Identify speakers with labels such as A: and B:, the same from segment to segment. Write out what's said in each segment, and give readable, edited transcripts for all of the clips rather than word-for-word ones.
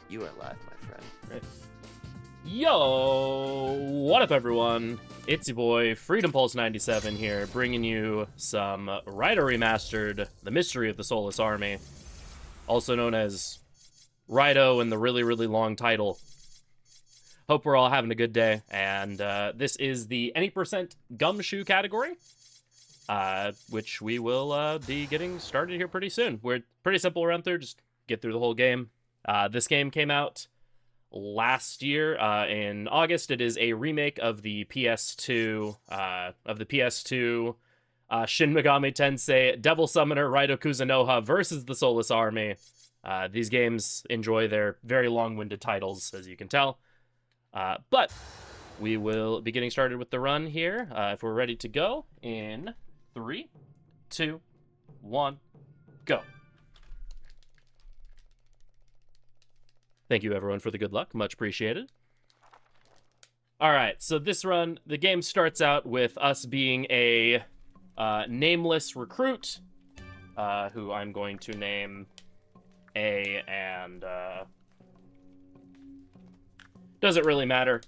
A: You are live, my friend.
B: Right. Yo, what up, everyone? It's your boy Freedom Pulse 97 here, bringing you some Raidou Remastered: The Mystery of the Soulless Army, also known as Raidou and the really long title. Hope we're all having a good day, and this is the any percent Gumshoe category, which we will be getting started here pretty soon. We're pretty simple run through, just get through the whole game. This game came out last year in August. It is a remake of the PS2 Shin Megami Tensei Devil Summoner Raidou Kuzunoha versus the Soulless Army. These games enjoy their very long-winded titles, as you can tell. But we will be getting started with the run here. If we're ready to go in 3, 2, 1, go. Thank you, everyone, for the good luck. Much appreciated. All right, so this run, the game starts out with us being a nameless recruit, who I'm going to name A, and doesn't really matter.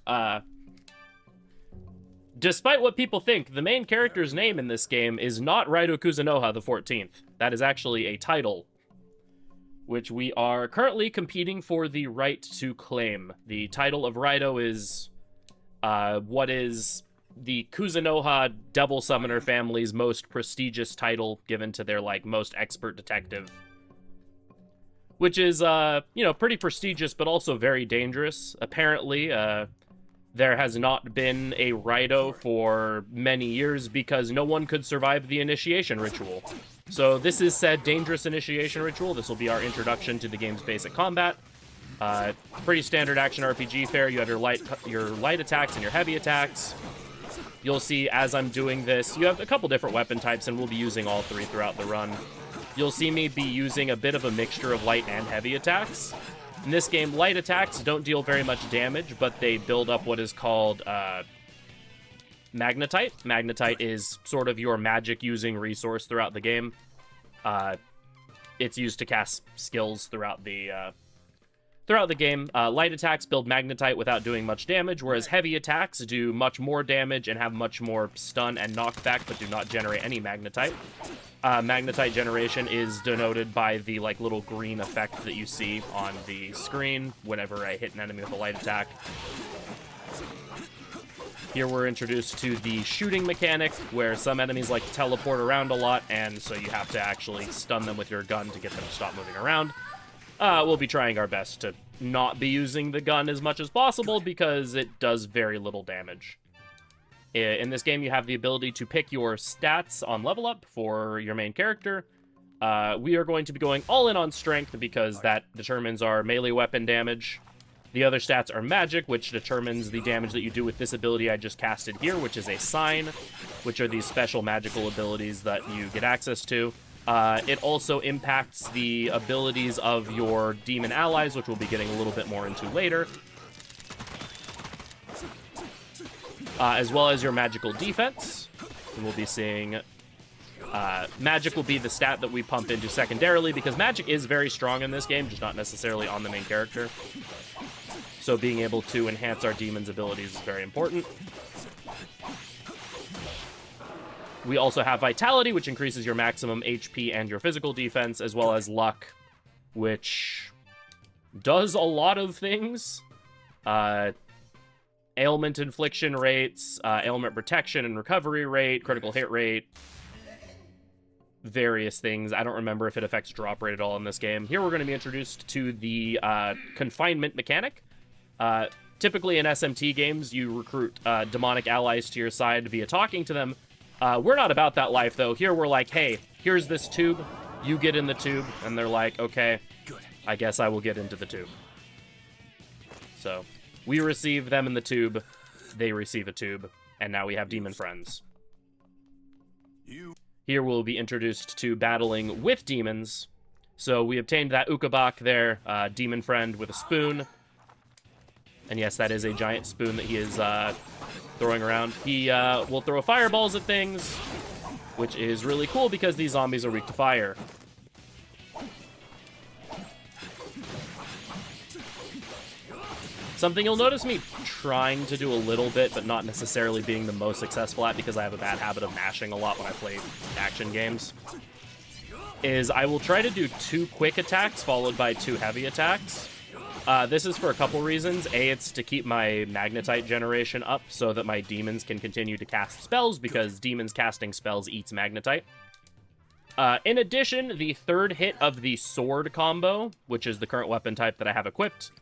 B: Despite what people think, the main character's name in this game is not Raidou Kuzunoha the 14th. That is actually a title, which we are currently competing for the right to claim. The title of Raidou is what is the Kuzunoha Devil Summoner family's most prestigious title, given to their, most expert detective. Which is, pretty prestigious, but also very dangerous. Apparently, there has not been a Raidou for many years because no one could survive the initiation ritual. So this is said dangerous initiation ritual. This will be our introduction to the game's basic combat. Pretty standard action RPG fare. You have your light attacks and your heavy attacks. You'll see as I'm doing this, you have a couple different weapon types, and we'll be using all three throughout the run. You'll see me be using a bit of a mixture of light and heavy attacks. In this game, light attacks don't deal very much damage, but they build up what is called magnetite. Magnetite is sort of your magic-using resource throughout the game. It's used to cast skills throughout the game. Light attacks build magnetite without doing much damage, whereas heavy attacks do much more damage and have much more stun and knockback, but do not generate any magnetite. Magnetite generation is denoted by the little green effect that you see on the screen whenever I hit an enemy with a light attack. Here we're introduced to the shooting mechanic, where some enemies like to teleport around a lot, and so you have to actually stun them with your gun to get them to stop moving around. We'll be trying our best to not be using the gun as much as possible because it does very little damage. In this game, you have the ability to pick your stats on level up for your main character. We are going to be going all in on strength because that determines our melee weapon damage. The other stats are magic, which determines the damage that you do with this ability I just casted here, which is a sign, which are these special magical abilities that you get access to. It also impacts the abilities of your demon allies, which we'll be getting a little bit more into later. As well as your magical defense. And we'll be seeing magic will be the stat that we pump into secondarily, because magic is very strong in this game, just not necessarily on the main character. So being able to enhance our demon's abilities is very important. We also have Vitality, which increases your maximum HP and your physical defense, as well as Luck, which does a lot of things. Ailment infliction rates, ailment protection and recovery rate, critical hit rate, various things. I don't remember if it affects drop rate at all in this game. Here we're going to be introduced to the confinement mechanic. Typically in SMT games, you recruit demonic allies to your side via talking to them. We're not about that life, though. Here we're like, hey, here's this tube. You get in the tube. And they're like, okay, I guess I will get into the tube. So we receive them in the tube. They receive a tube. And now we have demon friends. Here we'll be introduced to battling with demons. So we obtained that Ukabak there, demon friend with a spoon. And yes, that is a giant spoon that he is throwing around. He will throw fireballs at things, which is really cool because these zombies are weak to fire. Something you'll notice me trying to do a little bit, but not necessarily being the most successful at because I have a bad habit of mashing a lot when I play action games, is I will try to do 2 quick attacks followed by 2 heavy attacks. This is for a couple reasons. A, it's to keep my magnetite generation up so that my demons can continue to cast spells, because demons casting spells eats magnetite. In addition, the 3rd hit of the sword combo, which is the current weapon type that I have equipped,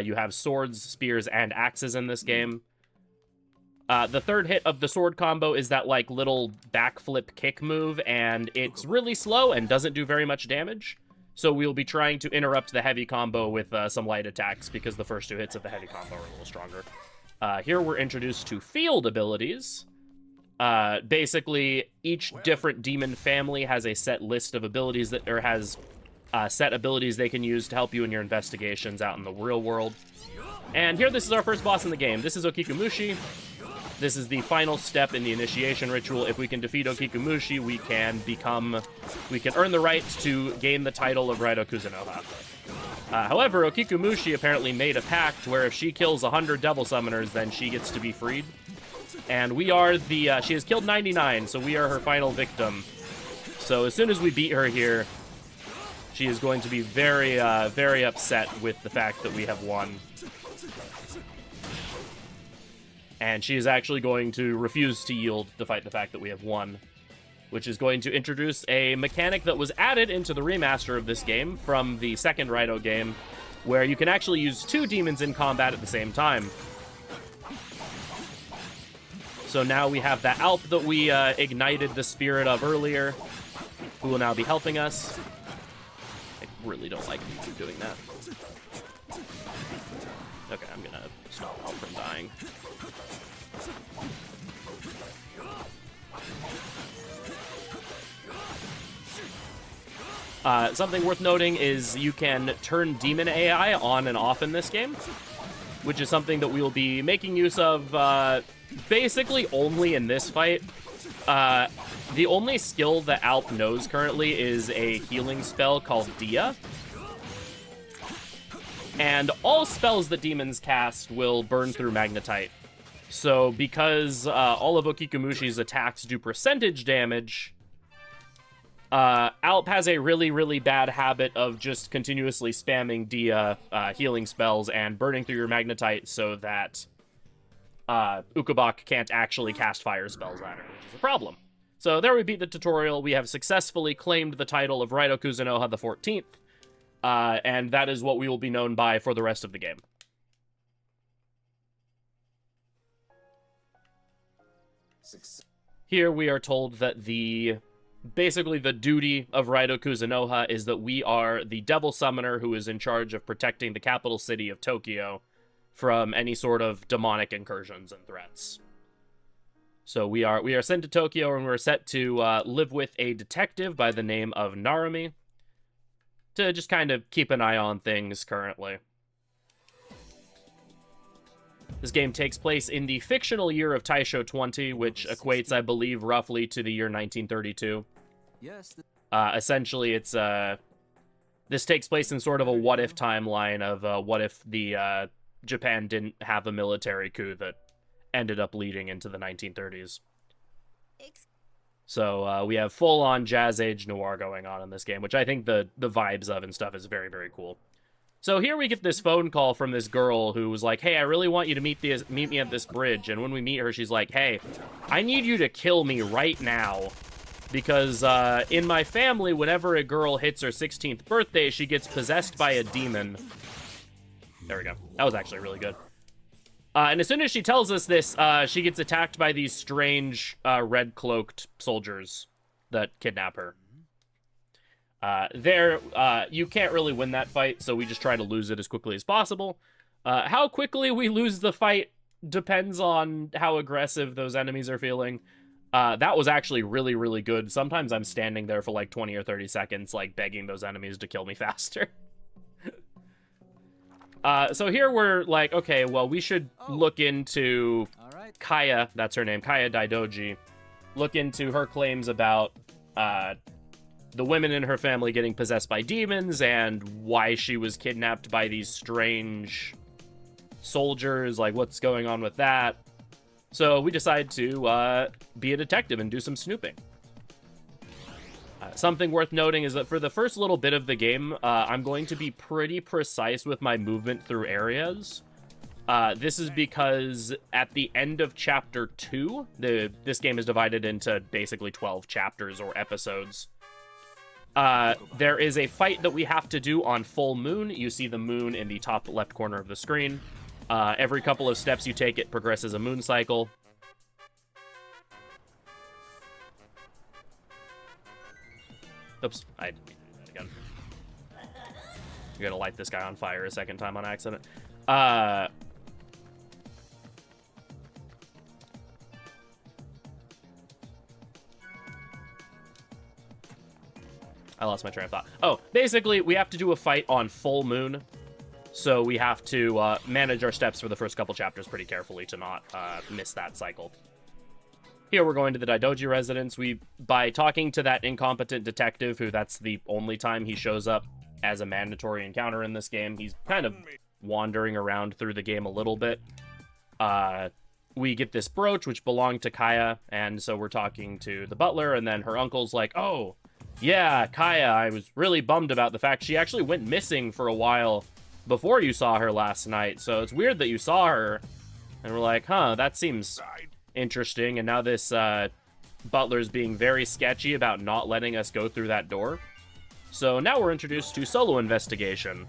B: you have swords, spears, and axes in this game. The 3rd hit of the sword combo is that, like, little backflip kick move, and it's really slow and doesn't do very much damage. So we'll be trying to interrupt the heavy combo with some light attacks, because the first 2 hits of the heavy combo are a little stronger. Here we're introduced to field abilities. Basically, each different demon family has a set list of abilities that, or has set abilities they can use to help you in your investigations out in the real world. And here, this is our first boss in the game. This is Okikumushi. This is the final step in the initiation ritual. If we can defeat Okikumushi, we can earn the right to gain the title of Raidou Kuzunoha. However, Okikumushi apparently made a pact where if she kills 100 devil summoners, then she gets to be freed. And we are the, she has killed 99, so we are her final victim. So as soon as we beat her here, she is going to be very, very upset with the fact that we have won. And she is actually going to refuse to yield despite the fact that we have won, which is going to introduce a mechanic that was added into the remaster of this game from the second Raidou game, where you can actually use 2 demons in combat at the same time. So now we have the Alp that we ignited the spirit of earlier, who will now be helping us. I really don't like doing that. Okay, I'm gonna stop Alp from dying. Something worth noting is you can turn demon AI on and off in this game, which is something that we will be making use of basically only in this fight. The only skill that Alp knows currently is a healing spell called Dia. And all spells that demons cast will burn through magnetite. So because all of Okikumushi's attacks do percentage damage, Alp has a really, really bad habit of just continuously spamming Dia healing spells and burning through your magnetite so that Ukobak can't actually cast fire spells at her, which is a problem. So there we beat the tutorial. We have successfully claimed the title of Raidou Kuzunoha the 14th, and that is what we will be known by for the rest of the game. Here we are told that basically the duty of Raidou Kuzunoha is that we are the devil summoner who is in charge of protecting the capital city of Tokyo from any sort of demonic incursions and threats. So we are sent to Tokyo, and we're set to live with a detective by the name of Narumi to just kind of keep an eye on things currently. This game takes place in the fictional year of Taisho 20, which equates, I believe, roughly to the year 1932. Yes. Essentially, it's this takes place in sort of a what-if timeline of what if the Japan didn't have a military coup that ended up leading into the 1930s. So we have full-on Jazz Age noir going on in this game, which I think the vibes of and stuff is very, very cool. So here we get this phone call from this girl who was like, hey, I really want you to meet me at this bridge. And when we meet her, she's like, hey, I need you to kill me right now. Because in my family, whenever a girl hits her 16th birthday, she gets possessed by a demon. There we go. That was actually really good. And as soon as she tells us this, she gets attacked by these strange red-cloaked soldiers that kidnap her. You can't really win that fight, so we just try to lose it as quickly as possible. How quickly we lose the fight depends on how aggressive those enemies are feeling. That was actually really, really good. Sometimes I'm standing there for like 20 or 30 seconds, like begging those enemies to kill me faster. So here we're like, okay, well, we should look into Kaya, that's her name, Kaya Daidoji. Look into her claims about the women in her family getting possessed by demons and why she was kidnapped by these strange soldiers, like what's going on with that. So we decide to be a detective and do some snooping. Something worth noting is that for the first little bit of the game, I'm going to be pretty precise with my movement through areas. This is because at the end of Chapter 2, this game is divided into basically 12 chapters or episodes. There is a fight that we have to do on full moon. You see the moon in the top left corner of the screen. Every couple of steps you take, it progresses a moon cycle. Oops, I didn't mean to do that again. I'm gonna light this guy on fire a second time on accident. I lost my train of thought. Oh, basically, we have to do a fight on full moon. So we have to manage our steps for the first couple chapters pretty carefully to not miss that cycle. Here we're going to the Daidoji residence. By talking to that incompetent detective, who that's the only time he shows up as a mandatory encounter in this game. He's kind of wandering around through the game a little bit. We get this brooch, which belonged to Kaya, and so we're talking to the butler, and then her uncle's like, oh, yeah, Kaya, I was really bummed about the fact she actually went missing for a while before you saw her last night, so it's weird that you saw her. And we're like, huh, that seems interesting. And now this butler's being very sketchy about not letting us go through that door. So now we're introduced to solo investigation.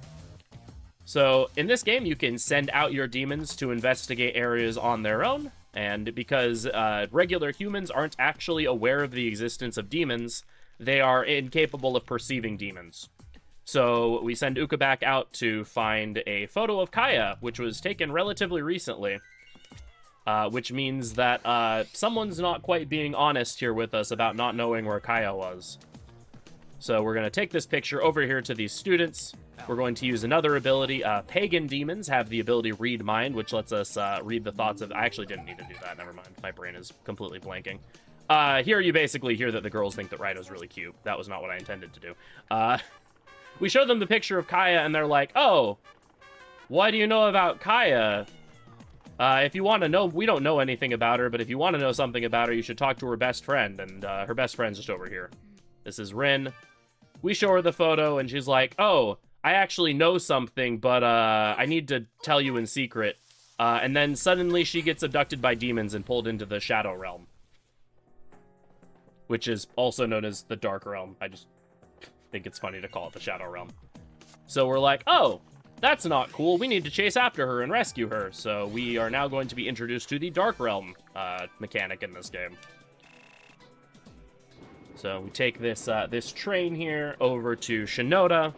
B: So in this game, you can send out your demons to investigate areas on their own. And because regular humans aren't actually aware of the existence of demons, they are incapable of perceiving demons. So we send Ukabak out to find a photo of Kaya, which was taken relatively recently. Which means that someone's not quite being honest here with us about not knowing where Kaya was. So we're going to take this picture over here to these students. We're going to use another ability. Pagan demons have the ability Read Mind, which lets us read the thoughts of... I actually didn't need to do that. Never mind. My brain is completely blanking. Here you basically hear that the girls think that Raidou's really cute. That was not what I intended to do. We show them the picture of Kaya, and they're like, oh, what do you know about Kaya? If you want to know, we don't know anything about her, but if you want to know something about her, you should talk to her best friend, and her best friend's just over here. This is Rin. We show her the photo, and she's like, oh, I actually know something, but I need to tell you in secret. And then suddenly she gets abducted by demons and pulled into the Shadow Realm, which is also known as the Dark Realm. I just think it's funny to call it the Shadow Realm. So we're like, oh, that's not cool. We need to chase after her and rescue her. So we are now going to be introduced to the Dark Realm mechanic in this game. So we take this this train here over to Shinoda,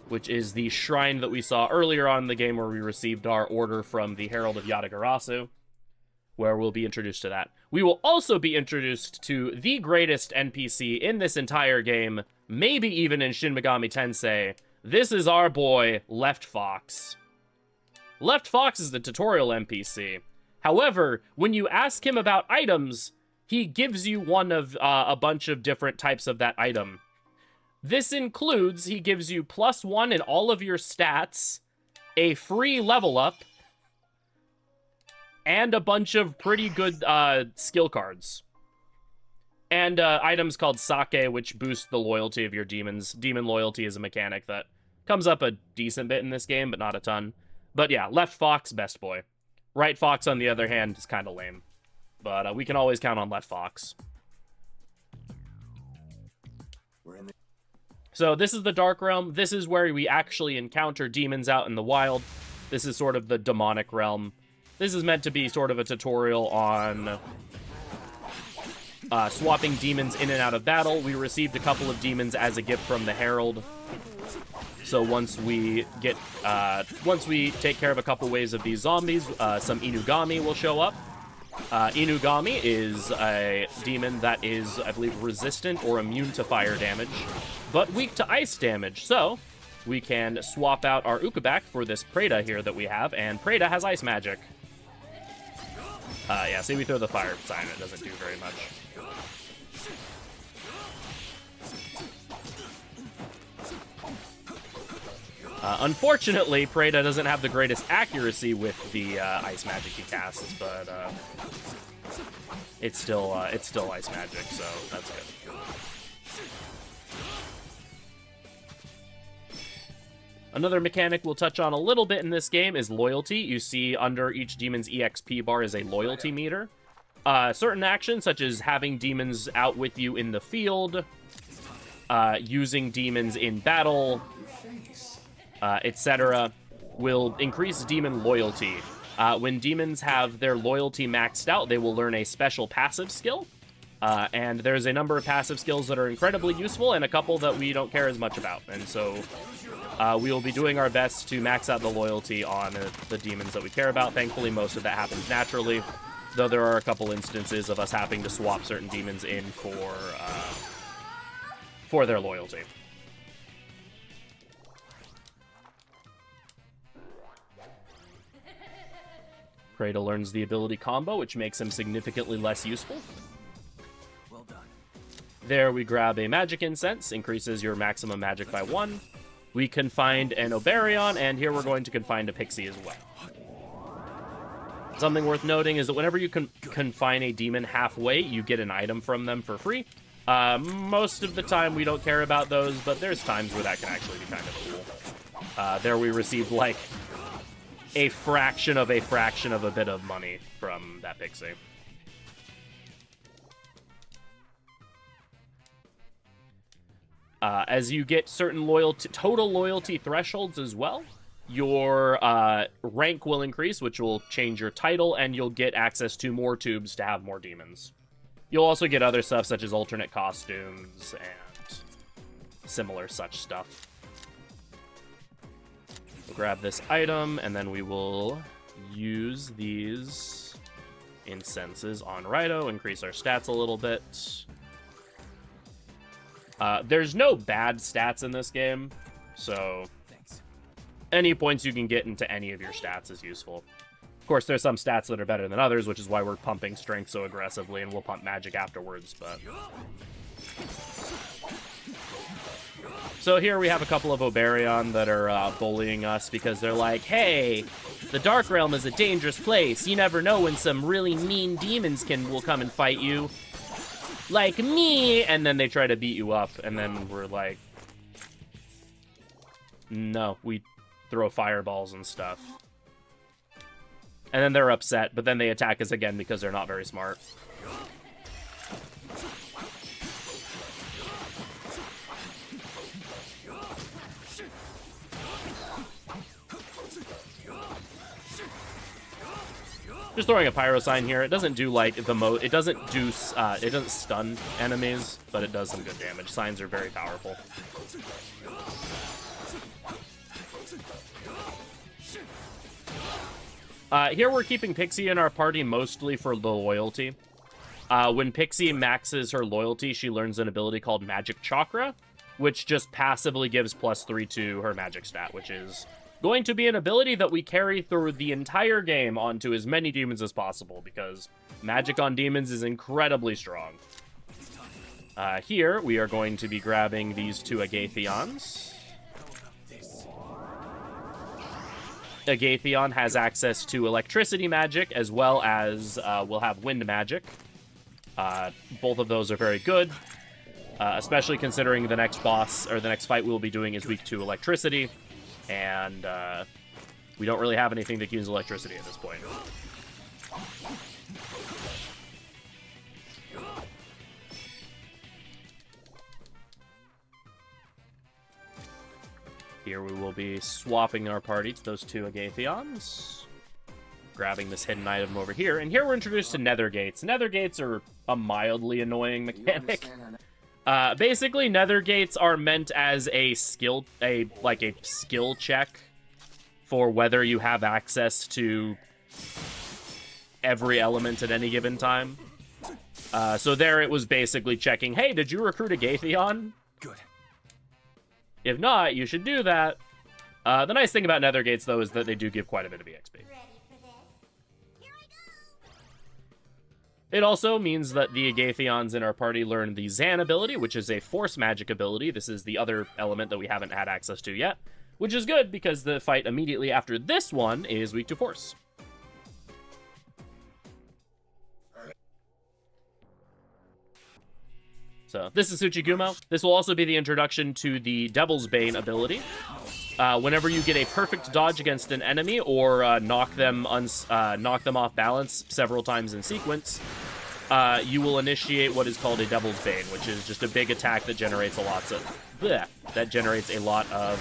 B: which is the shrine that we saw earlier on in the game where we received our order from the Herald of Yatagarasu, where we'll be introduced to that. We will also be introduced to the greatest NPC in this entire game, maybe even in Shin Megami Tensei. This is our boy, Left Fox. Left Fox is the tutorial NPC. However, when you ask him about items, he gives you one of a bunch of different types of that item. This includes, he gives you +1 in all of your stats, a free level up, and a bunch of pretty good skill cards. And items called Sake, which boost the loyalty of your demons. Demon loyalty is a mechanic that comes up a decent bit in this game, but not a ton. But yeah, Left Fox, best boy. Right Fox, on the other hand, is kind of lame. But we can always count on Left Fox. So this is the Dark Realm. This is where we actually encounter demons out in the wild. This is sort of the demonic realm. This is meant to be sort of a tutorial on swapping demons in and out of battle. We received a couple of demons as a gift from the Herald. So once we take care of a couple waves of these zombies, some Inugami will show up. Inugami is a demon that is, I believe, resistant or immune to fire damage, but weak to ice damage. So we can swap out our Ukabak for this Preda here that we have, and Preda has ice magic. Yeah, see, we throw the fire sign, it doesn't do very much. Unfortunately, Preda doesn't have the greatest accuracy with the ice magic he casts, but it's still ice magic, so that's good. Another mechanic we'll touch on a little bit in this game is loyalty. You see under each demon's EXP bar is a loyalty meter. Certain actions, such as having demons out with you in the field, using demons in battle, etc., will increase demon loyalty. When demons have their loyalty maxed out, they will learn a special passive skill. And there's a number of passive skills that are incredibly useful and a couple that we don't care as much about. And so we will be doing our best to max out the loyalty on the demons that we care about. Thankfully, most of that happens naturally, though there are a couple instances of us having to swap certain demons in for their loyalty. Preda learns the ability combo, which makes him significantly less useful.
A: Well done.
B: There we grab a magic incense, increases your maximum magic by 1. We confined an Oberion, and here we're going to confine a pixie as well. Something worth noting is that whenever you confine a demon halfway, you get an item from them for free. Most of the time we don't care about those, but there's times where that can actually be kind of cool. There we received like a fraction of a bit of money from that pixie. As you get certain total loyalty thresholds as well, your rank will increase, which will change your title, and you'll get access to more tubes to have more demons. You'll also get other stuff such as alternate costumes and similar such stuff. We'll grab this item, and then we will use these incenses on Raidou, increase our stats a little bit. There's no bad stats in this game, so any points you can get into any of your stats is useful. Of course, there's some stats that are better than others, which is why we're pumping strength so aggressively, and we'll pump magic afterwards, but... So here we have a couple of Oberion that are bullying us because they're like, hey, the Dark Realm is a dangerous place. You never know when some really mean demons will come and fight you. Like me! And then they try to beat you up, and then we're like... No, we throw fireballs and stuff. And then they're upset, but then they attack us again because they're not very smart. Just throwing a pyro sign here. It doesn't do like it doesn't stun enemies, but it does some good damage. Signs are very powerful. Here we're keeping Pixie in our party mostly for the loyalty. When Pixie maxes her loyalty, she learns an ability called Magic Chakra, which just passively gives +3 to her magic stat, which is going to be an ability that we carry through the entire game onto as many demons as possible, because magic on demons is incredibly strong. Here, we are going to be grabbing these two Agathions. Agathion has access to electricity magic, as well as will have wind magic. Both of those are very good, especially considering the next boss, or the next fight we'll be doing is weak to electricity, and we don't really have anything that can use electricity at this point. Here we will be swapping our party to those two Agathions. Grabbing this hidden item over here. And here we're introduced to Nether Gates. Nether Gates are a mildly annoying mechanic. Basically, Nether Gates are meant as a skill check for whether you have access to every element at any given time. So there it was basically checking, hey, did you recruit a Agathion?
A: Good.
B: If not, you should do that. The nice thing about Nether Gates, though, is that they do give quite a bit of EXP. It also means that the Agathions in our party learn the Zan ability, which is a force magic ability. This is the other element that we haven't had access to yet, which is good because the fight immediately after this one is weak to force. So this is Tsuchigumo. This will also be the introduction to the Devil's Bane ability. Whenever you get a perfect dodge against an enemy or knock them off balance several times in sequence, you will initiate what is called a Devil's Bane, which is just a big attack that generates a lot of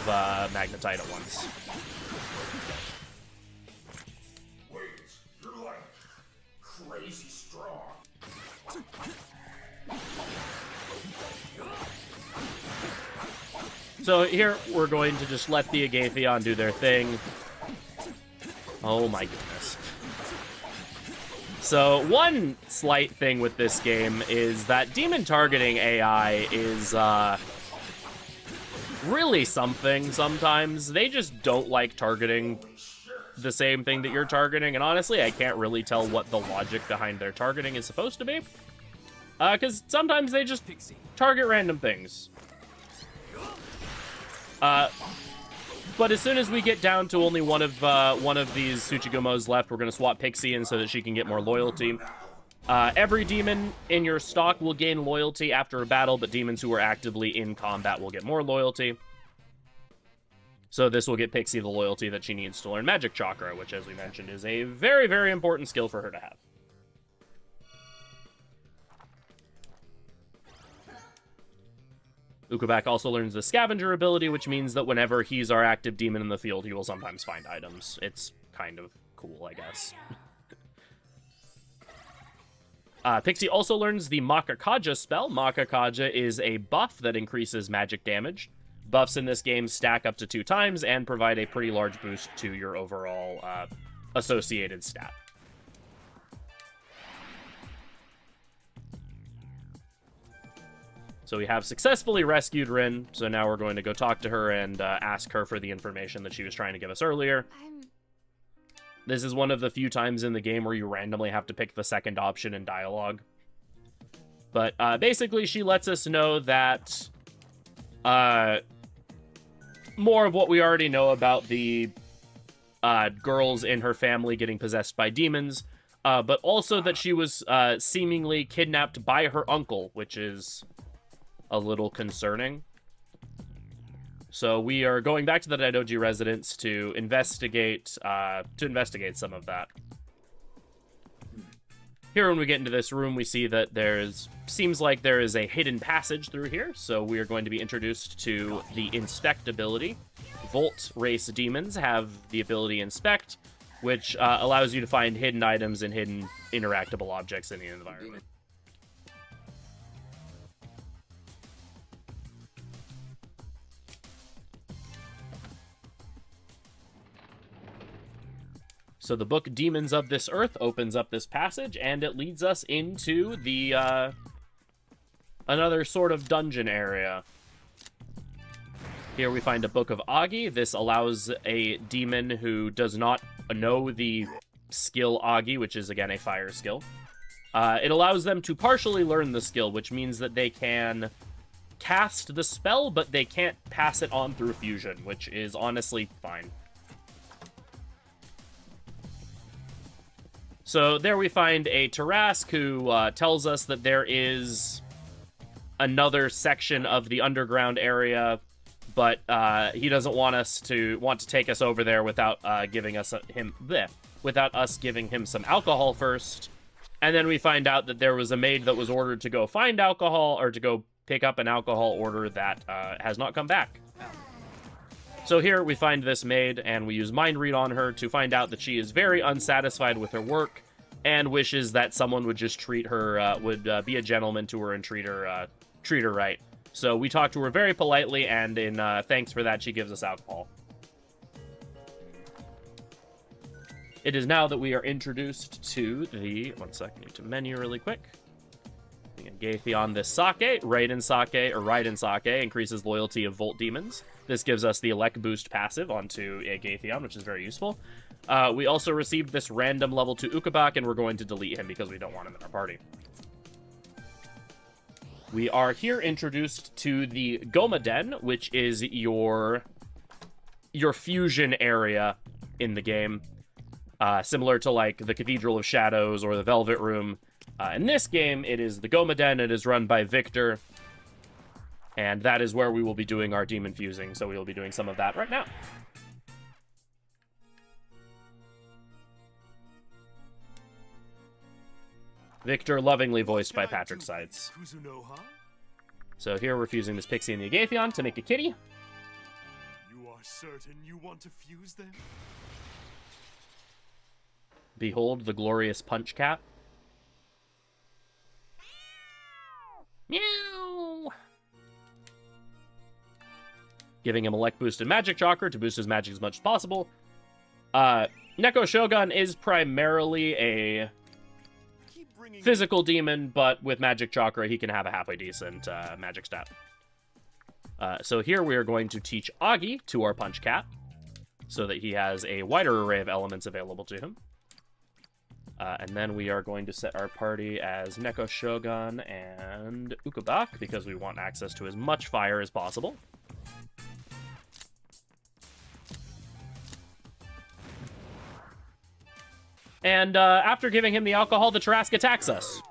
B: magnetite at once.
C: Wait, you're like crazy strong.
B: So here, we're going to just let the Agatheon do their thing. Oh my goodness. So one slight thing with this game is that demon targeting AI is really something sometimes. They just don't like targeting the same thing that you're targeting, and honestly, I can't really tell what the logic behind their targeting is supposed to be. Because sometimes they just target random things. But as soon as we get down to only one of these Tsuchigumos left, we're going to swap Pixie in so that she can get more loyalty. Every demon in your stock will gain loyalty after a battle, but demons who are actively in combat will get more loyalty. So this will get Pixie the loyalty that she needs to learn Magic Chakra, which, as we mentioned, is a very, very important skill for her to have. Ukobak also learns the Scavenger ability, which means that whenever he's our active demon in the field, he will sometimes find items. It's kind of cool, I guess. Pixie also learns the Makakaja spell. Makakaja is a buff that increases magic damage. Buffs in this game stack up to 2 times and provide a pretty large boost to your overall associated stat. So we have successfully rescued Rin, so now we're going to go talk to her and ask her for the information that she was trying to give us earlier. This is one of the few times in the game where you randomly have to pick the second option in dialogue. But basically, she lets us know that more of what we already know about the girls in her family getting possessed by demons, but also that she was seemingly kidnapped by her uncle, which is a little concerning. So we are going back to the Daidoji residence to investigate some of that. Here, when we get into this room, we see that seems like there is a hidden passage through here. So we are going to be introduced to the Inspect ability. Volt race demons have the ability Inspect, which allows you to find hidden items and hidden interactable objects in the environment. So the book Demons of This Earth opens up this passage, and it leads us into the, another sort of dungeon area. Here we find a Book of Agi. This allows a demon who does not know the skill Agi, which is, again, a fire skill. It allows them to partially learn the skill, which means that they can cast the spell, but they can't pass it on through fusion, which is honestly fine. So there we find a Tarask who tells us that there is another section of the underground area, but he doesn't want to take us over there without giving us without us giving him some alcohol first. And then we find out that there was a maid that was ordered to go find alcohol, or to go pick up an alcohol order that has not come back. So here we find this maid, and we use Mind Read on her to find out that she is very unsatisfied with her work and wishes that someone would just treat her, be a gentleman to her and treat her right. So we talk to her very politely, and in thanks for that, she gives us alcohol. It is now that we are introduced to the... One second, I need to menu really quick. Gatheon this sake, Raiden sake, increases loyalty of Volt Demons. This gives us the Elect Boost passive onto a Gatheon, which is very useful. We also received this random level 2 Ukobak, and we're going to delete him because we don't want him in our party. We are here introduced to the Goma Den, which is your your fusion area in the game, similar to like the Cathedral of Shadows or the Velvet Room. In this game, it is the Gomaden. It is run by Victor, and that is where we will be doing our demon fusing. So we will be doing some of that right now. Victor, lovingly voiced by Patrick Sides. So here we're fusing this Pixie and the Agathion to make a kitty.
D: You are certain you want to fuse them?
B: Behold the glorious punch cat. Meow! Giving him a Elect Boost and Magic Chakra to boost his magic as much as possible. Neko Shogun is primarily a physical demon, but with Magic Chakra, he can have a halfway decent magic stat. So here we are going to teach Agi to our Punch Cat, so that he has a wider array of elements available to him. And then we are going to set our party as Neko Shogun and Ukobak, because we want access to as much fire as possible. And after giving him the alcohol, the Tarrasque attacks us.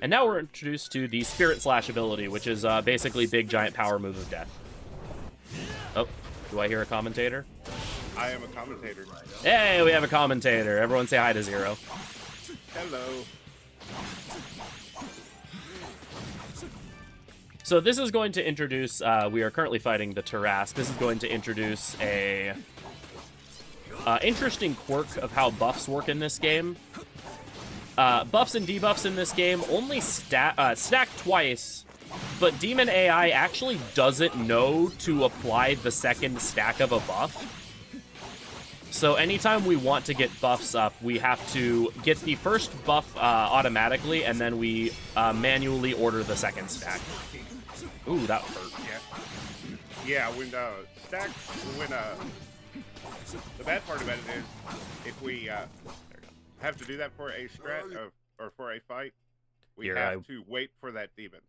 B: And now we're introduced to the Spirit Slash ability, which is basically big giant power move of death. Oh, do I hear a commentator?
E: I am a commentator.
B: Hey, we have a commentator. Everyone say hi to Zero.
E: Hello.
B: So this is going to introduce, we are currently fighting the Tarrasque. This is going to introduce a interesting quirk of how buffs work in this game. Buffs and debuffs in this game only stack twice, but Demon AI actually doesn't know to apply the second stack of a buff. So anytime we want to get buffs up, we have to get the first buff automatically, and then we manually order the second stack. Ooh, that hurt.
E: Yeah, when the bad part about it is, if we have to do that for a strat or for a fight, we have to wait for that demon.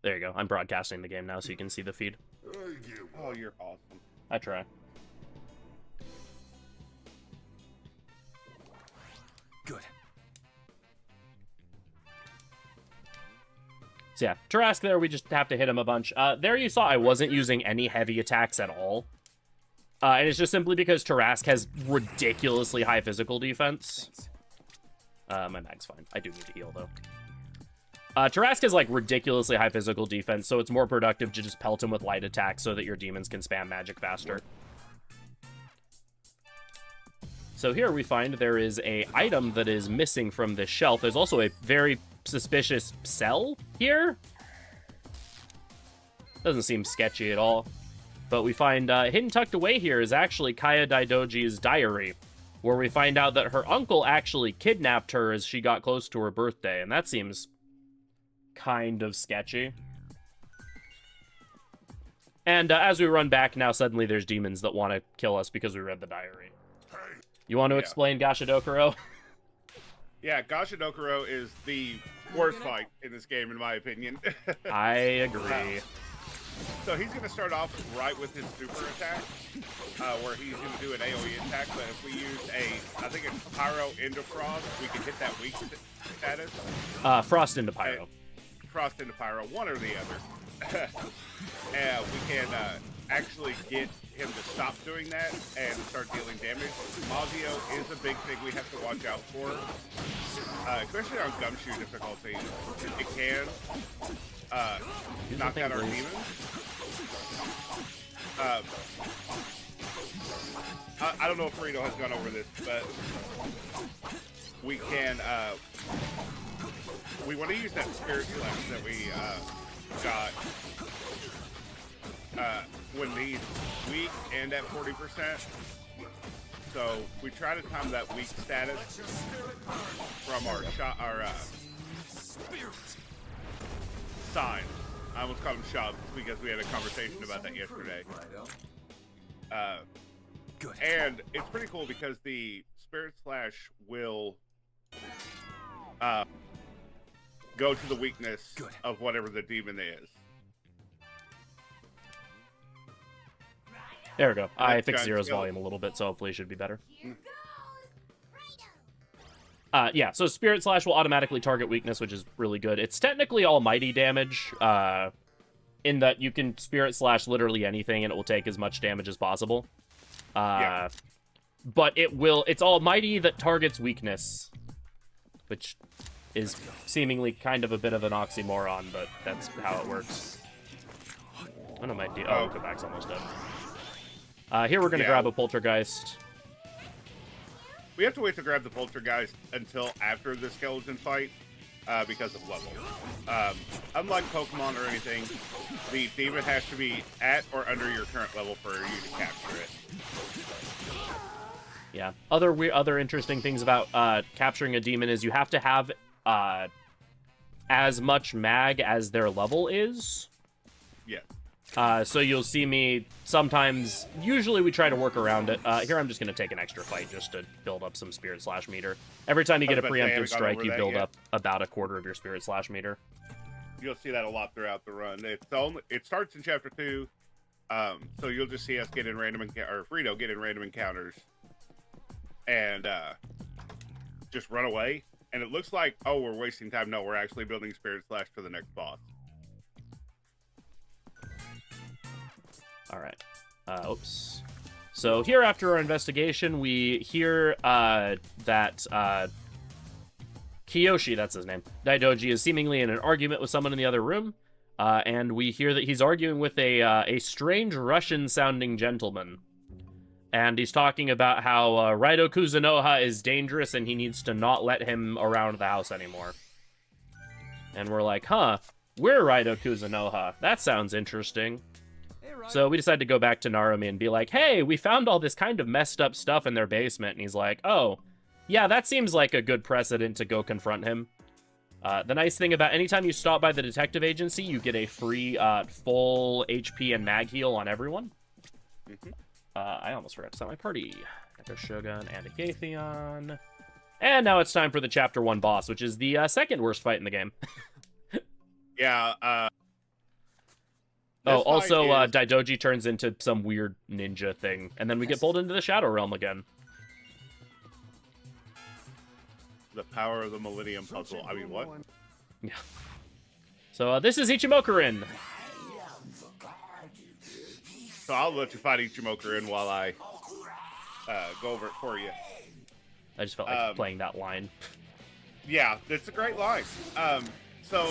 B: There you go. I'm broadcasting the game now, so you can see the feed.
E: Oh, you're awesome.
B: I try.
A: Good.
B: So yeah, Tarrasque there, we just have to hit him a bunch. There you saw I wasn't using any heavy attacks at all. And it's just simply because Tarrasque has ridiculously high physical defense. My mag's fine. I do need to heal, though. Tarrasque has, like, ridiculously high physical defense, so it's more productive to just pelt him with light attacks so that your demons can spam magic faster. So here we find there is a item that is missing from this shelf. There's also a very suspicious cell here. Doesn't seem sketchy at all. But we find hidden tucked away here is actually Kaya Daidoji's diary, where we find out that her uncle actually kidnapped her as she got close to her birthday, and that seems kind of sketchy. And as we run back now, suddenly there's demons that want to kill us because we read the diary. You want to explain Gashadokuro?
E: Yeah, Gashadokuro is the worst fight in this game, in my opinion.
B: I agree.
E: So he's going to start off right with his super attack, where he's going to do an AoE attack, but if we use I think it's Pyro into Frost, we can hit that weak status.
B: Frost into Pyro.
E: Frost into Pyro, one or the other. And we can actually get him to stop doing that and start dealing damage. Mazio is a big thing we have to watch out for, especially on Gumshoe difficulty. It can knock out our demons. I don't know if Raidou has gone over this, but we can we want to use that spirit slash that we got when he's weak and at 40%. So we try to time that weak status from our sign. I almost called him shops because we had a conversation about that yesterday.
A: Good.
E: And it's pretty cool because the Spirit Slash will go to the weakness of whatever the demon is.
B: There we go. I
E: That's
B: fixed
E: got
B: Zero's
E: skill.
B: volume a little bit, so hopefully it should be better.
F: Here goes Raidou.
B: Yeah, so Spirit Slash will automatically target weakness, which is really good. It's technically almighty damage, in that you can Spirit Slash literally anything and it will take as much damage as possible.
E: Yeah.
B: But it's almighty that targets weakness, which is seemingly kind of a bit of an oxymoron, but that's how it works. What am I doing? Oh, go back's almost done. Here we're gonna grab a Poltergeist.
E: We have to wait to grab the Poltergeist until after the skeleton fight, because of level. Unlike Pokemon or anything, the demon has to be at or under your current level for you to capture it.
B: Yeah. Other interesting things about capturing a demon is you have to have as much mag as their level is.
E: Yeah.
B: So you'll see me sometimes. Usually we try to work around it. Here I'm just gonna take an extra fight just to build up some Spirit Slash meter. Every time you get a preemptive strike, you build up about a quarter of your Spirit Slash meter.
E: You'll see that a lot throughout the run. It starts in Chapter 2, so you'll just see us get in random or Raidou get in random encounters, and just run away. And it looks like, oh, we're wasting time. No, we're actually building Spirit Slash for the next boss.
B: All right. Oops. So here, after our investigation, we hear that Kiyoshi, that's his name, Daidoji, is seemingly in an argument with someone in the other room, and we hear that he's arguing with a strange Russian-sounding gentleman. And he's talking about how Raidou Kuzunoha is dangerous and he needs to not let him around the house anymore. And we're like, huh, we're Raidou Kuzunoha. That sounds interesting. So we decided to go back to Narumi and be like, hey, we found all this kind of messed up stuff in their basement. And he's like, oh, yeah, that seems like a good precedent to go confront him. The nice thing about anytime you stop by the detective agency, you get a free full HP and mag heal on everyone.
E: Mm-hmm.
B: I almost forgot to set my party. Got a Shogun and a Gatheon. And now it's time for the Chapter 1 boss, which is the second worst fight in the game.
E: Yeah,
B: also, Daidoji turns into some weird ninja thing, and then we get pulled into the Shadow Realm again.
E: the power of the Millennium Puzzle. I mean, what?
B: Yeah. So this is Ichimokurin.
E: So I'll let you fight Ichimokurin while I go over it for you.
B: I just felt like playing that line.
E: Yeah, it's a great line. So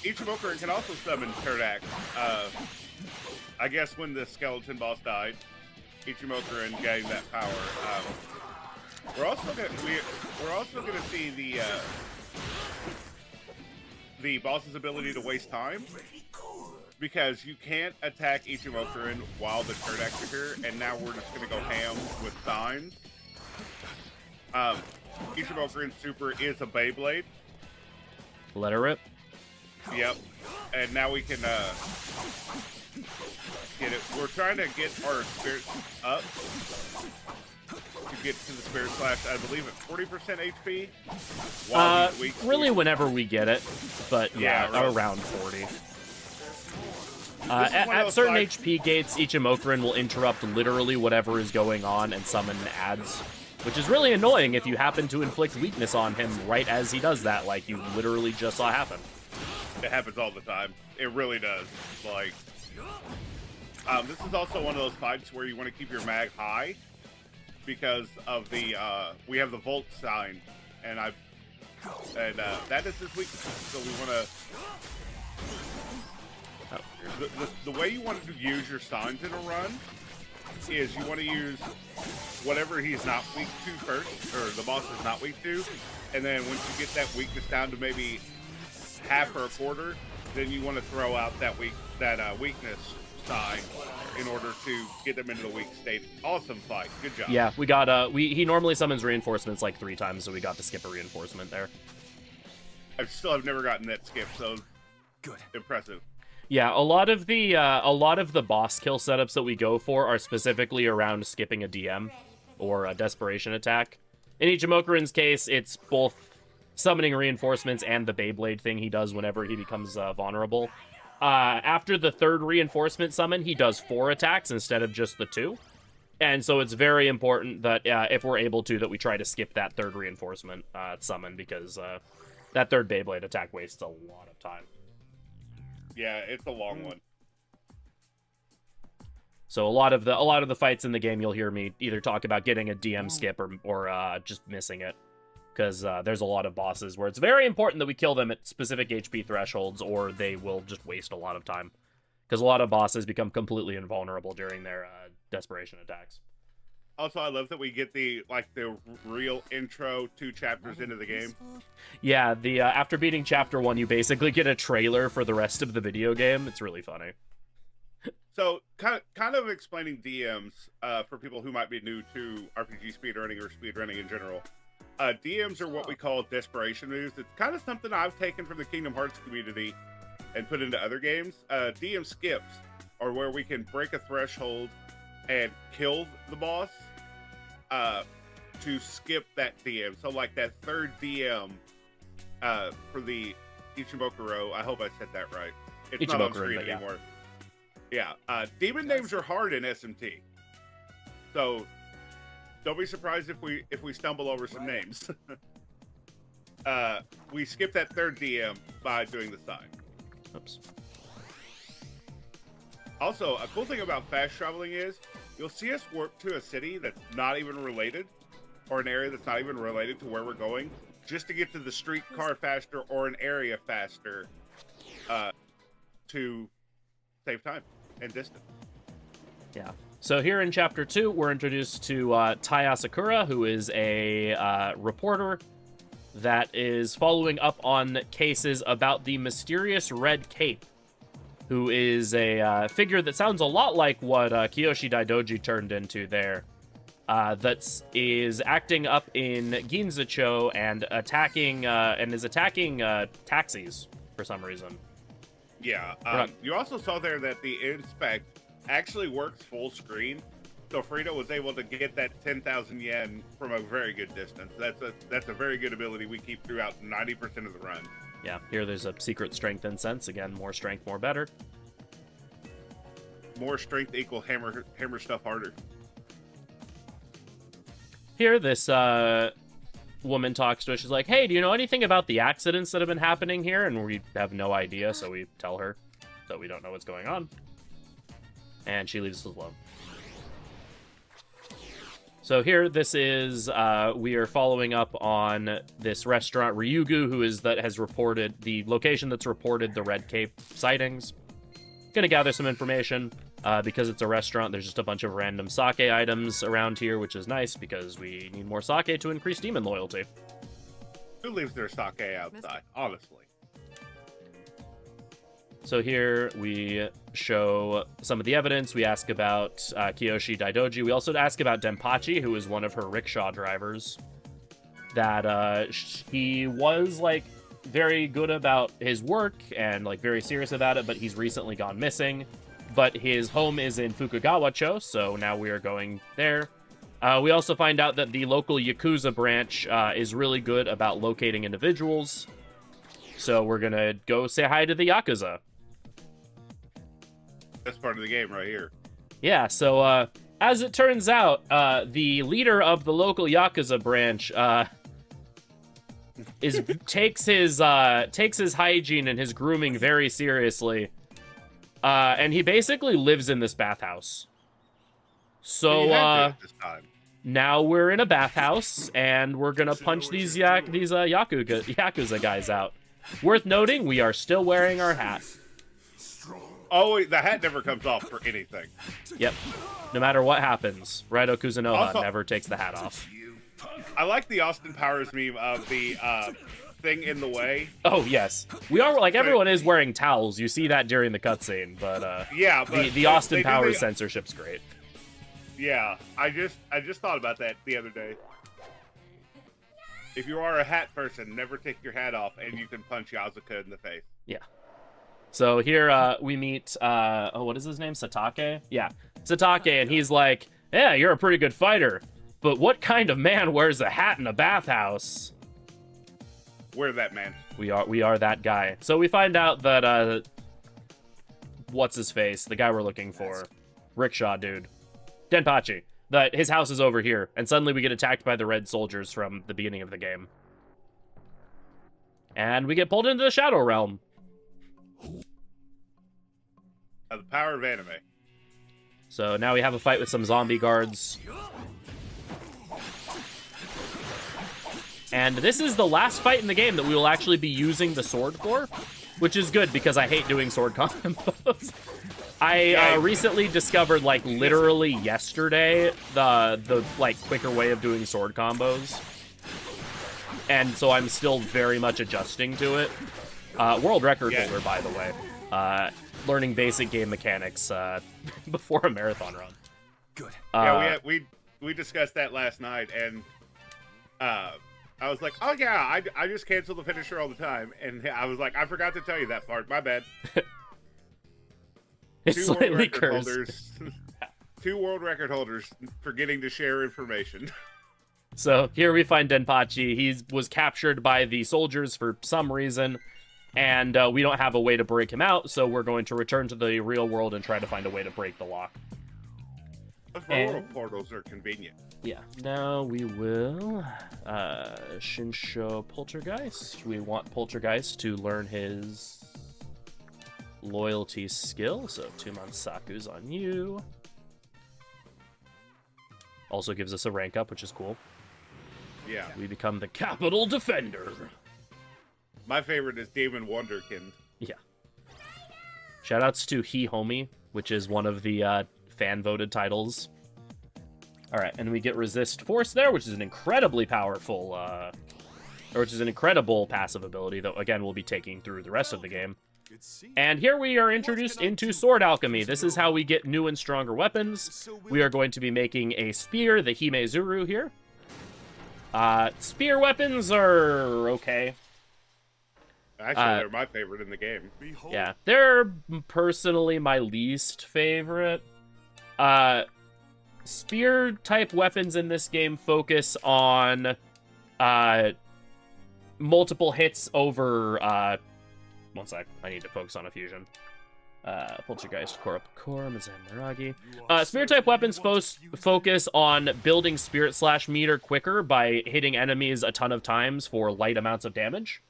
E: Ichimokurin can also summon Turdak. I guess when the skeleton boss died, Ichimokurin gained that power. We're also gonna see the boss's ability to waste time, because you can't attack Ichimokurin while the Turdaks are here, and now we're just gonna go ham with signs. Ichimokurin's super is a Beyblade.
B: Let her rip.
E: Yep. And now we can get it. We're trying to get our spirits up to get to the spirit slash, I believe, at 40% HP. While he's weak.
B: Really, whenever we get it, but yeah,
E: right.
B: around 40. At certain HP gates, Ichimokurin will interrupt literally whatever is going on and summon ads, which is really annoying if you happen to inflict weakness on him right as he does that, like you literally just saw happen.
E: It happens all the time. It really does. Like, this is also one of those fights where you want to keep your mag high because of the we have the Volt sign, and that is his weakness. So we want to. The way you want to use your signs in a run is you want to use whatever he's not weak to first, or the boss is not weak to, and then once you get that weakness down to maybe half or a quarter, then you want to throw out that weakness sign in order to get them into the weak state. Awesome fight. Good job.
B: Yeah, we got he normally summons reinforcements like 3 times, so we got to skip a reinforcement there.
E: I still have never gotten that skip, so
A: Good.
E: impressive.
B: Yeah, a lot of the boss kill setups that we go for are specifically around skipping a DM or a desperation attack. In Ichimokurin's case, it's both summoning reinforcements and the Beyblade thing he does whenever he becomes vulnerable. after the third reinforcement summon, he does 4 attacks instead of just the 2. And so it's very important that if we're able to, that we try to skip that third reinforcement summon, because that third Beyblade attack wastes a lot of time.
E: Yeah, it's a long one.
B: So a lot of the fights in the game, you'll hear me either talk about getting a DM skip or just missing it, because there's a lot of bosses where it's very important that we kill them at specific HP thresholds, or they will just waste a lot of time. Because a lot of bosses become completely invulnerable during their desperation attacks.
E: Also, I love that we get the real intro 2 chapters into the game.
B: Yeah, the after beating chapter 1, you basically get a trailer for the rest of the video game. It's really funny.
E: So, kind of explaining DMs for people who might be new to RPG speedrunning or speedrunning in general. DMs are what we call desperation moves. It's kind of something I've taken from the Kingdom Hearts community and put into other games. DM skips are where we can break a threshold and kill the boss to skip that DM. So like that third DM for the Ichibokuro, I hope I said that right. It's not on screen anymore. Yeah, demon names are hard in SMT. So don't be surprised if we stumble over some names. We skip that third DM by doing the sign.
B: Oops.
E: Also, a cool thing about fast traveling is you'll see us warp to a city that's not even related, or an area that's not even related to where we're going, just to get to the streetcar faster or an area faster to save time and distance.
B: Yeah. So here in Chapter 2, we're introduced to Tai Asakura, who is a reporter that is following up on cases about the mysterious Red Cape, who is a figure that sounds a lot like what Kiyoshi Daidoji turned into there. That is acting up in Ginzacho and attacking taxis for some reason.
E: Yeah. You also saw there that the inspect actually works full screen. So Frida was able to get that 10,000 yen from a very good distance. That's a very good ability we keep throughout 90% of the run.
B: Yeah, here there's a secret strength incense. Again, more strength, more better.
E: More strength equal hammer stuff harder.
B: Here, this woman talks to us. She's like, hey, do you know anything about the accidents that have been happening here? And we have no idea, so we tell her that we don't know what's going on. And she leaves us alone. So here, this is, we are following up on this restaurant, Ryugu, has reported, the location that's reported the Red Cape sightings. Gonna gather some information. Because it's a restaurant, there's just a bunch of random sake items around here, which is nice, because we need more sake to increase demon loyalty.
E: Who leaves their sake outside, honestly?
B: So here we show some of the evidence. We ask about Kiyoshi Daidoji. We also ask about Denpachi, who is one of her rickshaw drivers. That he was very good about his work and very serious about it, but he's recently gone missing. But his home is in Fukagawa-cho, so now we are going there. We also find out that the local Yakuza branch is really good about locating individuals. So we're gonna go say hi to the Yakuza.
E: That's part of the game right here.
B: Yeah, so as it turns out, the leader of the local Yakuza branch takes his hygiene and his grooming very seriously. And he basically lives in this bathhouse. So now we're in a bathhouse, and we're gonna punch these Yakuza guys out. Worth noting, we are still wearing our hat.
E: Oh, the hat never comes off for anything.
B: Yep. No matter what happens, Raidou Kuzunoha never takes the hat off.
E: I like the Austin Powers meme of the thing in the way.
B: Oh, yes. We are, everyone is wearing towels. You see that during the cutscene, but
E: yeah, but
B: the Austin Powers censorship's great.
E: Yeah, I just thought about that the other day. If you are a hat person, never take your hat off, and you can punch Yazuka in the face.
B: Yeah. So here we meet, what is his name? Satake? Yeah, Satake, and he's like, yeah, you're a pretty good fighter, but what kind of man wears a hat in a bathhouse?
E: We're that man.
B: We are that guy. So we find out that what's his face, the guy we're looking for, rickshaw dude, Denachi. That his house is over here, and suddenly we get attacked by the red soldiers from the beginning of the game, and we get pulled into the Shadow Realm.
E: The power of anime.
B: So now we have a fight with some zombie guards. And this is the last fight in the game that we will actually be using the sword for, which is good because I hate doing sword combos. I recently discovered, like, literally yesterday, the like, quicker way of doing sword combos. And so I'm still very much adjusting to it. World record holder, by the way. Learning basic game mechanics before a marathon run.
A: Good.
E: Yeah, we discussed that last night, and I was like, oh yeah, I just cancel the finisher all the time, and I was like, I forgot to tell you that part. My bad.
B: It's slightly cursed.
E: 2 world record holders forgetting to share information.
B: So here we find Denachi. He was captured by the soldiers for some reason, and we don't have a way to break him out, so we're going to return to the real world and try to find a way to break the lock.
E: Those world portals are convenient.
B: Yeah. Now we will Shinsho Poltergeist. We want Poltergeist to learn his loyalty skill, so 2 months Saku's on you. Also gives us a rank up, which is cool.
E: Yeah.
B: We become the capital defender.
E: My favorite is Demon Wonderkind.
B: Yeah. Shoutouts to He Homie, which is one of the fan-voted titles. Alright, and we get Resist Force there, which is an incredibly powerful, or which is an incredible passive ability that, again, we'll be taking through the rest of the game. And here we are introduced into sword alchemy. This is how we get new and stronger weapons. We are going to be making a spear, the Himezuru here. Spear weapons are okay.
E: Actually, they're my favorite in the game.
B: Yeah, they're personally my least favorite. Spear-type weapons in this game focus on multiple hits over... one sec, I need to focus on a fusion. Poltergeist, Korapakor, Mazan Miragi. Spear-type weapons focus on building spirit/meter quicker by hitting enemies a ton of times for light amounts of damage.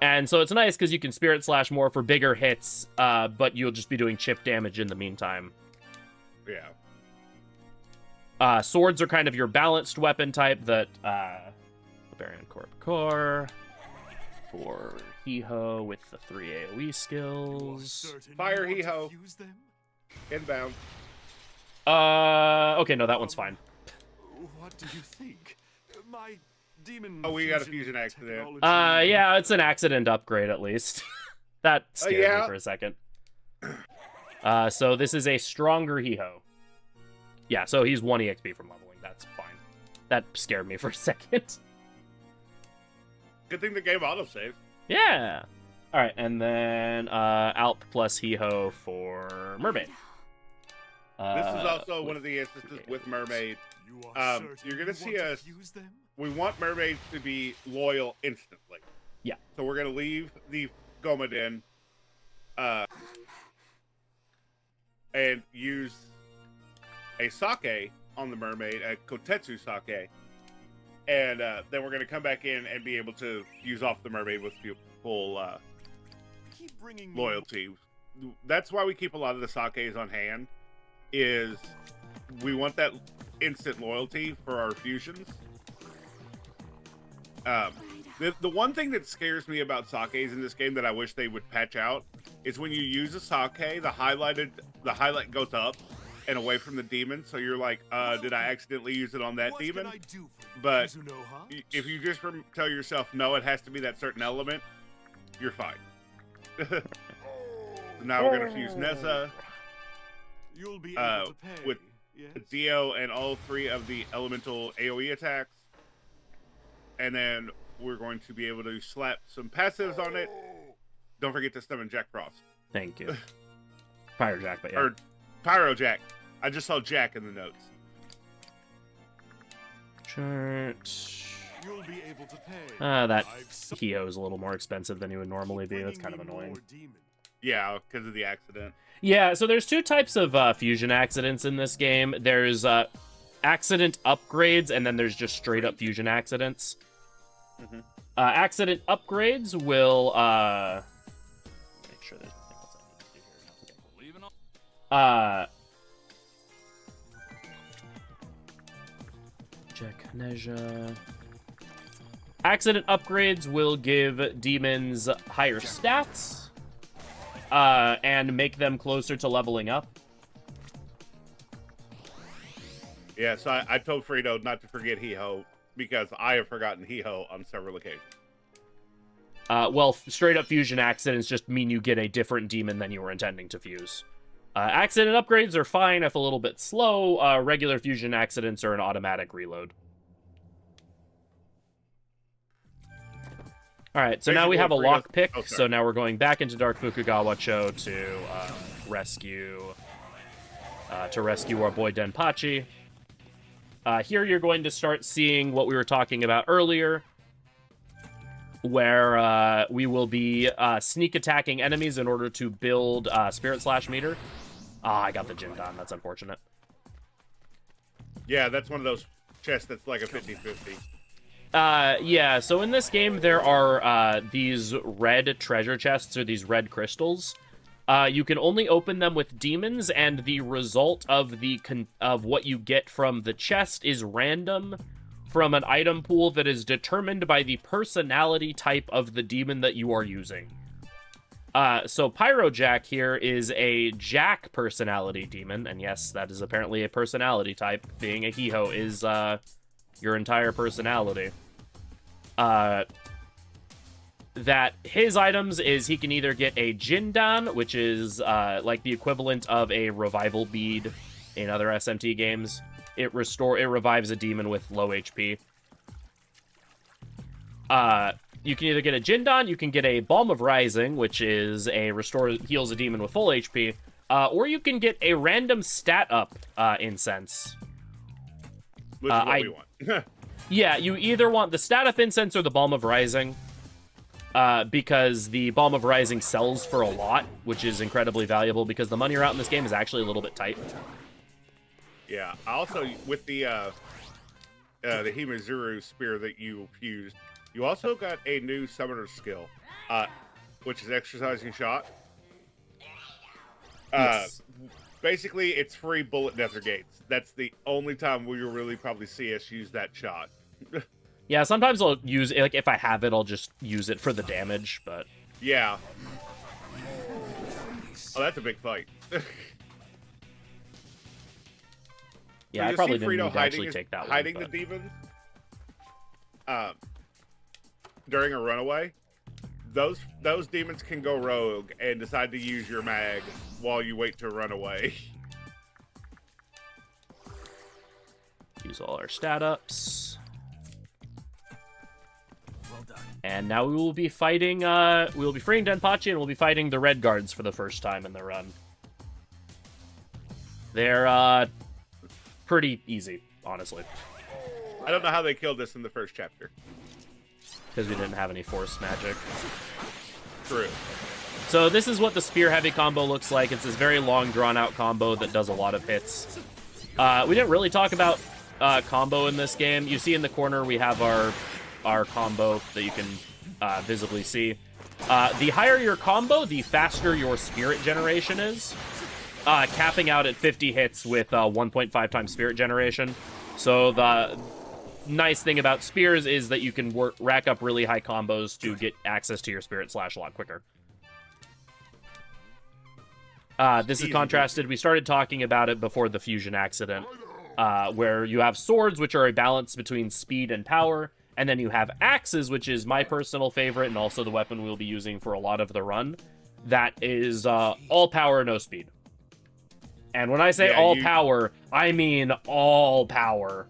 B: And so it's nice because you can spirit/slash more for bigger hits, but you'll just be doing chip damage in the meantime.
E: Yeah.
B: Swords are kind of your balanced weapon type that, Barbarian Korapakor for Hiho with the 3 AoE skills.
E: Fire Hiho. Inbound.
B: Okay, no, that one's fine.
D: What do you think? My demon.
E: Oh, we got a fusion accident.
B: Yeah, it's an accident upgrade at least. That scared me for a second. So this is a stronger Hiho. Yeah, so he's 1 EXP from leveling. That's fine. That scared me for a second.
E: Good thing the game autosaved.
B: Yeah. All right, and then Alp plus Hiho for Mermaid.
E: This is also one of the instances with Mermaid. You're going to see us... We want Mermaid to be loyal instantly.
B: Yeah.
E: So we're going to leave the Gomaden and use a sake on the Mermaid, a Kotetsu sake. And then we're going to come back in and be able to use off the Mermaid with full loyalty. That's why we keep a lot of the sakes on hand, is we want that instant loyalty for our fusions. The one thing that scares me about sakes in this game that I wish they would patch out is when you use a sake, the highlight goes up and away from the demon, so you're like, did I accidentally use it on that demon? But if you just tell yourself, no, it has to be that certain element, you're fine. So now we're going to fuse Nessa with Dio and all 3 of the elemental AoE attacks. And then we're going to be able to slap some passives on it. Don't forget to summon Jack Frost.
B: Thank you. Fire Jack, but yeah.
E: Or Pyro Jack. I just saw Jack in the notes.
B: Chart.
D: You'll be able to pay.
B: That Hiho is a little more expensive than he would normally be. That's kind of annoying.
E: Yeah, because of the accident.
B: Yeah, so there's two types of fusion accidents in this game. There's accident upgrades, and then there's just straight up fusion accidents.
E: Mm-hmm.
B: Accident upgrades will make sure there's nothing else I need to do here. Check Neja. Accident upgrades will give demons higher stats, and make them closer to leveling up.
E: Yeah, so I told Frito not to forget He-Ho, because I have forgotten He-Ho on several occasions.
B: Well, straight up fusion accidents just mean you get a different demon than you were intending to fuse. Accident upgrades are fine if a little bit slow. Regular fusion accidents are an automatic reload. Alright, so now we have a lockpick, so now we're going back into Dark Fukugawa Cho to rescue our boy Denpachi. Here you're going to start seeing what we were talking about earlier, where we will be sneak attacking enemies in order to build Spirit Slash meter. I got the Jindan, that's unfortunate.
E: Yeah, that's one of those chests that's like a 50-50.
B: Yeah, so in this game there are these red treasure chests, or these red crystals. You can only open them with demons, and the result of of what you get from the chest is random from an item pool that is determined by the personality type of the demon that you are using. So Pyrojack here is a Jack personality demon, and yes, that is apparently a personality type. Being a He-Ho is your entire personality. That his items is he can either get a Jindan, which is like the equivalent of a revival bead in other SMT games. It revives a demon with low HP. You can either get a Jindan, you can get a Balm of Rising, which is heals a demon with full HP, or you can get a random stat up incense.
E: Which is what we want.
B: Yeah, you either want the stat up incense or the Balm of Rising, because the Balm of Rising sells for a lot, which is incredibly valuable because the money route in this game is actually a little bit tight.
E: Yeah, also with the Himazuru spear that you fused, you also got a new summoner skill, which is exercising shot.
B: Yes.
E: Basically, it's free bullet nether gates. That's the only time where you'll really probably see us use that shot.
B: Yeah, sometimes I'll use it, like, if I have it, I'll just use it for the damage, but...
E: Yeah. Oh, that's a big fight.
B: Yeah, I probably didn't need to actually take that one.
E: Hiding the demons during a runaway, those demons can go rogue and decide to use your mag while you wait to run away.
B: Use all our stat ups.
A: Well done.
B: And now we will be fighting, we will be freeing Denpachi, and we'll be fighting the Red Guards for the first time in the run. They're, pretty easy, honestly.
E: I don't know how they killed us in the first chapter.
B: Because we didn't have any force magic.
E: True.
B: So this is what the Spear Heavy combo looks like. It's this very long, drawn-out combo that does a lot of hits. We didn't really talk about combo in this game. You see in the corner we have our combo that you can visibly see. The higher your combo, the faster your spirit generation is. Capping out at 50 hits with 1.5 times spirit generation. So the nice thing about spears is that you can rack up really high combos to get access to your Spirit Slash a lot quicker. This is contrasted. We started talking about it before the fusion accident, where you have swords, which are a balance between speed and power, and then you have axes, which is my personal favorite and also the weapon we'll be using for a lot of the run. That is all power, no speed. And when I say power, I mean all power.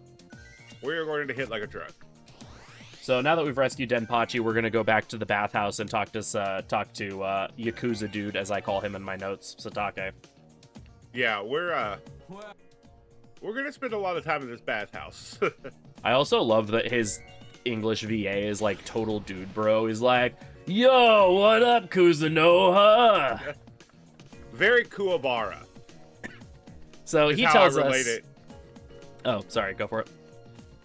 E: We're going to hit like a truck.
B: So now that we've rescued Denpachi, we're going to go back to the bathhouse and talk to Yakuza dude, as I call him in my notes, Satake.
E: Yeah, we're going to spend a lot of time in this bathhouse.
B: I also love that his English VA is like total dude bro. He's like, Yo, what up, Kuzunoha?
E: Very Kuwabara.
B: So
E: is
B: he
E: how
B: tells
E: I relate
B: us.
E: it.
B: Oh, sorry, go for it.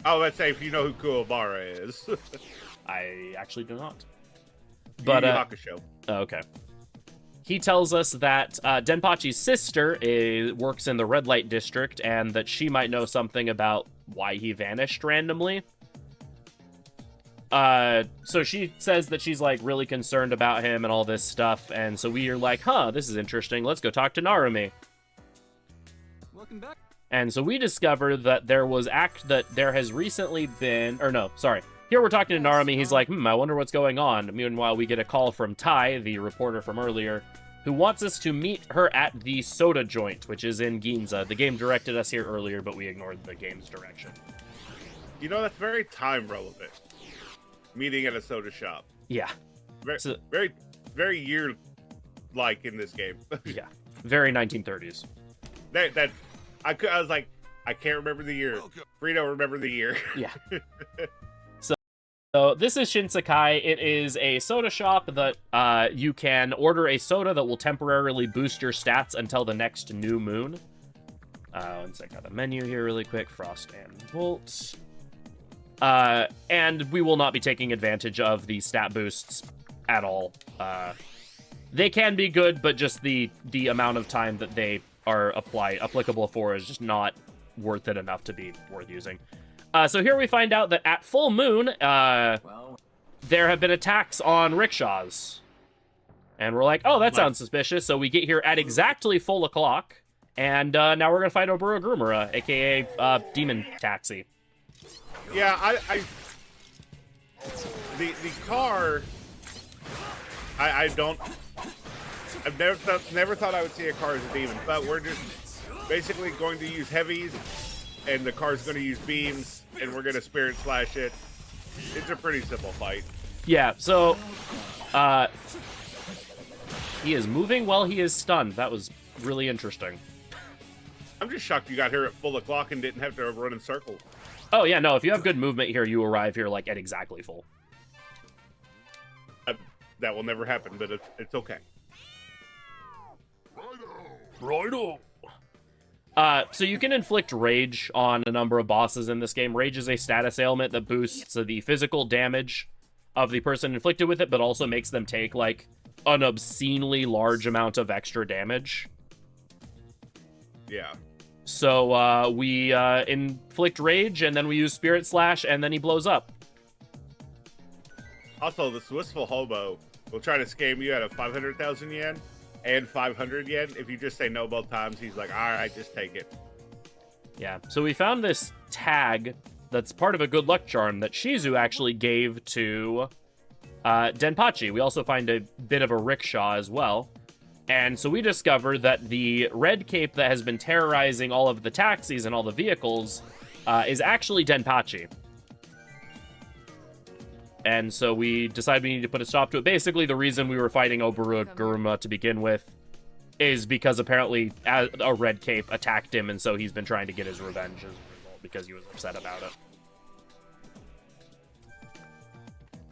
E: Oh, let's say if you know who Kuwabara is.
B: I actually do not.
E: But
B: But
E: Hakusho.
B: oh, okay. He tells us that Denpachi's sister works in the red light district and that she might know something about why he vanished randomly. So she says that she's like really concerned about him and all this stuff, and so we are like, huh, this is interesting. Let's go talk to Narumi.
A: Welcome back.
B: And so we discover that there has recently been, or no, sorry. Here we're talking to Narumi. He's like, I wonder what's going on. Meanwhile, we get a call from Tai, the reporter from earlier, who wants us to meet her at the soda joint, which is in Ginza. The game directed us here earlier, but we ignored the game's direction.
E: You know, that's very time relevant. Meeting at a soda shop.
B: Yeah.
E: Very, very year-like in this game.
B: Yeah. Very 1930s.
E: I was like, I can't remember the year. Frito, remember the year.
B: Yeah. So this is Shinsekai. It is a soda shop that you can order a soda that will temporarily boost your stats until the next new moon. One sec, got the menu here really quick. Frost and Volt. And we will not be taking advantage of the stat boosts at all. They can be good, but just the amount of time that they are applicable for is just not worth it enough to be worth using. So here we find out that at full moon, there have been attacks on rickshaws. And we're like, oh, that sounds suspicious. So we get here at exactly full o'clock. And now we're going to fight Oburu Gurumura, a.k.a. Demon Taxi.
E: Yeah, the car, I've never thought I would see a car as a demon, but we're just basically going to use heavies, and the car's going to use beams, and we're going to spirit slash it. It's a pretty simple fight.
B: Yeah, so, he is moving while he is stunned. That was really interesting.
E: I'm just shocked you got here at full o'clock and didn't have to run in circles.
B: Oh, yeah, no, if you have good movement here, you arrive here, like, at exactly full.
E: That will never happen, but it's okay.
B: Raidou! So you can inflict rage on a number of bosses in this game. Rage is a status ailment that boosts the physical damage of the person inflicted with it, but also makes them take, like, an obscenely large amount of extra damage.
E: Yeah.
B: So we inflict rage, and then we use Spirit Slash, and then he blows up.
E: Also, this wistful hobo will try to scam you out of 500,000 yen and 500 yen. If you just say no both times, he's like, all right, just take it.
B: Yeah, so we found this tag that's part of a good luck charm that Shizu actually gave to Denpachi. We also find a bit of a rickshaw as well. And so we discover that the red cape that has been terrorizing all of the taxis and all the vehicles is actually Denpachi. And so we decided we need to put a stop to it. Basically, the reason we were fighting Oburu Guruma to begin with is because apparently a red cape attacked him, and so he's been trying to get his revenge as a result because he was upset about it.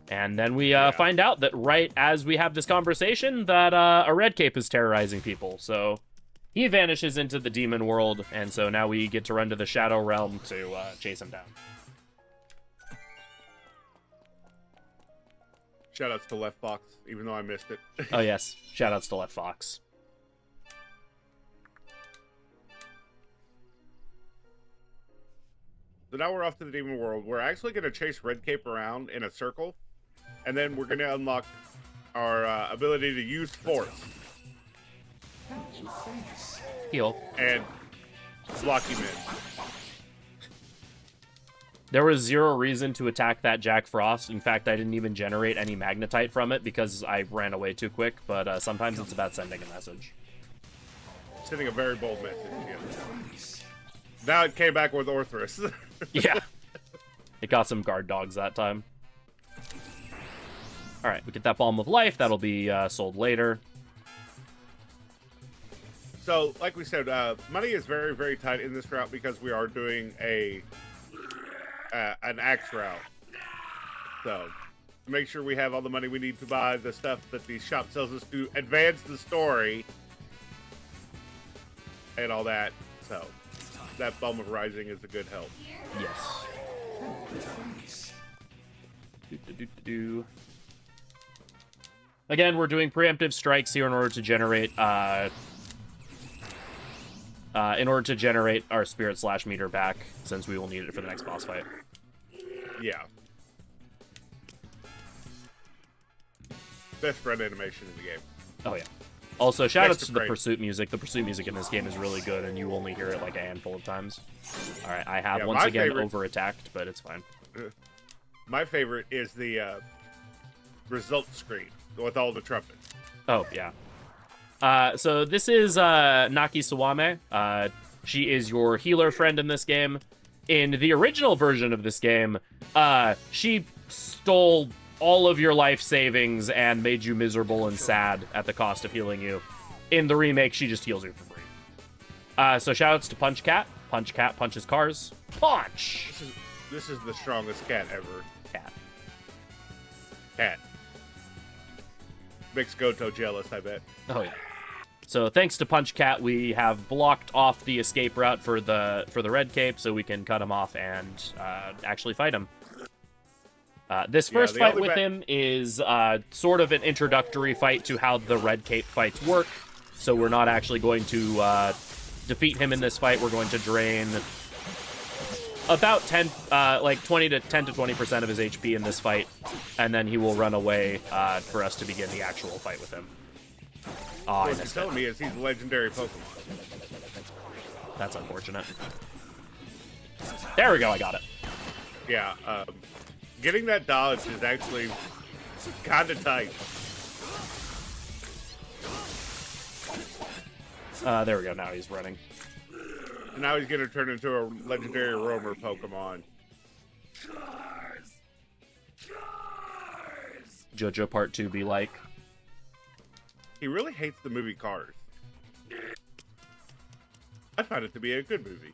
B: And then we find out that right as we have this conversation that a red cape is terrorizing people. So he vanishes into the demon world, and so now we get to run to the Shadow Realm to chase him down.
E: Shoutouts to Left Fox, even though I missed it.
B: Oh yes, shoutouts to Left Fox.
E: So now we're off to the demon world. We're actually going to chase Red Cape around in a circle, and then we're going to unlock our ability to use force.
B: Heal.
E: And block him in.
B: There was zero reason to attack that Jack Frost. In fact, I didn't even generate any magnetite from it because I ran away too quick, but sometimes it's about sending a message.
E: Sending a very bold message, yes. Now it came back with Orthrus.
B: Yeah. It got some guard dogs that time. Alright, we get that Balm of Life. That'll be sold later.
E: So, like we said, money is very, very tight in this route because we are doing an axe route. So, to make sure we have all the money we need to buy the stuff that the shop sells us to advance the story and all that. So that Balm of Rising is a good help.
B: Yes. Again, we're doing preemptive strikes here in order to generate our spirit slash meter back, since we will need it for the next boss fight.
E: Yeah. Best run animation in the game.
B: Oh yeah. Also, shout outs to the
E: Great.
B: pursuit music. The pursuit music in this game is really good, and you only hear it like a handful of times. All right, I have once again over-attacked, but it's fine.
E: My favorite is the result screen with all the trumpets.
B: Oh, yeah. So this is Naki Sawame. She is your healer friend in this game. In the original version of this game, she stole all of your life savings and made you miserable and sad at the cost of healing you. In the remake, she just heals you for free. So shoutouts to Punch Cat. Punch Cat punches cars. Punch!
E: This is the strongest cat ever. Cat. Makes Goto jealous, I bet.
B: Oh yeah. So thanks to Punch Cat, we have blocked off the escape route for the Red Cape, so we can cut him off and actually fight him. This first fight with him is sort of an introductory fight to how the Red Cape fights work. So we're not actually going to defeat him in this fight. We're going to drain about 20 to 10 to 20% of his HP in this fight, and then he will run away for us to begin the actual fight with him. Oh,
E: what you're telling me is he's a legendary Pokemon.
B: That's unfortunate. There we go, I got it.
E: Yeah, getting that dodge is actually kind of tight.
B: There we go, now he's running.
E: And now he's going to turn into a legendary roamer Pokemon.
B: JoJo Part 2 be like.
E: He really hates the movie Cars. I find it to be a good movie.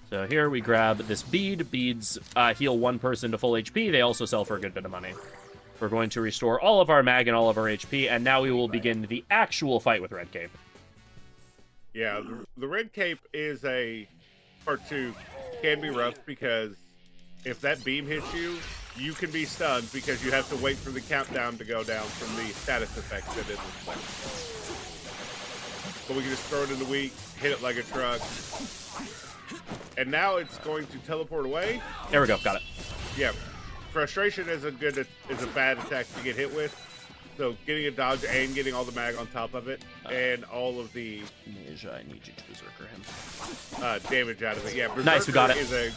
B: So here we grab this bead. Beads heal one person to full HP. They also sell for a good bit of money. We're going to restore all of our mag and all of our HP, and now we will begin the actual fight with Red Cape.
E: Yeah, the Red Cape is a Part 2 can be rough because if that beam hits you, you can be stunned because you have to wait for the countdown to go down from the status effects that it reflects. But we can just throw it in the weak, hit it like a truck. And now it's going to teleport away.
B: There we go, got it.
E: Yeah, frustration is a bad attack to get hit with. So getting a dodge and getting all the mag on top of it, and all of the
B: I need you to berserker him.
E: damage out of it. Yeah, berserker
B: nice, we got it.
E: Is a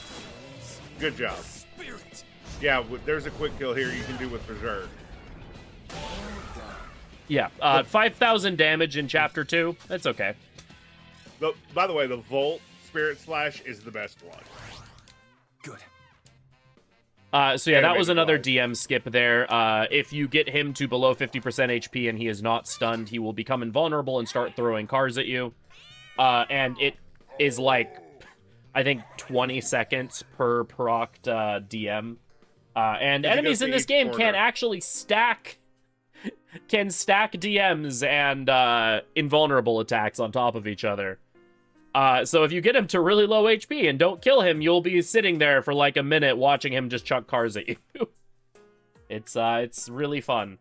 E: good job. Yeah, there's a quick kill here you can do with berserk.
B: Yeah, 5,000 damage in Chapter 2. That's okay.
E: By the way, the Volt Spirit Slash is the best one.
D: Good.
B: So yeah, that was another DM skip there. If you get him to below 50% HP and he is not stunned, he will become invulnerable and start throwing cars at you. And it is like, I think, 20 seconds per procced DM. And enemies in this game can actually stack DMs and invulnerable attacks on top of each other. So if you get him to really low HP and don't kill him, you'll be sitting there for like a minute watching him just chuck cars at you. It's really fun.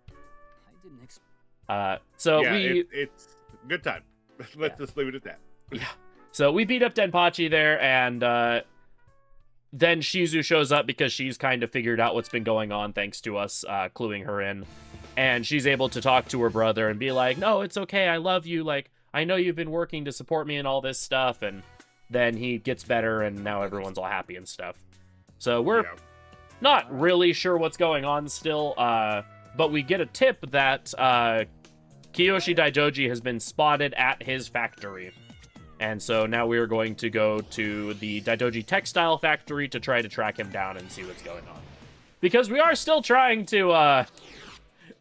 E: It's good time. Let's just leave it at that.
B: Yeah. So we beat up Denpachi there, and then Shizu shows up because she's kind of figured out what's been going on thanks to us cluing her in. And she's able to talk to her brother and be like, no, it's okay, I love you, like, I know you've been working to support me and all this stuff, and then he gets better, and now everyone's all happy and stuff. So we're not really sure what's going on still, but we get a tip that Kiyoshi Daijoji has been spotted at his factory. And so now we are going to go to the Daijoji Textile Factory to try to track him down and see what's going on. Because we are still trying to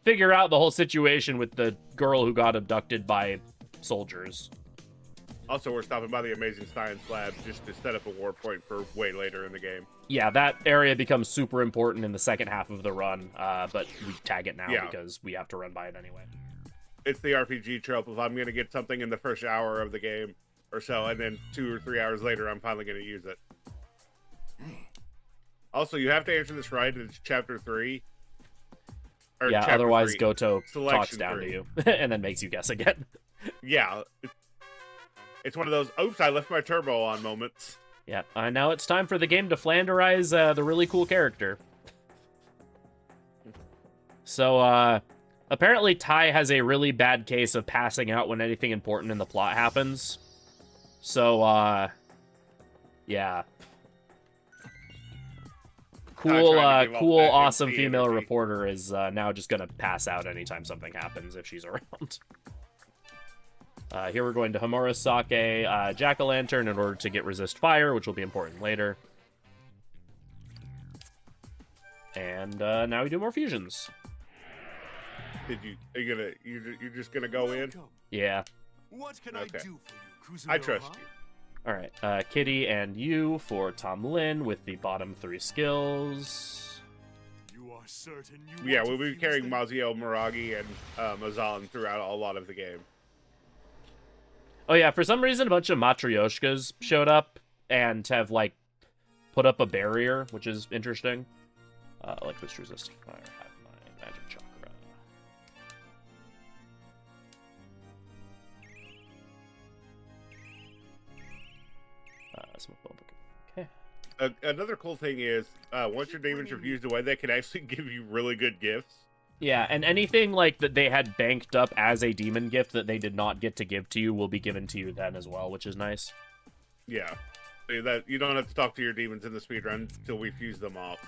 B: figure out the whole situation with the girl who got abducted by soldiers.
E: Also, we're stopping by the Amazing Science Lab just to set up a war point for way later in the game.
B: Yeah, that area becomes super important in the second half of the run, but we tag it now because we have to run by it anyway.
E: It's the RPG trope of I'm going to get something in the first hour of the game or so, and then 2 or 3 hours later, I'm finally going to use it. Also, you have to answer this right. It's Chapter 3.
B: Yeah, otherwise
E: 3.
B: Goto
E: Selection
B: talks down
E: 3.
B: to you and then makes you guess again.
E: Yeah. It's one of those, oops, I left my turbo on moments.
B: Yeah, now it's time for the game to Flanderize the really cool character. So, apparently Ty has a really bad case of passing out when anything important in the plot happens. So, yeah. Cool, awesome female reporter is now just gonna pass out anytime something happens if she's around. Here we're going to Homurasake Jack-o'-lantern in order to get resist fire, which will be important later. And now we do more fusions.
E: You're just gonna go in?
B: Yeah.
D: What can I do for you, Kuzunoha?
E: I trust you.
B: All right, Kitty and you for Tom Lin with the bottom 3 skills.
D: You are certain you
E: We'll be carrying Mazio, Miragi, and Mazan throughout a lot of the game.
B: Oh yeah, for some reason a bunch of Matryoshkas showed up and have, like, put up a barrier, which is interesting. Like this resist fire, have my magic chakra. Okay.
E: Another cool thing is, once your demons are fused away, they can actually give you really good gifts.
B: Yeah, and anything like that they had banked up as a demon gift that they did not get to give to you will be given to you then as well, which is nice.
E: Yeah. So that you don't have to talk to your demons in the speedrun until we fuse them off.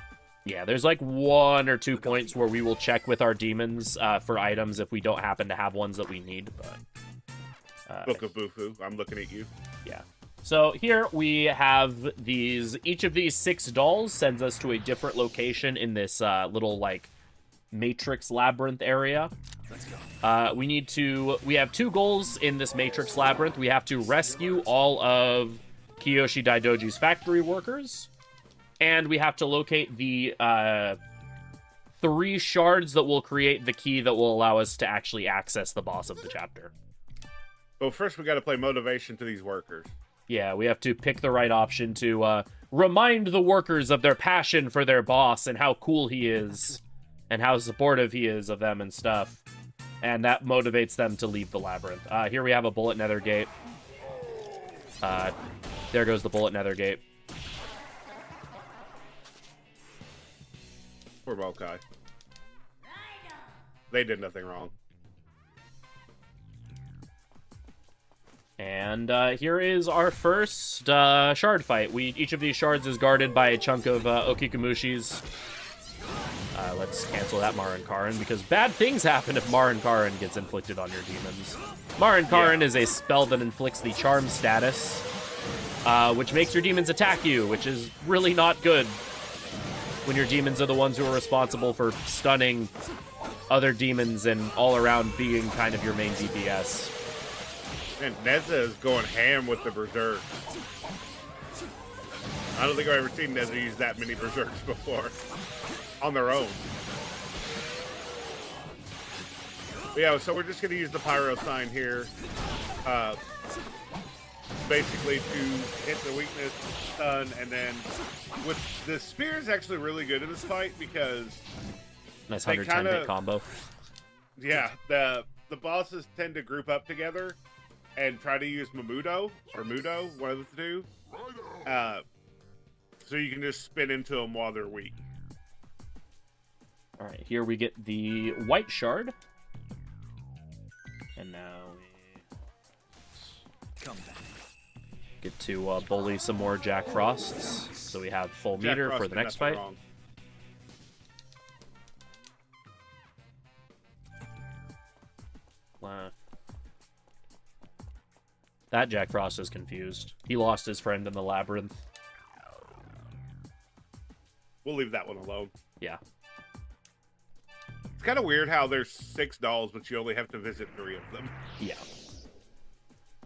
B: Yeah, there's like 1 or 2 points where we will check with our demons for items if we don't happen to have ones that we need, but...
E: Book of Bufu, I'm looking at you.
B: Yeah. So here we have each of these 6 dolls sends us to a different location in this little, like, Matrix Labyrinth area. We have 2 goals in this Matrix Labyrinth. We have to rescue all of Kiyoshi Daidoji's factory workers, and we have to locate the 3 shards that will create the key that will allow us to actually access the boss of the chapter.
E: Well, first we got to play motivation to these workers.
B: Yeah, we have to pick the right option to remind the workers of their passion for their boss and how cool he is and how supportive he is of them and stuff. And that motivates them to leave the labyrinth. Here we have a bullet nether gate. There goes the bullet nether gate.
E: Poor Mokai. They did nothing wrong.
B: And here is our first shard fight. Each of these shards is guarded by a chunk of Okikumushi's. Let's cancel that Marin Karin, because bad things happen if Marin Karin gets inflicted on your demons. Marin Karin is a spell that inflicts the charm status, which makes your demons attack you, which is really not good when your demons are the ones who are responsible for stunning other demons and all around being kind of your main DPS.
E: And Neza is going ham with the Berserk. I don't think I've ever seen Neza use that many Berserks before. On their own. But yeah, so we're just going to use the Pyro sign here. Basically to hit the weakness, stun, and then with the spear is actually really good in this fight because
B: nice 110 hit combo.
E: Yeah, the bosses tend to group up together and try to use Mamudo or Mudo, one of the two. So you can just spin into them while they're weak.
B: All right, here we get the white shard. And now we get to bully some more Jack Frosts. So we have full meter for the next fight. That Jack Frost is confused. He lost his friend in the labyrinth.
E: We'll leave that one alone.
B: Yeah.
E: It's kind of weird how there's 6 dolls, but you only have to visit 3 of them.
B: Yeah.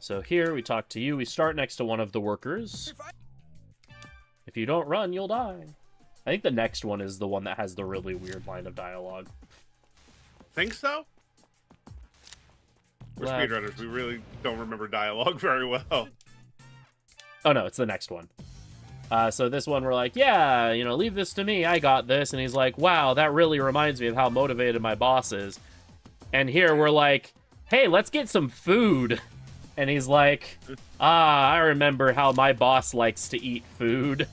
B: So here we talk to you. We start next to one of the workers. If you don't run, you'll die. I think the next one is the one that has the really weird line of dialogue.
E: Think so? We're speedrunners. We really don't remember dialogue very well.
B: Oh, no, it's the next one. So this one, we're like, yeah, you know, leave this to me. I got this. And he's like, wow, that really reminds me of how motivated my boss is. And here we're like, hey, let's get some food. And he's like, I remember how my boss likes to eat food.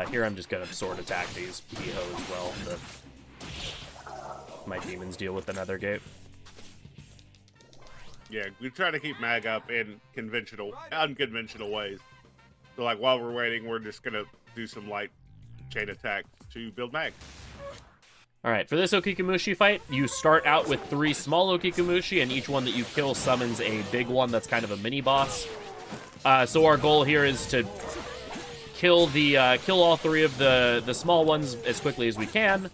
B: Here I'm just gonna sword attack these Piho as well. My demons deal with the nether gate.
E: Yeah, we try to keep mag up in unconventional ways. So like while we're waiting, we're just gonna do some light chain attacks to build mag.
B: Alright, for this Okikomushi fight, you start out with 3 small Okikomushi, and each one that you kill summons a big one that's kind of a mini-boss. So our goal here is to kill all 3 of the small ones as quickly as we can,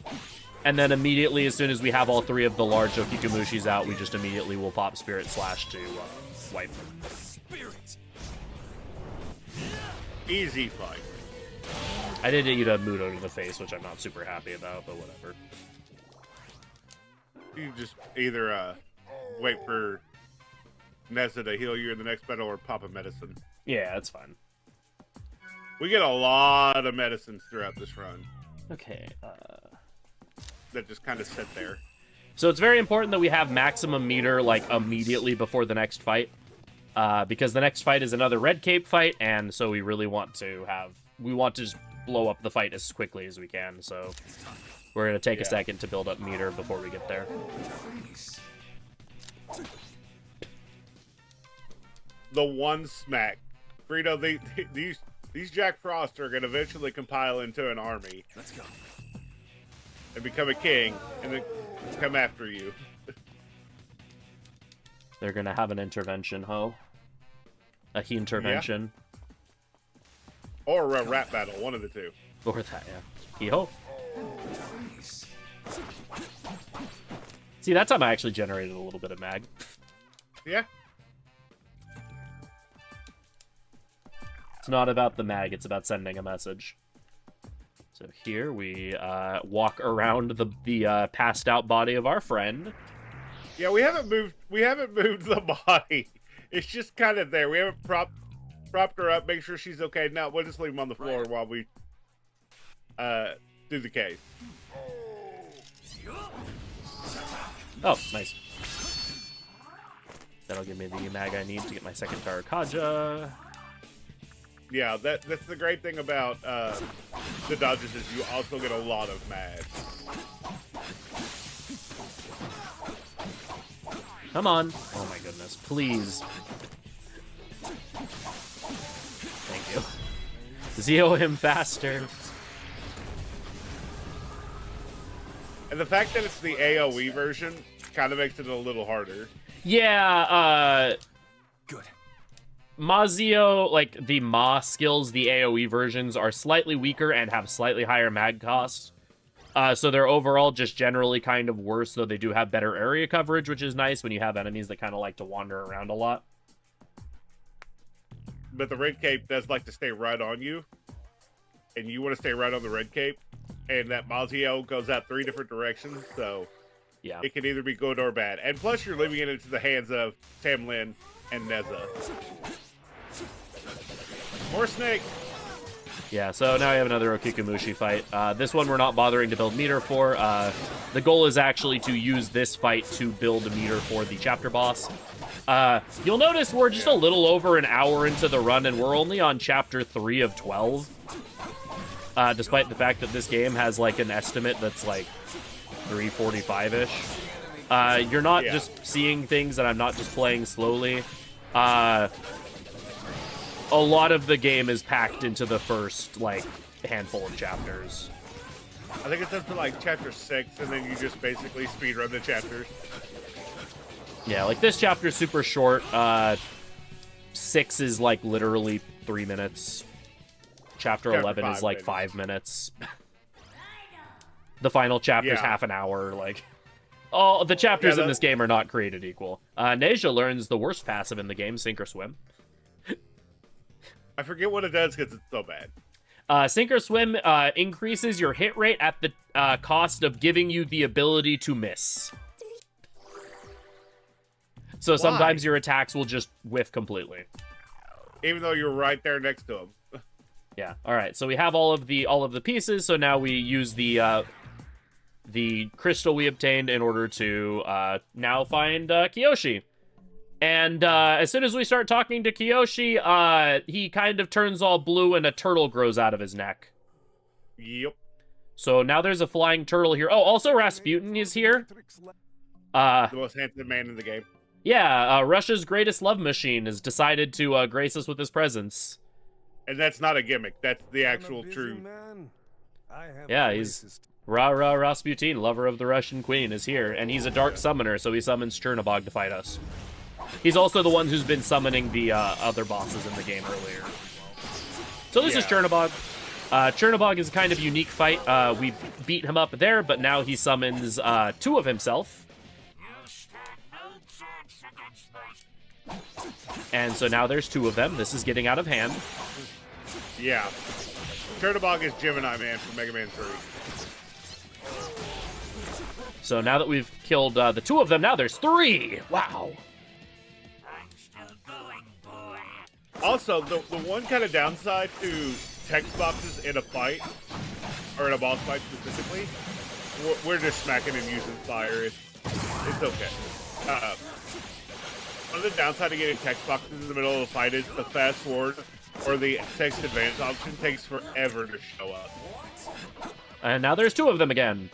B: and then immediately, as soon as we have all 3 of the large Okikomushis out, we just immediately will pop Spirit Slash to wipe them.
E: Easy fight.
B: I did eat a Mudo to the face, which I'm not super happy about, but whatever.
E: You just either wait for Neza to heal you in the next battle or pop a medicine.
B: Yeah, that's fine.
E: We get a lot of medicines throughout this run.
B: Okay,
E: that just kind of sit there.
B: So it's very important that we have maximum meter, like, immediately before the next fight. Because the next fight is another Red Cape fight, and so we really want to just blow up the fight as quickly as we can, so we're going to take a second to build up meter before we get there.
E: The one smack. Frito, these Jack Frost are going to eventually compile into an army.
D: Let's go.
E: And become a king, and then come after you.
B: They're going to have an intervention, ho. A he intervention.
E: Yeah. Or a rap battle, one of the two.
B: Or that, yeah. He-ho. See, that time I actually generated a little bit of mag.
E: Yeah.
B: It's not about the mag, it's about sending a message. So here we walk around the passed out body of our friend.
E: Yeah, we haven't moved the body. It's just kind of there. We haven't propped her up, make sure she's okay. Now we'll just leave him on the floor while we do the case.
B: Oh, nice. That'll give me the mag I need to get my second Tarakaja.
E: Yeah, that's the great thing about the dodges is you also get a lot of mag.
B: Come on. Oh my goodness. Please. Thank you. Zeo him faster.
E: And the fact that it's the AoE version kind of makes it a little harder.
B: Yeah,
D: Good.
B: Mazio, like, the Ma skills, the AoE versions, are slightly weaker and have slightly higher mag costs. So they're overall just generally kind of worse, though they do have better area coverage, which is nice when you have enemies that kind of like to wander around a lot.
E: But the red cape does like to stay right on you. And you want to stay right on the red cape. And that Mazio goes out 3 different directions, so
B: Yeah.
E: it can either be good or bad. And plus you're leaving it into the hands of Tamlin and Neza. More snake!
B: Yeah, so now we have another Okikomushi fight. This one we're not bothering to build meter for. The goal is actually to use this fight to build a meter for the chapter boss. You'll notice we're just a little over an hour into the run, and we're only on chapter 3 of 12. Despite the fact that this game has, like, an estimate that's, like, 345-ish. You're not just seeing things, and I'm not just playing slowly. A lot of the game is packed into the first, like, handful of chapters.
E: I think it's up to like chapter 6, and then you just basically speedrun the chapters.
B: Yeah, like this chapter is super short. 6 is like literally 3 minutes. Chapter 11 is like 5 minutes. The final chapter's half an hour, like... All the chapters in this game are not created equal. Neja learns the worst passive in the game, Sink or Swim.
E: I forget what it does because it's so bad.
B: Sink or Swim increases your hit rate at the cost of giving you the ability to miss. So sometimes your attacks will just whiff completely.
E: Even though you're right there next to him.
B: Yeah. All right. So we have all of the pieces. So now we use the crystal we obtained in order to now find Kiyoshi. And as soon as we start talking to Kiyoshi, he kind of turns all blue and a turtle grows out of his neck.
E: Yep.
B: So now there's a flying turtle here. Oh, also Rasputin is here.
E: The most handsome man in the game.
B: Yeah, Russia's greatest love machine has decided to grace us with his presence.
E: And that's not a gimmick. That's the actual true.
B: Yeah, he's Rah-Rah Rasputin, lover of the Russian queen, is here. And he's a dark summoner, so he summons Chernabog to fight us. He's also the one who's been summoning the other bosses in the game earlier. So this is Chernabog. Chernabog is a kind of unique fight. We beat him up there, but now he summons two of himself. And so now there's two of them. This is getting out of hand.
E: Yeah. Chernabog is Gemini Man from Mega Man 3.
B: So now that we've killed the two of them, now there's three! Wow.
E: Also, the one kind of downside to text boxes in a fight, or in a boss fight specifically, we're just smacking and using fire. It's okay. One of the downside of getting text boxes in the middle of the fight is the fast forward or the text advance option takes forever to show up.
B: And now there's two of them again.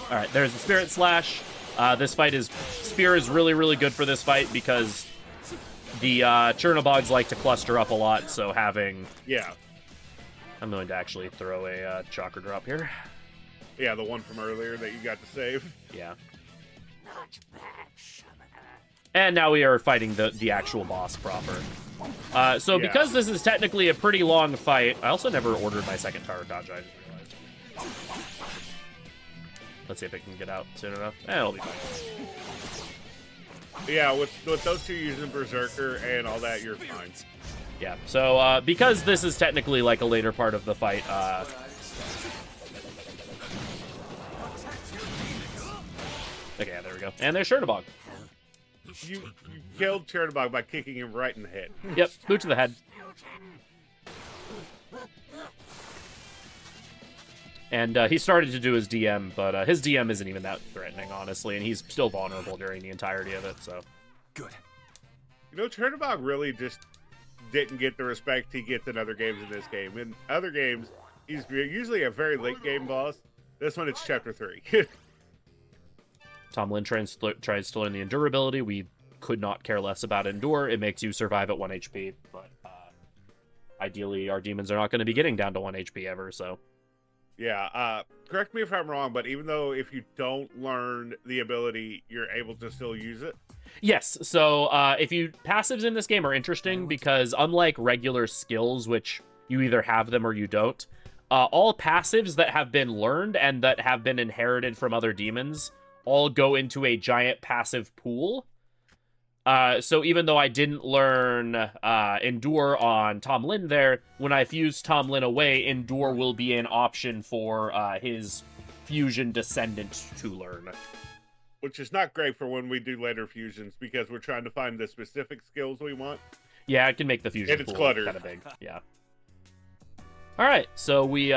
B: Alright, there's the Spirit Slash. This fight is... Spear is really, really good for this fight because the Chernabogs like to cluster up a lot, so having...
E: Yeah.
B: I'm going to actually throw a Chakra Drop here.
E: Yeah, the one from earlier that you got to save.
B: Yeah. And now we are fighting the actual boss proper. So because this is technically a pretty long fight... I also never ordered my second Tarot Dodge, I just realized. Let's see if it can get out soon enough. It'll be fine.
E: Yeah, with those two using Berserker and all that, you're fine.
B: Yeah, so because this is technically like a later part of the fight, okay, there we go. And there's Chernabog.
E: You killed Chernabog by kicking him right in the head.
B: Yep, boot to the head. And he started to do his DM, but his DM isn't even that threatening, honestly, and he's still vulnerable during the entirety of it, so...
A: Good.
E: You know, Chernabog really just didn't get the respect he gets in other games in this game. In other games, he's usually a very late game boss. This one, it's Chapter 3.
B: Tom Lin tries to learn the Endurability. We could not care less about Endure. It makes you survive at 1 HP, but ideally our demons are not going to be getting down to 1 HP ever, so...
E: Yeah, correct me if I'm wrong, but even though if you don't learn the ability, you're able to still use it?
B: Yes, so passives in this game are interesting because unlike regular skills, which you either have them or you don't, all passives that have been learned and that have been inherited from other demons all go into a giant passive pool. So even though I didn't learn Endure on Tom Lin there, when I fuse Tom Lin away, Endure will be an option for his fusion descendant to learn.
E: Which is not great for when we do later fusions, because we're trying to find the specific skills we want.
B: Yeah, it can make the fusion
E: and it's
B: pool
E: cluttered.
B: Kind of big. Yeah. Alright, so we...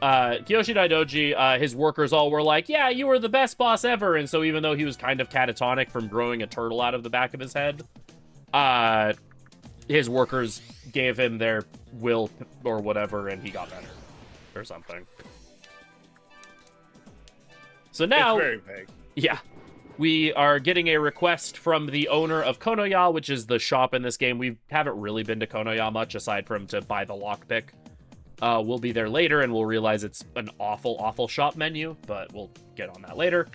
B: Kiyoshi Daidoji, his workers all were like, yeah, you were the best boss ever, and so even though he was kind of catatonic from growing a turtle out of the back of his head, his workers gave him their will or whatever, and he got better. Or something. So now...
E: It's very vague.
B: Yeah. We are getting a request from the owner of Konoya, which is the shop in this game. We haven't really been to Konoya much, aside from to buy the lockpick. We'll be there later, and we'll realize it's an awful, awful shop menu, but we'll get on that later.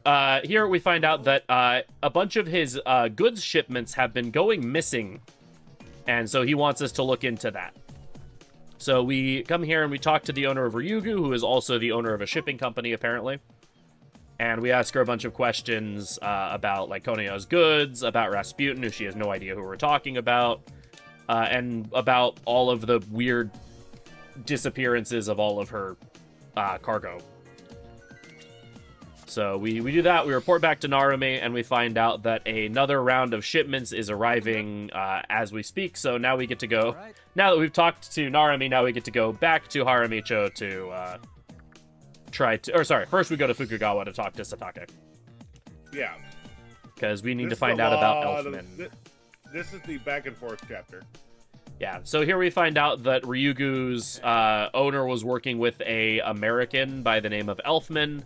B: here we find out that a bunch of his goods shipments have been going missing, and so he wants us to look into that. So we come here and we talk to the owner of Ryugu, who is also the owner of a shipping company, apparently. And we ask her a bunch of questions about, like, Konoya's goods, about Rasputin, who she has no idea who we're talking about, and about all of the weird disappearances of all of her cargo. So we do that, we report back to Narumi, and we find out that another round of shipments is arriving as we speak, so now we get to go, now that we've talked to Narumi, now we get to go back to Haramicho to first we go to Fukugawa to talk to Satake.
E: Yeah.
B: Because we need to find out about Elfman.
E: This is the back and forth chapter.
B: Yeah, so here we find out that Ryugu's owner was working with a American by the name of Elfman.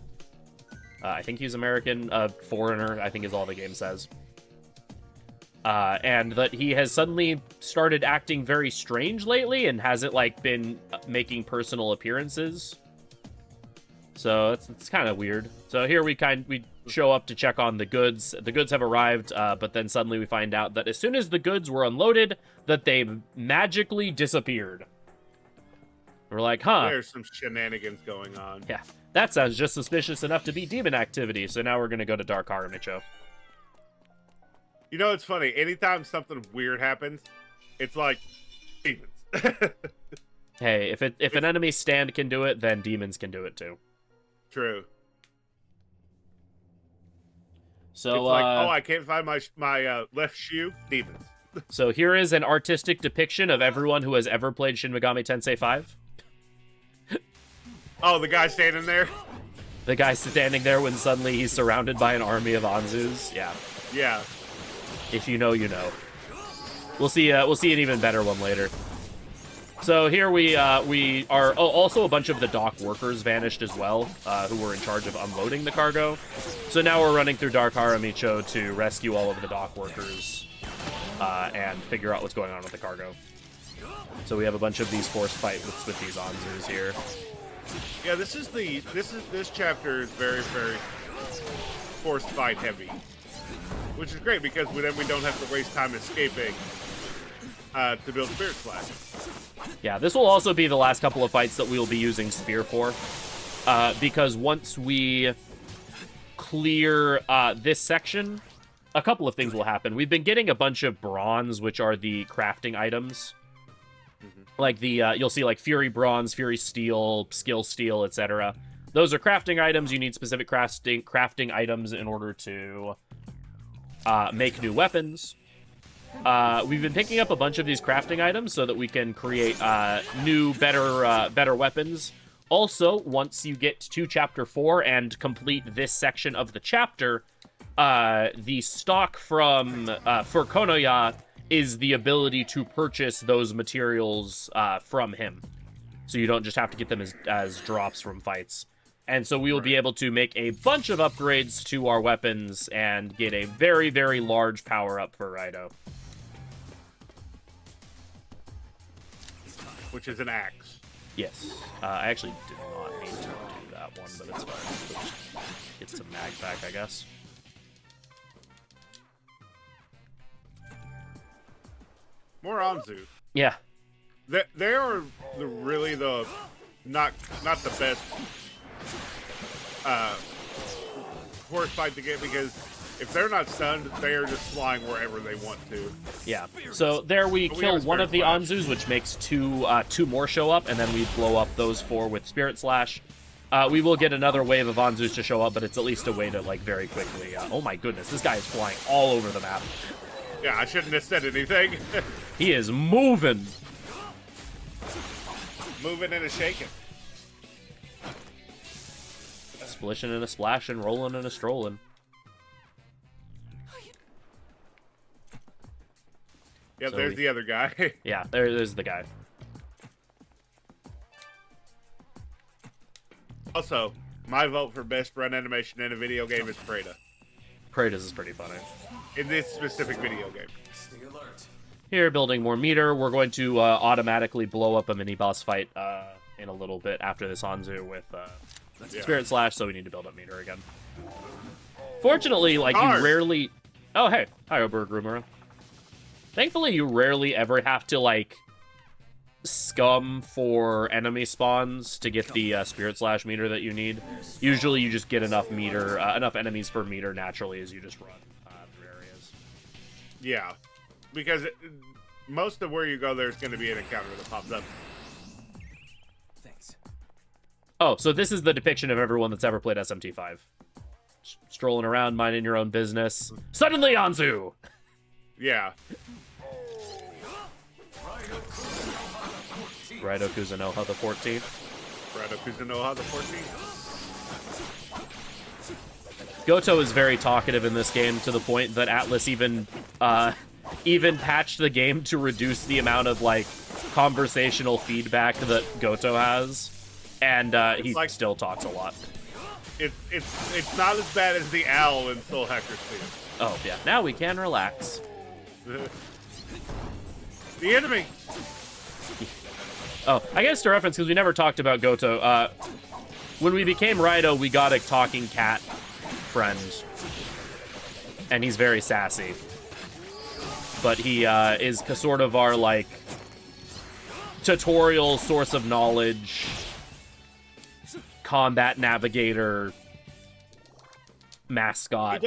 B: I think he's American, foreigner, I think is all the game says. And that he has suddenly started acting very strange lately and hasn't, like, been making personal appearances. So it's kind of weird. So here we show up to check on the goods. The goods have arrived, but then suddenly we find out that as soon as the goods were unloaded, that they magically disappeared. We're like, huh.
E: There's some shenanigans going on.
B: Yeah, that sounds just suspicious enough to be demon activity. So now we're going to go to Dark Haramicho.
E: You know, it's funny. Anytime something weird happens, it's like demons.
B: Hey, if an enemy stand can do it, then demons can do it too.
E: True.
B: So,
E: it's like, oh, I can't find my left shoe. Demons.
B: So here is an artistic depiction of everyone who has ever played Shin Megami Tensei 5.
E: Oh, the guy standing there?
B: The guy standing there when suddenly he's surrounded by an army of Anzus. Yeah.
E: Yeah.
B: If you know, you know. We'll see an even better one later. So here we are. Also, a bunch of the dock workers vanished as well, who were in charge of unloading the cargo. So now we're running through Dark Haramicho to rescue all of the dock workers and figure out what's going on with the cargo. So we have a bunch of these forced fights with these Anzus here.
E: Yeah, this chapter is very, very forced fight heavy, which is great because then we don't have to waste time escaping to build Spirit Slash.
B: Yeah, this will also be the last couple of fights that we will be using Spear for, because once we clear this section, a couple of things will happen. We've been getting a bunch of bronze, which are the crafting items. Like you'll see like Fury Bronze, Fury Steel, Skill Steel, etc. Those are crafting items. You need specific crafting items in order to make new weapons. We've been picking up a bunch of these crafting items so that we can create new, better weapons. Also, once you get to Chapter 4 and complete this section of the chapter, the stock for Konoya is the ability to purchase those materials from him. So you don't just have to get them as drops from fights. And so we will be able to make a bunch of upgrades to our weapons and get a very, very large power-up for Raidou.
E: Which is an axe.
B: Yes. I actually did not mean to do that one, but it's fine. We'll just get some mag back, I guess.
E: More Anzu.
B: Yeah.
E: They are really not the best horse fight to get, because if they're not stunned, they are just flying wherever they want to.
B: Yeah. So there we kill one of the Anzus, which makes two more show up, and then we blow up those four with Spirit Slash. We will get another wave of Anzus to show up, but it's at least a way to, like, very quickly... oh my goodness, this guy is flying all over the map.
E: Yeah, I shouldn't have said anything.
B: He is moving.
E: Moving and a shaking.
B: Splishing and a splashing, rolling and a strolling.
E: Yeah, so there's the other guy.
B: Yeah, there's the guy.
E: Also, my vote for best run animation in a video game is Prada.
B: Prada's is pretty funny.
E: In this specific video game.
B: Here, building more meter. We're going to automatically blow up a mini-boss fight in a little bit after this Anzu with Spirit Slash, so we need to build up meter again. Fortunately, like, you
E: Cars.
B: rarely... Oh, hey. Hi, Obergroomer. Thankfully, you rarely ever have to, like, scum for enemy spawns to get the Spirit Slash meter that you need. Usually, you just get enough meter, enough enemies per meter naturally as you just run through areas.
E: Yeah, because most of where you go, there's going to be an encounter that pops up.
A: Thanks.
B: Oh, so this is the depiction of everyone that's ever played SMT5. Strolling around, minding your own business. Suddenly, Anzu!
E: Yeah.
B: Raidou Kuzunoha the 14th.
E: Raidou Kuzunoha the 14th.
B: Goto is very talkative in this game to the point that Atlas even patched the game to reduce the amount of like conversational feedback that Goto has, and he
E: like,
B: still talks a lot.
E: It's not as bad as the owl in Soul Hacker's Theater.
B: Oh yeah, now we can relax.
E: The enemy.
B: Oh, I guess to reference, because we never talked about Goto, when we became Raidou, we got a talking cat friend, and he's very sassy. But he is sort of our, like, tutorial source of knowledge, combat navigator, mascot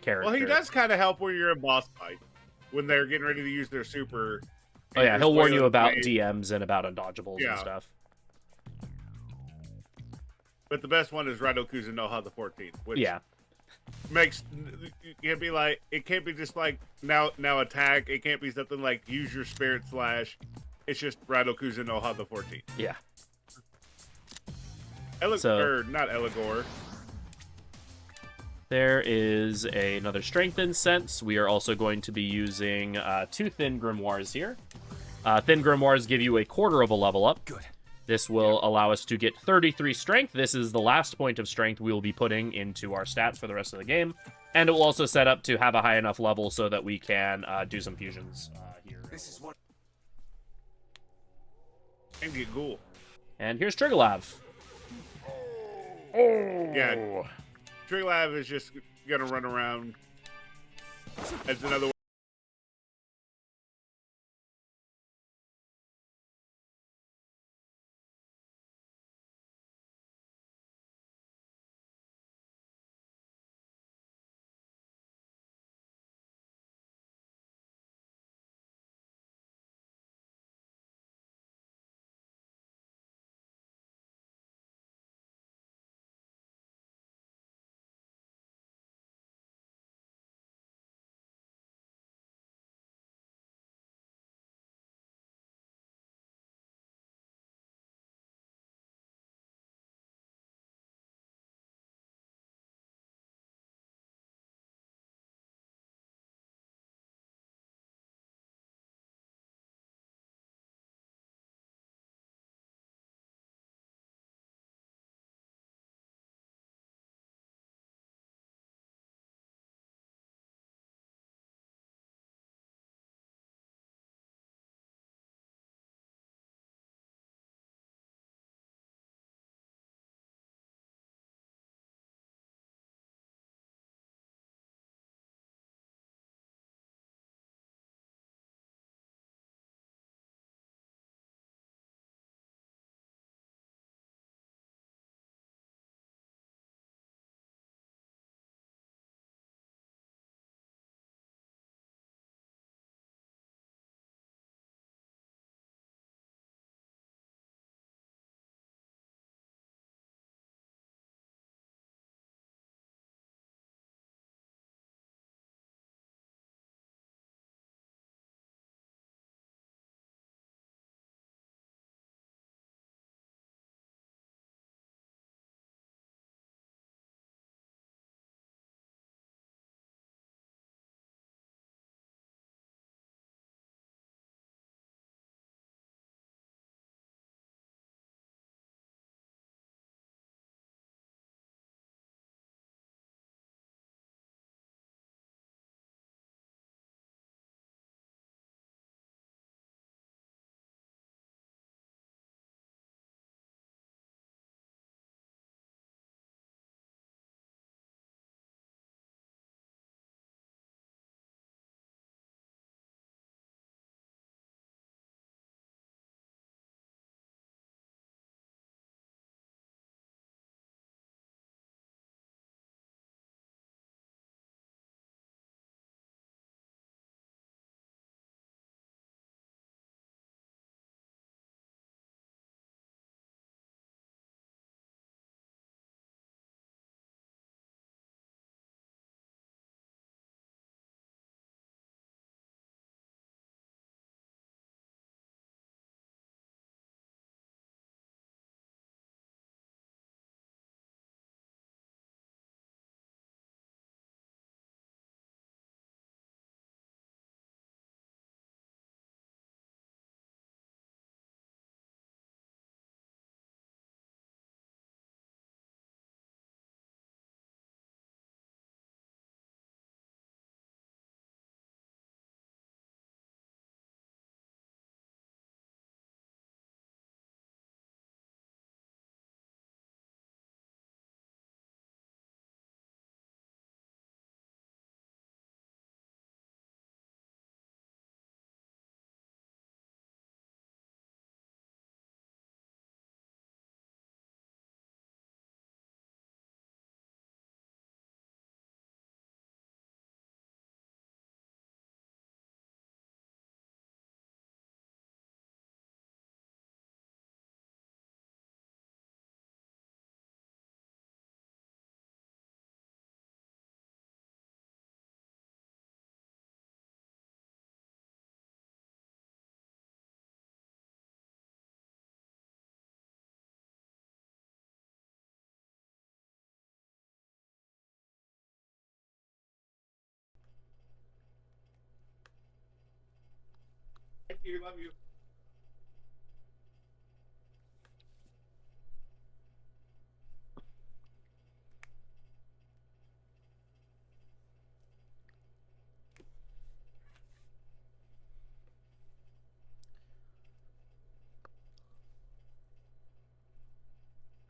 B: character.
E: Well, he does kind of help when you're in boss fight, when they're getting ready to use their super.
B: Oh yeah, he'll warn you about DMs and about undodgeables and stuff.
E: But the best one is Raidou Kuzunoha the 14th, which makes it can't be just like now attack. It can't be something like use your Spirit Slash. It's just Raidou Kuzunoha the 14th.
B: Yeah.
E: Not Eligor.
B: There is another Strengthened Sense. We are also going to be using 2 Thin Grimoires here. Thin Grimoires give you a quarter of a level up.
A: Good.
B: This will allow us to get 33 Strength. This is the last point of Strength we will be putting into our stats for the rest of the game. And it will also set up to have a high enough level so that we can do some fusions here.
A: This is what.
E: And get Ghoul.
B: And here's Triglav.
E: Yeah. Triglav is just gonna run around. That's another you. Love you.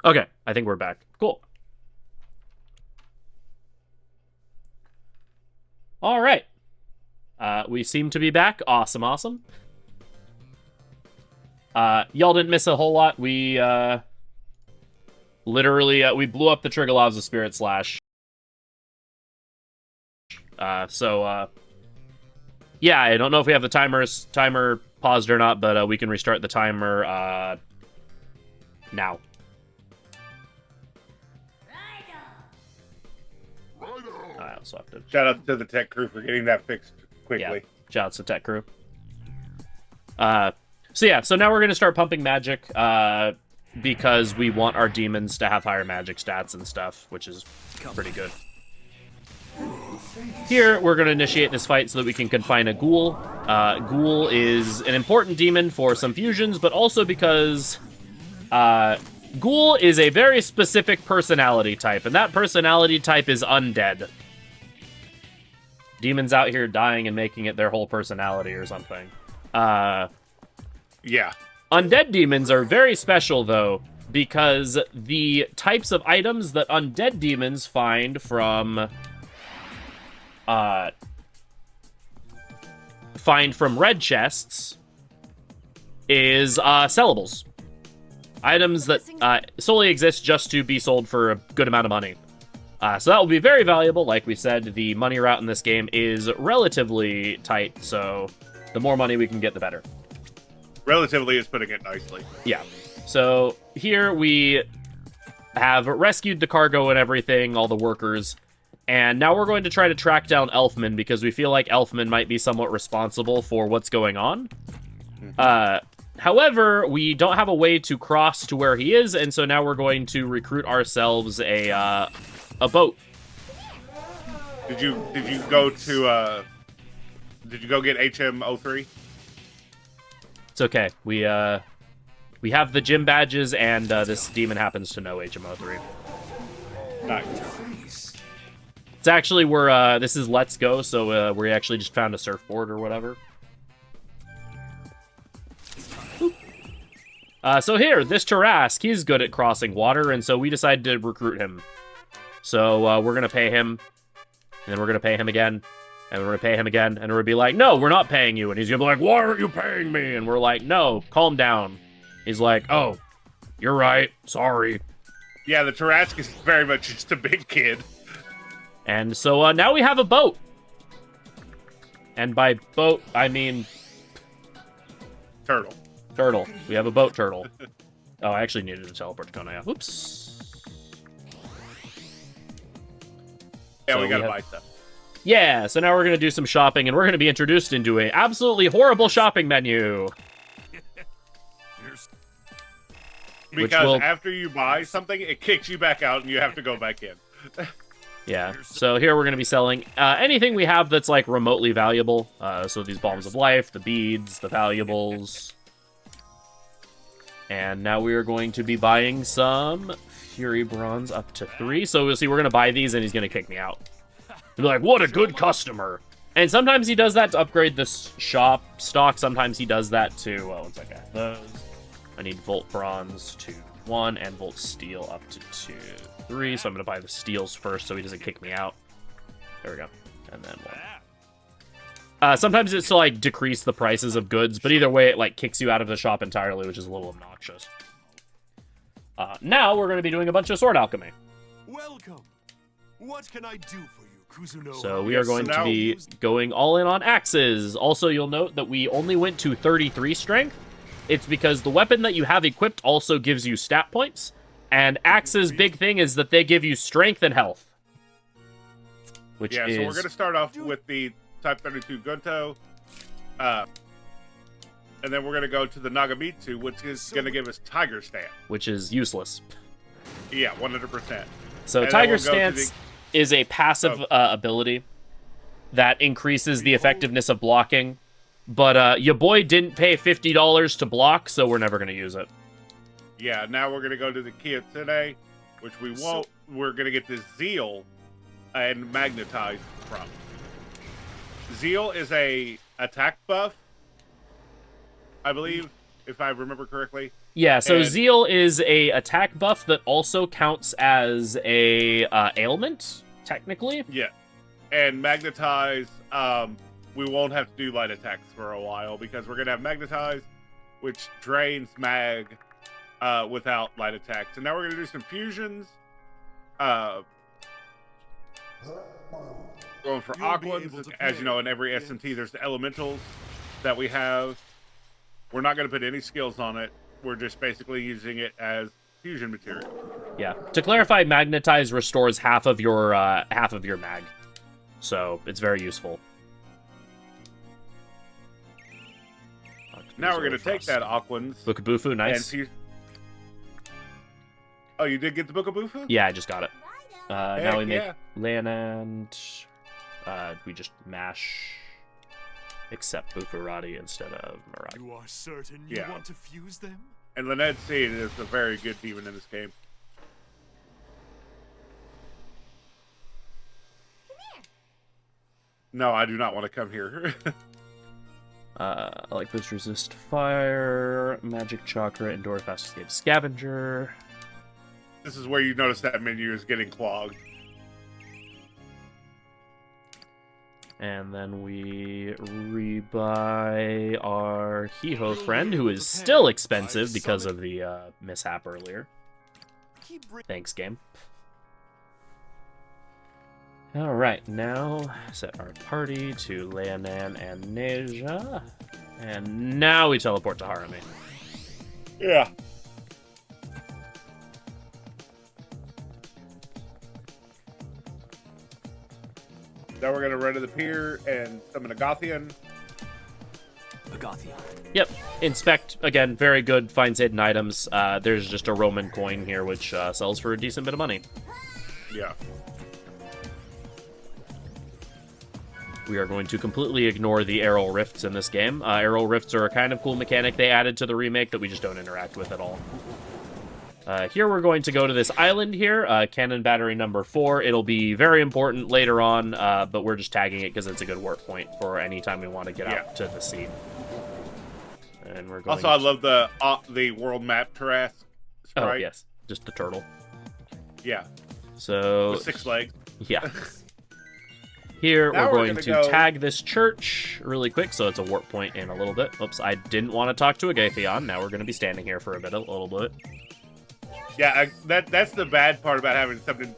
B: Okay, I think we're back. Cool. All right. We seem to be back. Awesome, awesome. Y'all didn't miss a whole lot. We literally we blew up the Triggerlov's Spirit Slash. Yeah, I don't know if we have the timer paused or not, but we can restart the timer now. I also have to...
E: Shout out to the tech crew for getting that fixed quickly.
B: Yeah, shout out to tech crew. So now we're going to start pumping magic, because we want our demons to have higher magic stats and stuff, which is pretty good. Here, we're going to initiate this fight so that we can confine a ghoul. Ghoul is an important demon for some fusions, but also because ghoul is a very specific personality type, and that personality type is undead. Demons out here dying and making it their whole personality or something.
E: Yeah.
B: Undead demons are very special, though, because the types of items that undead demons find from red chests is sellables. Items that solely exist just to be sold for a good amount of money. So that will be very valuable. Like we said, the money route in this game is relatively tight, so the more money we can get, the better.
E: Relatively is putting it nicely.
B: Yeah. So here we have rescued the cargo and everything, all the workers, and now we're going to try to track down Elfman because we feel like Elfman might be somewhat responsible for what's going on. However, we don't have a way to cross to where he is, and so now we're going to recruit ourselves a boat.
E: Did you go get HM03?
B: It's okay. We have the gym badges, and this demon happens to know HM03.
E: Nice.
B: It's actually where this is Let's Go, so we actually just found a surfboard or whatever. So here, this Tarask, he's good at crossing water, and so we decided to recruit him. So we're going to pay him, and then we're going to pay him again, and we're going to pay him again, and we're going to be like, no, we're not paying you. And he's going to be like, why aren't you paying me? And we're like, no, calm down. He's like, oh, you're right, sorry.
E: Yeah, the Tarask is very much just a big kid.
B: And so now we have a boat. And by boat, I mean...
E: Turtle.
B: Turtle. We have a boat turtle. Oh, I actually needed to teleport to Kona. Whoops.
E: Yeah,
B: So
E: we gotta
B: have-
E: buy stuff.
B: Yeah, so now we're going to do some shopping, and we're going to be introduced into a absolutely horrible shopping menu.
E: Because after you buy something, it kicks you back out, and you have to go back in.
B: Yeah, so here we're going to be selling anything we have that's, like, remotely valuable. So these Bombs of Life, the beads, the valuables. And now we are going to be buying some Fury Bronze up to 3. So we'll see, we're going to buy these, and he's going to kick me out. He'll be like, what a good customer. And sometimes he does that to upgrade the shop stock. Sometimes he does that to, well, one second, those. I need Volt Bronze to 1 and Volt Steel up to 2, 3. So I'm going to buy the steels first so he doesn't kick me out. There we go. And then 1. Sometimes it's to, like, decrease the prices of goods, but either way, it, like, kicks you out of the shop entirely, which is a little obnoxious. Now we're going to be doing a bunch of sword alchemy.
D: Welcome. What can I do for you, Kuzuno?
B: So we are going to be going all in on axes. Also, you'll note that we only went to 33 strength. It's because the weapon that you have equipped also gives you stat points, and axes' big thing is that they give you strength and health. Which
E: Yeah,
B: is...
E: so we're going to start off with the Type 32 Gunto, and then we're going to go to the Nagamitsu, which is going to give us Tiger Stance.
B: Which is useless.
E: Yeah, 100%.
B: So
E: And
B: Tiger
E: then we'll go to
B: Stance is a passive ability that increases the effectiveness of blocking But your boy didn't pay $50 to block, so we're never going to use it.
E: Yeah, now we're going to go to the Kiyotsuне, which we won't. We're going to get this Zeal and Magnetize from. Zeal is a attack buff, I believe, if I remember correctly.
B: Yeah, so
E: And-
B: Zeal is a attack buff that also counts as a ailment, technically.
E: Yeah. And Magnetize, we won't have to do light attacks for a while because we're going to have Magnetize, which drains mag without light attacks. And now we're going to do some fusions. Going for
D: You'll be
E: Aquans.
D: able to
E: As
D: play.
E: you know, in every SMT, there's the elementals that we have. We're not going to put any skills on it. We're just basically using it as fusion material.
B: Yeah. To clarify, Magnetize restores half of your mag. So it's very useful.
E: Now we're going to take that Aquans
B: Bukabufu,
E: and
B: nice.
E: fuse. Oh, you did get the Book of Bufu?
B: Yeah, I just got it. Now we make
E: yeah.
B: Lan and we just mash accept Bukurati instead of Maradi.
D: You are certain you
E: Yeah.
D: want to fuse them?
E: And Lynette Seed is a very good demon in this game. No, I do not want to come here.
B: I like boost resist fire, magic chakra, endure fast escape scavenger.
E: This is where you notice that menu is getting clogged.
B: And then we rebuy our Hiho friend, who is still expensive because of the mishap earlier. Thanks, game. Alright, now set our party to Leonan and Neja. And now we teleport to Harami.
E: Yeah. Now we're going to run to the pier and summon a Gothian.
B: Yep, inspect, again, very good, finds hidden items. There's just a Roman coin here, which sells for a decent bit of money.
E: Yeah.
B: We are going to completely ignore the arrow rifts in this game. Arrow rifts are a kind of cool mechanic they added to the remake that we just don't interact with at all. Here we're going to go to this island here, cannon battery number 4. It'll be very important later on, but we're just tagging it because it's a good work point for any time we want to get out to the sea. And we're going
E: Also, I love the world map Tarrasque sprite.
B: Oh, yes, just the turtle.
E: Yeah.
B: So,
E: With 6 legs.
B: yeah. Here,
E: Now
B: we're
E: we're
B: going
E: gonna
B: to
E: go-
B: tag this church really quick, so it's a warp point in a little bit. Oops, I didn't want to talk to a Gatheon. Now we're going to be standing here for a little bit.
E: Yeah, that's the bad part about having summoned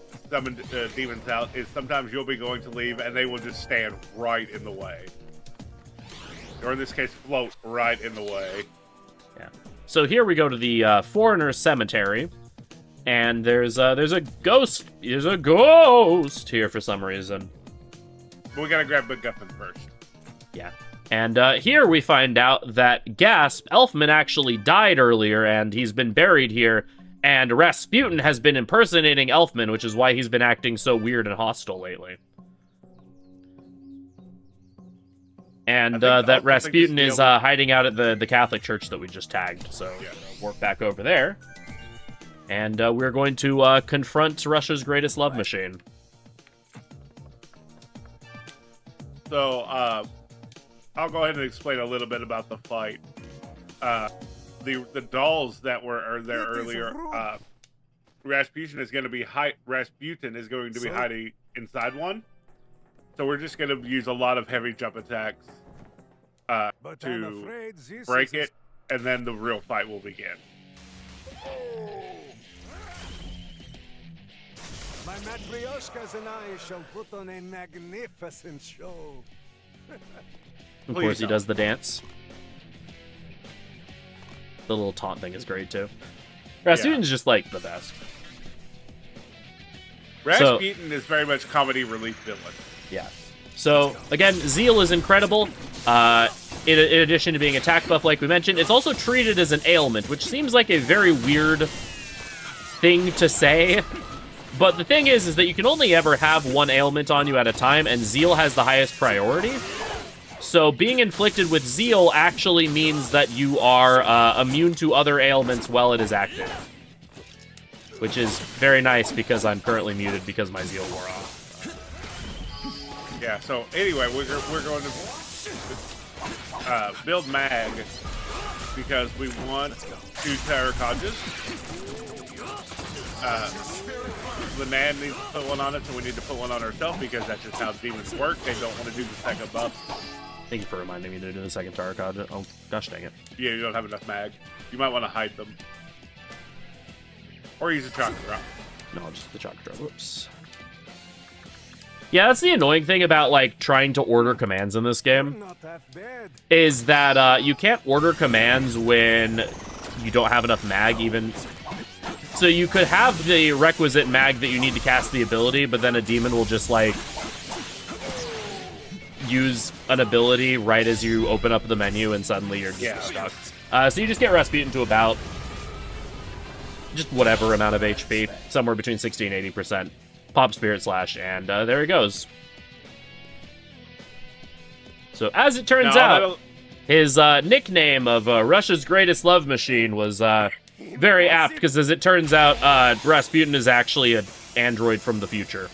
E: demons out, is sometimes you'll be going to leave and they will just stand right in the way. Or in this case, float right in the way.
B: Yeah. So here we go to the Foreigner Cemetery, and there's a ghost. There's a ghost here for some reason.
E: But we gotta grab MacGuffin first.
B: Yeah. And here we find out that Gasp, Elfman, actually died earlier, and he's been buried here. And Rasputin has been impersonating Elfman, which is why he's been acting so weird and hostile lately. And that Rasputin is hiding out at the Catholic church that we just tagged. So warp back over there. And we're going to confront Russia's greatest love machine.
E: So, I'll go ahead and explain a little bit about the fight. The dolls that were there earlier, Rasputin is going to be hiding inside one. So we're just going to use a lot of heavy jump attacks to break it, and then the real fight will begin.
F: My matryoshkas and I shall put on a magnificent show.
B: Of course, he does the dance. The little taunt thing is great, too. Rasputin's just, like, the best.
E: Rasputin is very much comedy relief villain.
B: Yeah. So, again, Zeal is incredible. In addition to being attack buff, like we mentioned, it's also treated as an ailment, which seems like a very weird thing to say. But the thing is that you can only ever have one ailment on you at a time, and Zeal has the highest priority. So being inflicted with Zeal actually means that you are immune to other ailments while it is active. Which is very nice because I'm currently muted because my Zeal wore off.
E: Yeah, so anyway, we're going to build Mag because we want 2 Terrakajas. Linan needs to put one on it, so we need to put one on ourselves because that's just how demons work. They don't want to do the second buff.
B: Thank you for reminding me to do the second Tarakaja. Oh, gosh dang it.
E: Yeah, you don't have enough Mag. You might want to hide them. Or use a Chakra Drop.
B: No, just the Chakra Drop. Whoops. Yeah, that's the annoying thing about, like, trying to order commands in this game.
F: Not that bad.
B: Is that you can't order commands when you don't have enough mag, even. So you could have the requisite mag that you need to cast the ability, but then a demon will just, like, use an ability right as you open up the menu, and suddenly you're just stuck. So you just get Rasputin to about just whatever amount of HP, somewhere between 60 and 80%. Pop Spirit Slash, and there he goes. So as it turns out, his nickname of Russia's greatest love machine was very apt, because as it turns out, Rasputin is actually an android from the future.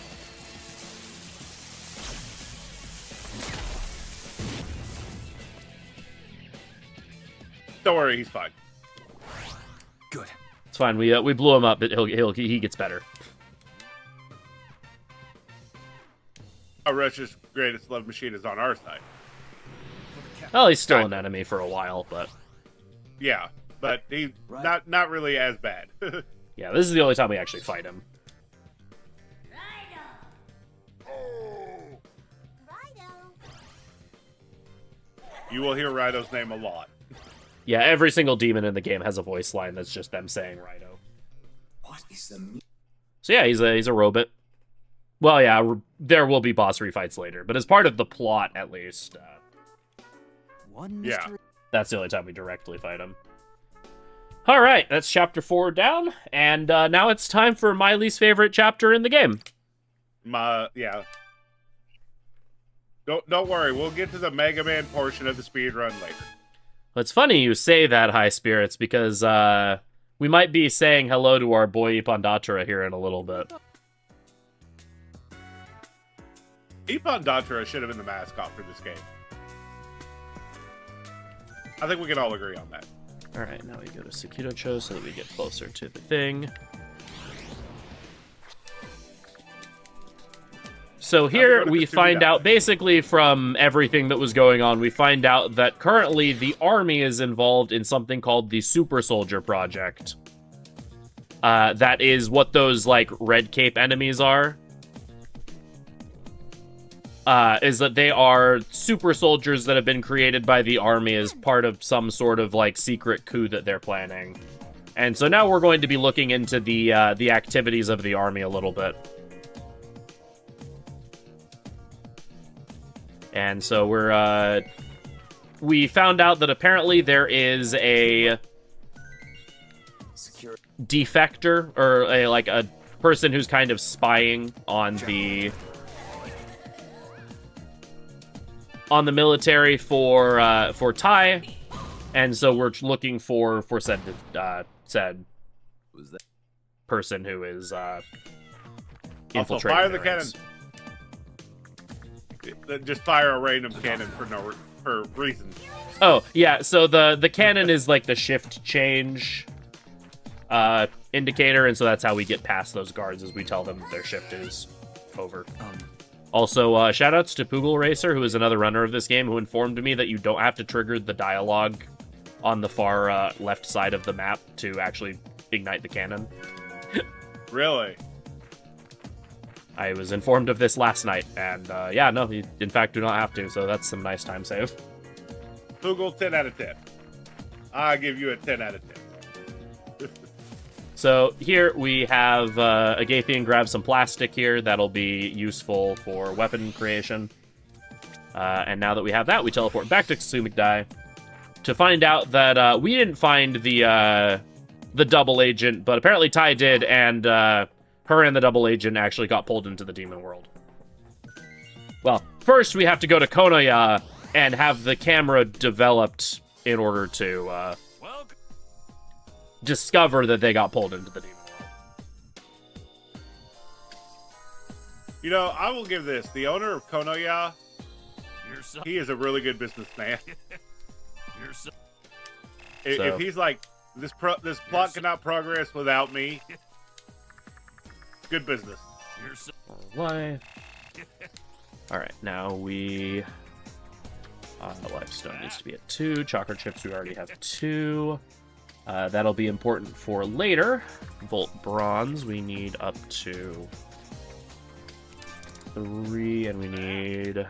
E: Don't worry, he's fine.
A: Good.
B: It's fine. We blew him up, but he gets better.
E: Russia's greatest love machine is on our side.
B: Well, he's still an enemy for a while, but
E: Yeah, but he's not really as bad.
B: yeah, this is the only time we actually fight him.
E: You will hear Raidou's name a lot.
B: Yeah, every single demon in the game has a voice line that's just them saying Raidou.
A: What is the...
B: So yeah, he's a robot. Well, yeah, there will be boss refights later, but as part of the plot, at least,
A: One
E: Yeah.
A: mystery...
B: that's the only time we directly fight him. All right, that's chapter 4 down, and now it's time for my least favorite chapter in the game.
E: Yeah. Don't worry, we'll get to the Mega Man portion of the speedrun later.
B: Well, it's funny you say that, High Spirits, because we might be saying hello to our boy Ipandatura here in a little bit.
E: Ipandatura should have been the mascot for this game. I think we can all agree on that.
B: All right, now we go to Sekiro-cho so that we get closer to the thing. So here we find out, basically from everything that was going on, we find out that currently the army is involved in something called the Super Soldier Project. That is what those, like, red cape enemies are. Is that they are super soldiers that have been created by the army as part of some sort of, like, secret coup that they're planning. And so now we're going to be looking into the activities of the army a little bit. And so we found out that apparently there is a defector, or a person who's kind of spying on the military for Tai, and so we're looking for said
A: Who's that?
B: person who is
E: Also,
B: infiltrating.
E: fire the
B: their
E: cannon.
B: ranks.
E: Just fire a random cannon for reasons.
B: Oh yeah, so the cannon is like the shift change indicator, and so that's how we get past those guards, as we tell them their shift is over. Also, shoutouts to Poogle Racer, who is another runner of this game, who informed me that you don't have to trigger the dialogue on the far left side of the map to actually ignite the cannon.
E: Really?
B: I was informed of this last night, and yeah, no, you in fact do not have to, so that's some nice time save.
E: Google 10 out of 10. I give you a 10 out of 10.
B: So here we have Agathian grab some plastic here. That'll be useful for weapon creation. And now that we have that, we teleport back to Kasumikdai to find out that we didn't find the double agent, but apparently Tai did, and her and the double agent actually got pulled into the demon world. Well, first we have to go to Konoya and have the camera developed in order to discover that they got pulled into the demon world.
E: You know, I will give this. The owner of Konoya, he is a really good businessman. If he's like, this plot cannot progress without me, good business.
B: Why? Alright, now we... Lifestone needs to be at 2. Chakra chips, we already have 2. That'll be important for later. Volt bronze, we need up to 3, and we need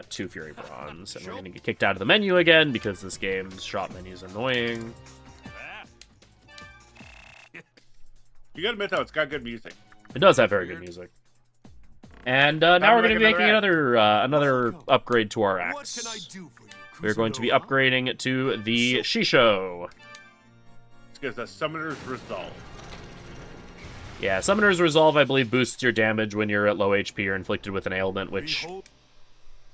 B: 2 fury bronze. And we're going to get kicked out of the menu again because this game's shop menu is annoying.
E: You gotta admit, though, it's got good music.
B: It does have very good music. And now we're going to be making another upgrade to our axe.
D: What can I do for you,
B: We're going to be upgrading to the Shisho.
E: It gives us Summoner's Resolve.
B: Yeah, Summoner's Resolve, I believe, boosts your damage when you're at low HP or inflicted with an ailment, which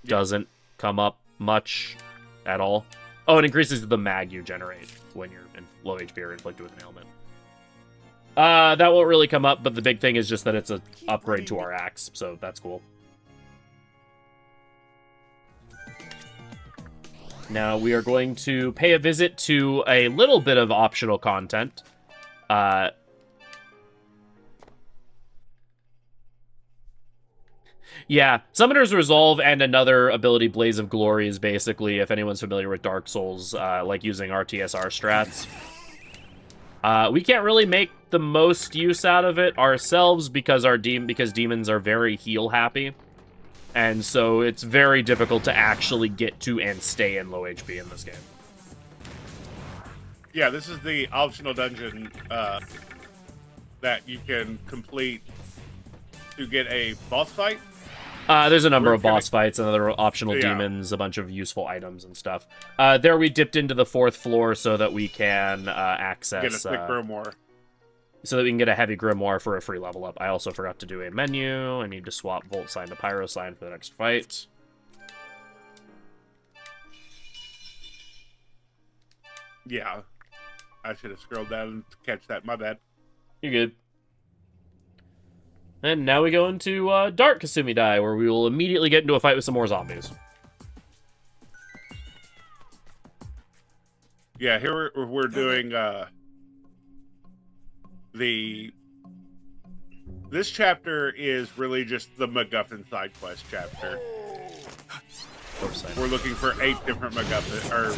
B: doesn't come up much at all. Oh, it increases the mag you generate when you're in low HP or inflicted with an ailment. That won't really come up, but the big thing is just that it's an upgrade to our axe, so that's cool. Now we are going to pay a visit to a little bit of optional content. Yeah, Summoner's Resolve and another ability, Blaze of Glory, is basically, if anyone's familiar with Dark Souls, like using RTSR strats. We can't really make the most use out of it ourselves because demons are very heal happy. And so it's very difficult to actually get to and stay in low HP in this game.
E: Yeah, this is the optional dungeon that you can complete to get a boss fight.
B: There's a number of boss fights and other optional demons, a bunch of useful items and stuff. There we dipped into the 4th floor so that we can access...
E: Get a quick grimoire.
B: So that we can get a heavy grimoire for a free level up. I also forgot to do a menu. I need to swap Volt Sign to Pyro Sign for the next fight.
E: Yeah. I should have scrolled down to catch that. My bad.
B: You're good. And now we go into Dark Kasumi Dai, where we will immediately get into a fight with some more zombies.
E: Yeah, here we're doing this chapter is really just the MacGuffin side quest chapter. We're looking for 8 different MacGuffin, or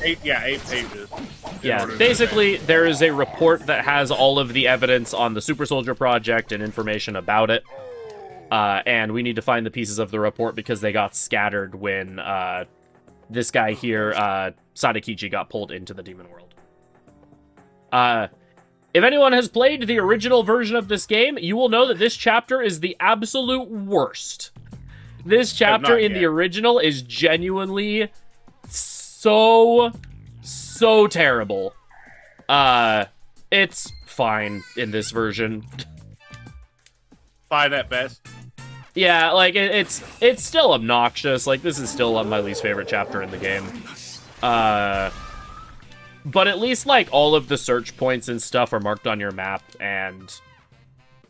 E: 8 pages.
B: Yeah, basically there is a report that has all of the evidence on the Super Soldier Project and information about it. And we need to find the pieces of the report because they got scattered when this guy here, Sadakichi, got pulled into the demon world. If anyone has played the original version of this game, you will know that this chapter is the absolute worst. This chapter in the original is genuinely so terrible. It's fine in this version.
E: Fine at best.
B: Yeah, like, it's still obnoxious. Like, this is still my least favorite chapter in the game. But at least, like, all of the search points and stuff are marked on your map, and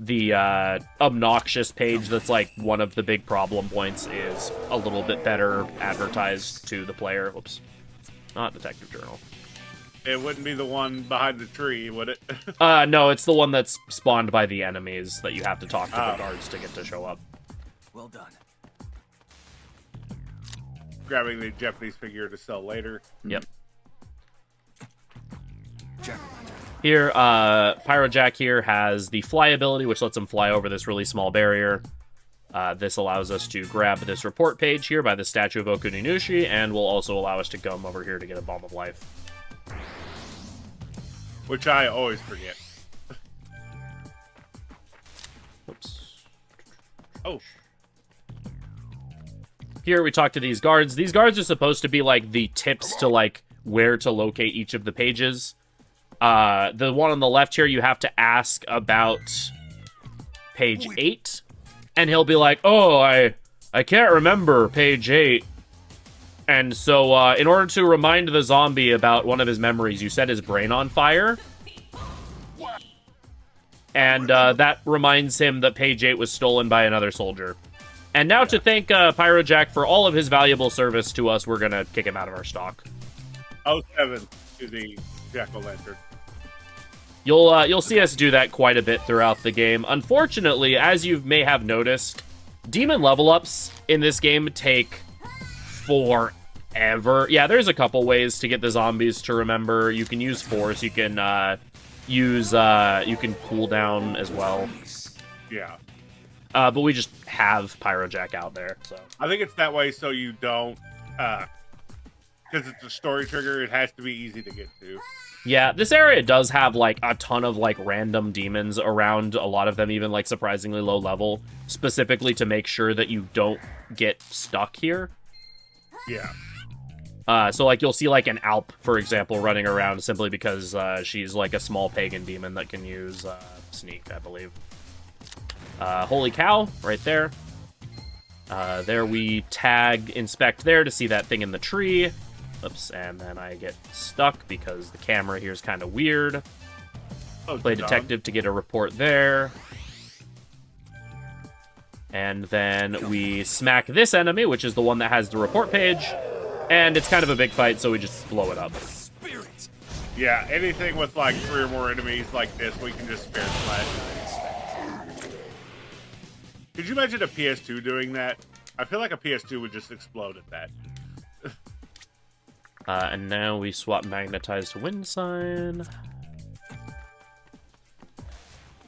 B: the obnoxious page that's, like, one of the big problem points is a little bit better advertised to the player. Whoops. Not Detective Journal.
E: It wouldn't be the one behind the tree, would it?
B: No, it's the one that's spawned by the enemies that you have to talk to the guards to get to show up.
A: Well done.
E: Grabbing the Japanese figure to sell later.
B: Yep. Here, Pyrojack here has the fly ability, which lets him fly over this really small barrier. This allows us to grab this report page here by the statue of Okuninushi, and will also allow us to come over here to get a Balm of Life.
E: Which I always forget.
B: Oops.
E: Oh.
B: Here we talk to these guards. These guards are supposed to be, like, the tips to, like, where to locate each of the pages. The one on the left here, you have to ask about page 8, and he'll be like, oh, I can't remember page 8. And so, in order to remind the zombie about one of his memories, you set his brain on fire. And that reminds him that page 8 was stolen by another soldier. And now to thank Pyrojack for all of his valuable service to us, we're going to kick him out of our stock.
E: 07 to the Jack-o'-lantern.
B: You'll see us do that quite a bit throughout the game. Unfortunately, as you may have noticed, demon level ups in this game take forever. Yeah, there's a couple ways to get the zombies to remember. You can use force. You can you can cool down as well.
E: Yeah.
B: But we just have Pyrojack out there. So
E: I think it's that way so you don't, because it's a story trigger. It has to be easy to get to.
B: yeah, this area does have like a ton of like random demons around. A lot of them even like surprisingly low level, specifically to make sure that you don't get stuck here.
E: Yeah.
B: So like you'll see like an Alp, for example, running around simply because she's like a small pagan demon that can use sneak, I believe. Holy cow, right there. There we tag inspect there to see that thing in the tree. Oops, and then I get stuck because the camera here is kind of weird. Play detective to get a report there. And then we smack this enemy, which is the one that has the report page. And it's kind of a big fight, so we just blow it up.
E: Yeah, anything with like 3 or more enemies like this, we can just spare slash. Could you imagine a PS2 doing that? I feel like a PS2 would just explode at that.
B: And now we swap magnetized to wind sign.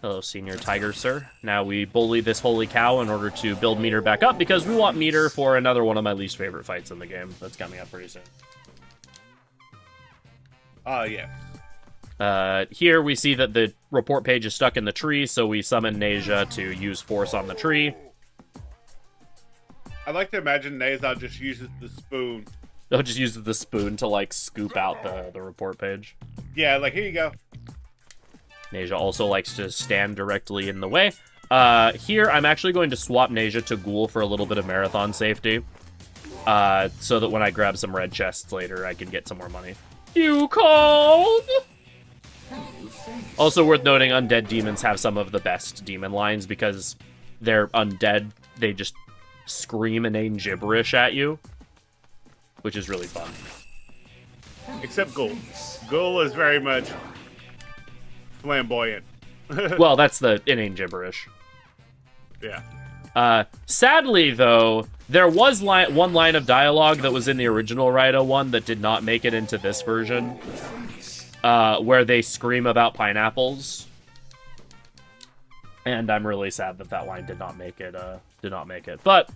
B: Hello, senior tiger, sir. Now we bully this holy cow in order to build meter back up because we want meter for another one of my least favorite fights in the game that's coming up pretty soon.
E: Yeah.
B: Here we see that the report page is stuck in the tree, so we summon Neja to use force on the tree.
E: I like to imagine Naza just uses the spoon.
B: They'll just use the spoon to like scoop out the report page.
E: Yeah, like here you go.
B: Neja also likes to stand directly in the way. Here, I'm actually going to swap Neja to Ghoul for a little bit of marathon safety. So that when I grab some red chests later, I can get some more money. You called? Also worth noting, undead demons have some of the best demon lines because they're undead. They just scream inane gibberish at you, which is really fun.
E: Except Ghoul. Ghoul is very much flamboyant.
B: Well, that's the inane gibberish.
E: Yeah.
B: Sadly, though, there was one line of dialogue that was in the original Raidou one that did not make it into this version, where they scream about pineapples. And I'm really sad that that line did not make it. But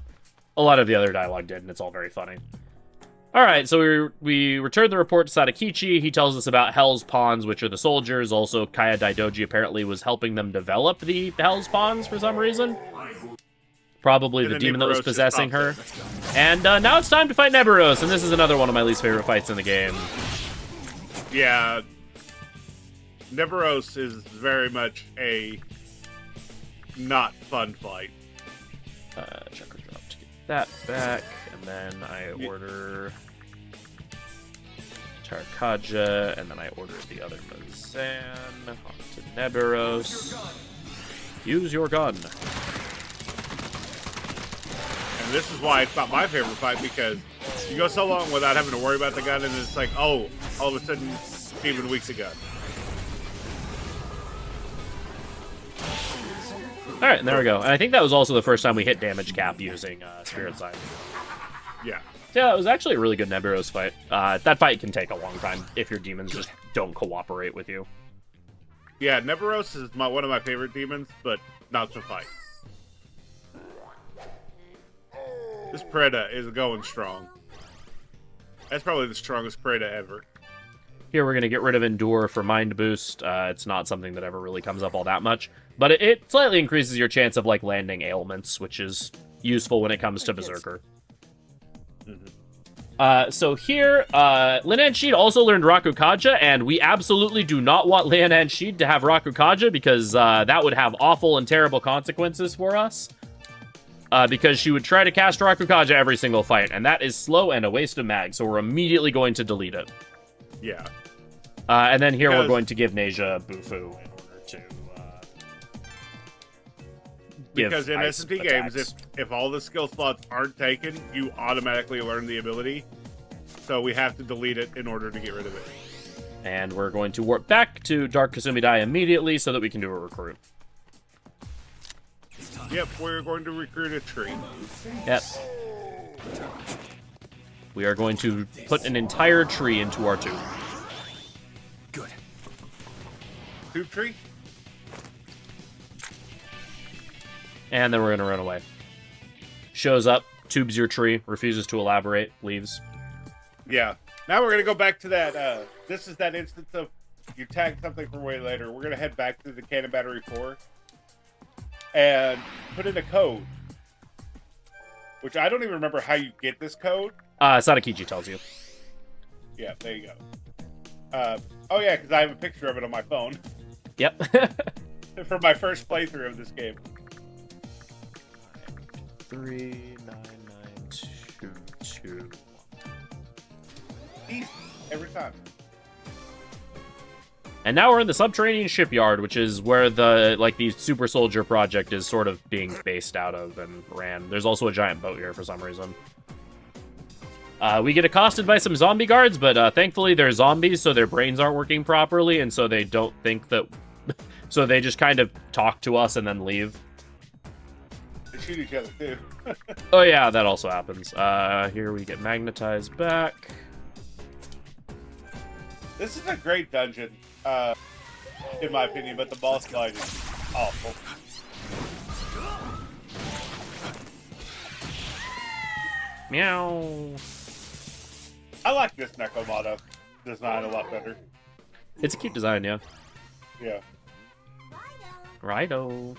B: a lot of the other dialogue did, and it's all very funny. All right, so we return the report to Sadakichi. He tells us about Hell's Pawns, which are the soldiers. Also, Kaya Daidoji apparently was helping them develop the Hell's Pawns for some reason. Probably the demon that was possessing her. And now it's time to fight Neburos, and this is another one of my least favorite fights in the game.
E: Yeah. Neburos is very much a not fun fight.
B: Chakra drop to get that back, and then I order Tarkaja, and then I order the other Mazan onto Neburos. Use your gun.
E: And this is why it's not my favorite fight, because you go so long without having to worry about the gun, and it's like, oh, all of a sudden, Steven weaks a gun.
B: Alright, and there we go. And I think that was also the first time we hit damage cap using Spirit Sign.
E: Yeah.
B: Yeah, it was actually a really good Neburos fight. That fight can take a long time if your demons just don't cooperate with you.
E: Yeah, Neburos is one of my favorite demons, but not to fight. This Preda is going strong. That's probably the strongest Preda ever.
B: Here we're going to get rid of Endure for Mind Boost. It's not something that ever really comes up all that much. But it slightly increases your chance of, like, landing ailments, which is useful when it comes to Berserker.
E: Mm-hmm.
B: So here, Linan Sheed also learned Rakukaja, and we absolutely do not want Linan Sheed to have Rakukaja because that would have awful and terrible consequences for us. Because she would try to cast Rakukaja every single fight, and that is slow and a waste of mag, so we're immediately going to delete it.
E: Yeah.
B: And then here we're going to give Neja Bufu in order to give
E: Because in
B: ice
E: S&T
B: attacks.
E: games, if all the skill slots aren't taken, you automatically learn the ability. So we have to delete it in order to get rid of it.
B: And we're going to warp back to Dark Kasumidai immediately so that we can do a recruit.
E: Yep, we're going to recruit a tree.
B: Yep. We are going to put an entire tree into our tube.
A: Good.
E: Tube tree?
B: And then we're going to run away. Shows up, tubes your tree, refuses to elaborate, leaves.
E: Yeah. Now we're going to go back to that. This is that instance of you tag something for way later. We're going to head back to the Cannon Battery 4 and put in a code. Which I don't even remember how you get this code.
B: Sadakichi tells you.
E: Yeah, there you go. Oh yeah, because I have a picture of it on my phone
B: Yep.
E: for my first playthrough of this game.
B: 39922.
E: Easy, every time.
B: And now we're in the Subterranean shipyard, which is where the super soldier project is sort of being based out of and ran. There's also a giant boat here for some reason. We get accosted by some zombie guards, but thankfully they're zombies, so their brains aren't working properly, and so they don't think that... so they just kind of talk to us and then leave.
E: They shoot each other, too.
B: Oh yeah, that also happens. Here we get magnetized back.
E: This is a great dungeon, in my opinion, but the boss fight is awful.
B: Meow.
E: I like this Nekomata design a lot better.
B: It's a cute design, yeah.
E: Yeah.
B: Raidou.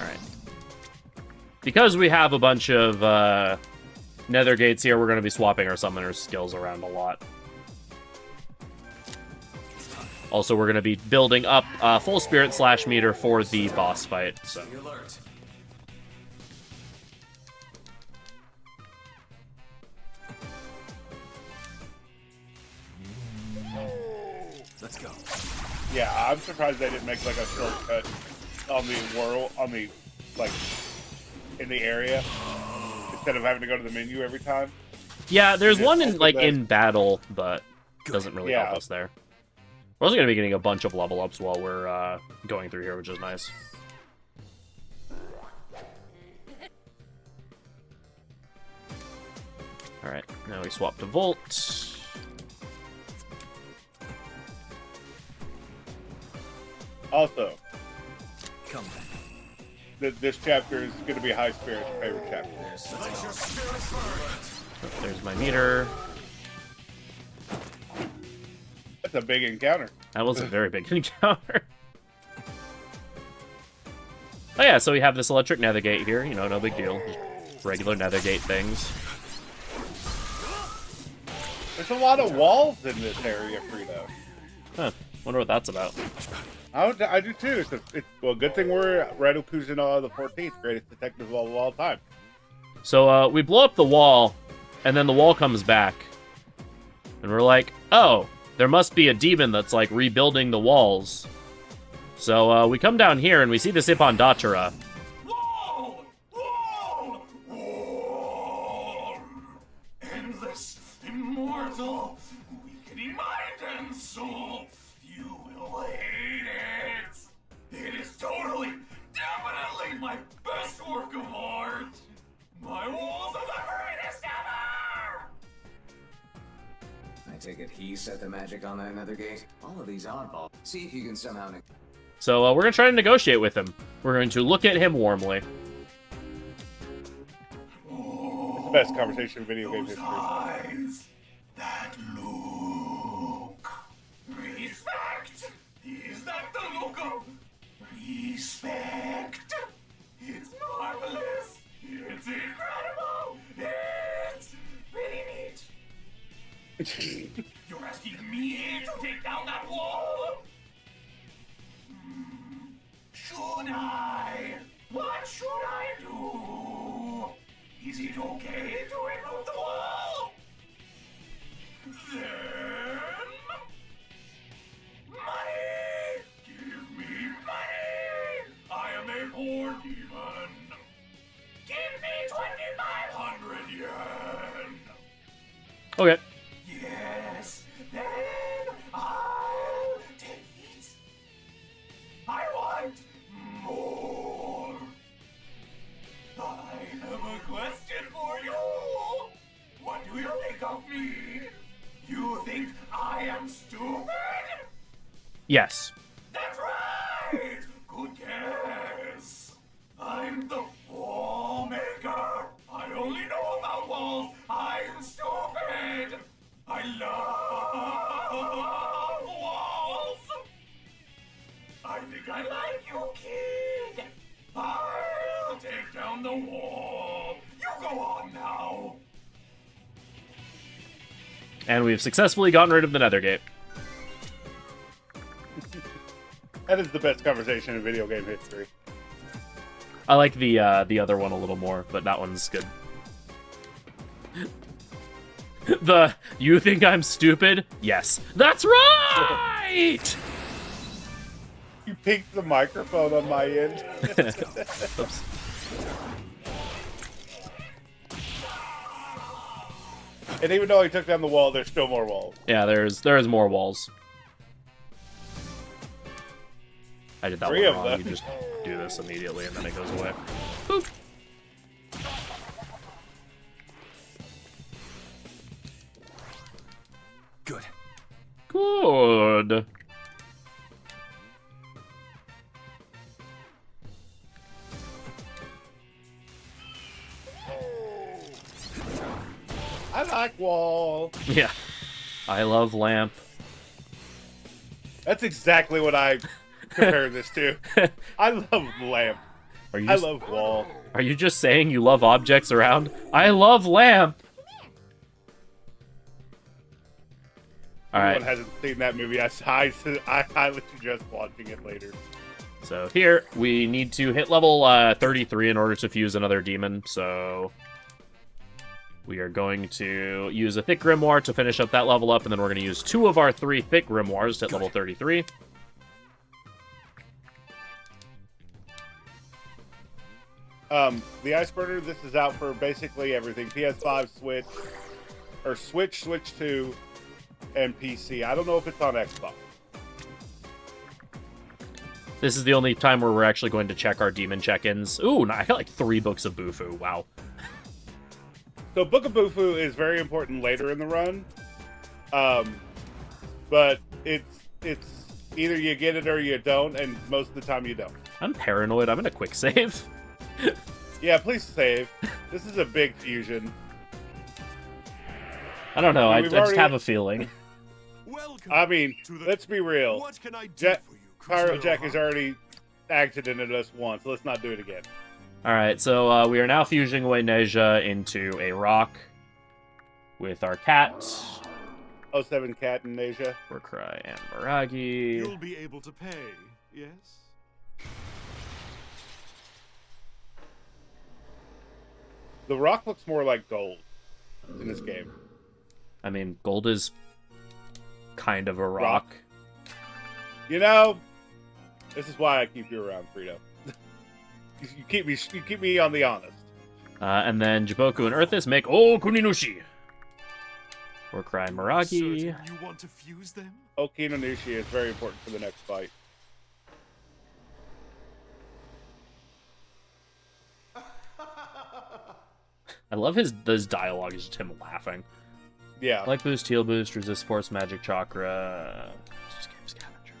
B: Alright. Because we have a bunch of nether gates here, we're going to be swapping our summoner skills around a lot. Also, we're going to be building up full spirit slash meter for the boss fight. So.
A: Alert. Let's go.
E: Yeah, I'm surprised they didn't make like a shortcut on the world, in the area, instead of having to go to the menu every time.
B: Yeah, there's
E: Yeah,
B: one
E: also
B: in battle, but doesn't really help
E: Yeah.
B: us there. We're also going to be getting a bunch of level ups while we're going through here, which is nice. Alright, now we swap to Volt.
E: Also,
A: Come back.
E: this chapter is going to be High Spirit's favorite chapter.
B: There's my meter.
E: That's a big encounter.
B: That was a very big encounter. Oh yeah, so we have this electric nether gate here. You know, no big deal. Just regular nether gate things.
E: There's a lot of walls in this area, Frito.
B: Huh. Wonder what that's about.
E: I do too. Well, good thing we're Raidou Kuzunoha the 14th, greatest detective of all time.
B: So we blow up the wall, and then the wall comes back. And we're like, oh, there must be a demon that's like rebuilding the walls. So we come down here and we see this Ippon Datura.
C: Wall! Wall! Wall! Endless, immortal, weakening mind and soul. You will hate it. It is totally, definitely my best work of art. My walls are the greatest ever!
A: I take it he set the magic on that nether gate? All of these oddballs. See if you can somehow...
B: So we're going to try to negotiate with him. We're going to look at him warmly.
E: It's the best conversation in video game
C: Those
E: history.
C: eyes, that look. Respect. Is that the look of respect? It's marvelous. It's incredible. You're asking me to take down that wall? Should I? What should I do? Is it okay to remove the wall? Then... money! Give me money! I am a poor demon. Give me 2,500 yen!
B: Okay.
C: Yes, then I'll take it. I want more. I have a question for you. What do you think of me? You think I am stupid?
B: Yes.
C: That's right! Good guess. I'm the wall maker. I only know about walls. I'm stupid. I love walls. I think I like you, kid. I'll take down the wall. You go on now.
B: And we've successfully gotten rid of the Nether Gate.
E: That is the best conversation in video game history.
B: I like the other one a little more, but that one's good. You think I'm stupid? Yes. That's right!
E: You pinked the microphone on my end.
B: Oops.
E: And even though he took down the wall, there's still more walls.
B: Yeah, there's more walls. I did that
E: Three
B: one
E: of
B: wrong.
E: them.
B: You just do this immediately and then it goes away. Boop.
A: Good.
B: Good.
E: I like wall.
B: Yeah. I love lamp.
E: That's exactly what I compare this to. I love lamp.
B: Are you
E: I
B: just,
E: love wall.
B: are you just saying you love objects around? I love lamp. All right.
E: Anyone hasn't seen that movie, I highly suggest watching it later.
B: So here we need to hit level 33 in order to fuse another demon. So we are going to use a thick grimoire to finish up that level up, and then we're going to use 2 of our 3 thick grimoires to hit level 33.
E: The Ice Burner, this is out for basically everything. PS5, Switch, or Switch 2, and PC. I don't know if it's on Xbox.
B: This is the only time where we're actually going to check our demon check-ins. Ooh, I got like 3 books of Bufu. Wow.
E: So Book of Bufu is very important later in the run. But it's either you get it or you don't, and most of the time you don't.
B: I'm paranoid. I'm going to quick save.
E: Yeah, please save. This is a big fusion.
B: I don't know. I
E: We've
B: just
E: already-
B: have a feeling.
D: Welcome.
E: I mean,
D: to the-
E: let's be real.
D: What can I do
E: Jack,
D: for you,
E: Pyro
D: Kusunoha?
E: Jack has already accidented us once. Let's not do it again.
B: All right, so we are now fusing away Neja into a rock with our cat,
E: 07 Cat in Asia.
B: Warcry, and Miragi.
D: You'll be able to pay, yes?
E: The rock looks more like gold in this game.
B: I mean, gold is kind of a rock.
E: You know, this is why I keep you around, Frito. you keep me on the honest.
B: And then Jiboku and Earthis make Kuninushi. Warcry, and Miragi.
D: Certain you want to fuse them?
E: Okinonushi is very important for the next fight.
B: I love his dialogue. Is just him laughing.
E: Yeah.
B: Like boost, heal boost, resist force, magic chakra. Just game scavenger.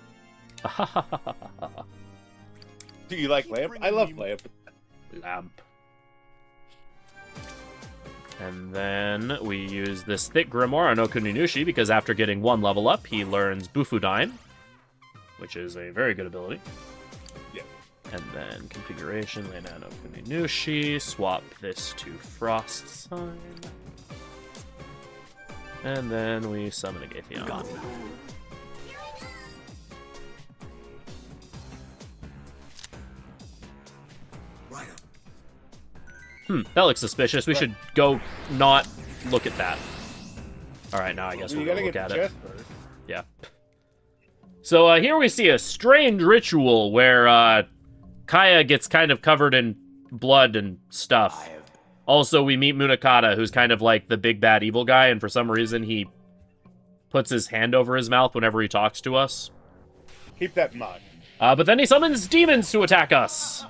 E: Do you like Lamp? I love Lamp.
B: Lamp. And then we use this thick grimoire on Okuninushi because after getting 1 level up, he learns Bufudyne, which is a very good ability.
E: Yeah.
B: And then configuration, lay down Okuninushi, swap this to Frost Sign. And then we summon a Gatheon. That looks suspicious. We should go not look at that. Alright, now I guess we'll go look at it. Yeah. So here we see a strange ritual where Kaya gets kind of covered in blood and stuff. Also, we meet Munakata, who's kind of like the big bad evil guy, and for some reason he puts his hand over his mouth whenever he talks to us.
E: Keep that in mind.
B: But then he summons demons to attack us.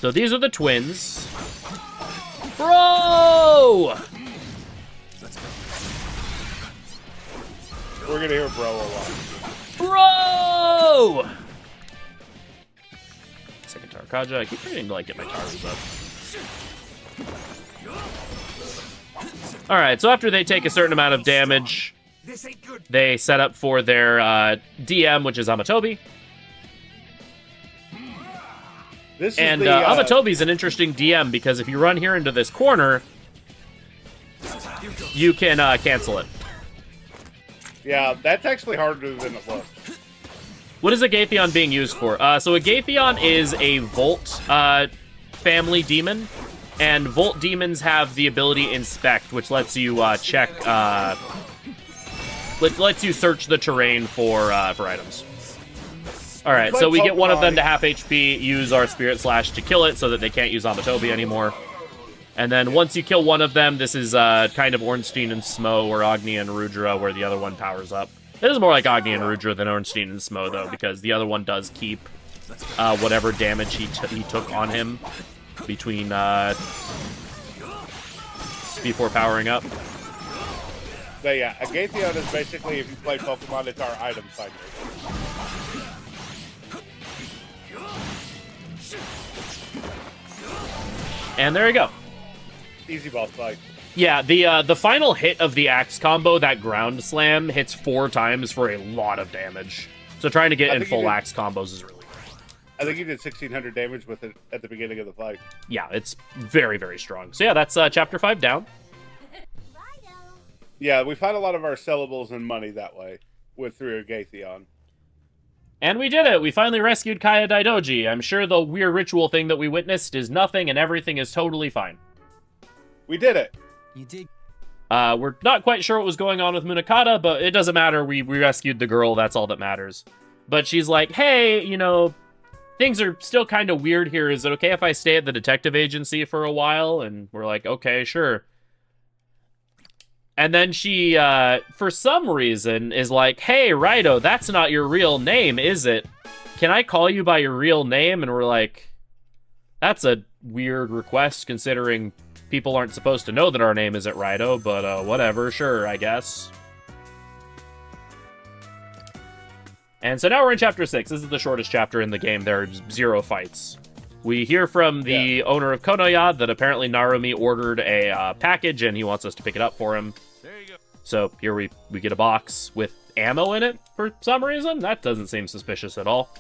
B: So these are the twins. Bro!
E: We're gonna hear bro a lot.
B: Bro! Second Tarkaja. I keep forgetting to like get my towers up. Alright, so after they take a certain amount of damage, they set up for their DM, which is Amatobi. Amatobi's an interesting DM because if you run here into this corner, you can cancel it.
E: Yeah, that's actually harder than it looks.
B: What is a Gatheon being used for? So a Gatheon is a Volt family demon, and Volt demons have the ability Inspect, which lets you check, lets you search the terrain for items. Alright, so we get one of them to half HP, use our Spirit Slash to kill it so that they can't use Amatobi anymore. And then once you kill one of them, this is kind of Ornstein and Smo, or Agni and Rudra, where the other one powers up. It is more like Agni and Rudra than Ornstein and Smo, though, because the other one does keep whatever damage he took on him between before powering up.
E: But yeah, a Gatheon is basically, if you play Pokemon, it's our item finder.
B: And there you go.
E: Easy boss fight.
B: Yeah, the final hit of the axe combo, that ground slam, hits 4 times for a lot of damage. So trying to get in full axe combos is really great.
E: I think he did 1,600 damage with it at the beginning of the fight.
B: Yeah, it's very, very strong. So yeah, that's Chapter 5 down.
E: Yeah, we find a lot of our sellables and money that way, through a Gatheon.
B: And we did it! We finally rescued Kaya Daidoji. I'm sure the weird ritual thing that we witnessed is nothing and everything is totally fine.
E: We did it!
F: You did.
B: We're not quite sure what was going on with Munakata, but it doesn't matter. We rescued the girl, that's all that matters. But she's like, hey, you know, things are still kind of weird here. Is it okay if I stay at the detective agency for a while? And we're like, okay, sure. And then she, for some reason, is like, hey, Raidou, that's not your real name, is it? Can I call you by your real name? And we're like, that's a weird request, considering people aren't supposed to know that our name isn't Raidou, but whatever, sure, I guess. And so now we're in Chapter 6. This is the shortest chapter in the game. There are 0 fights. We hear from the owner of Konoya that apparently Narumi ordered a package, and he wants us to pick it up for him.
D: There you go.
B: So here we get a box with ammo in it for some reason. That doesn't seem suspicious at all.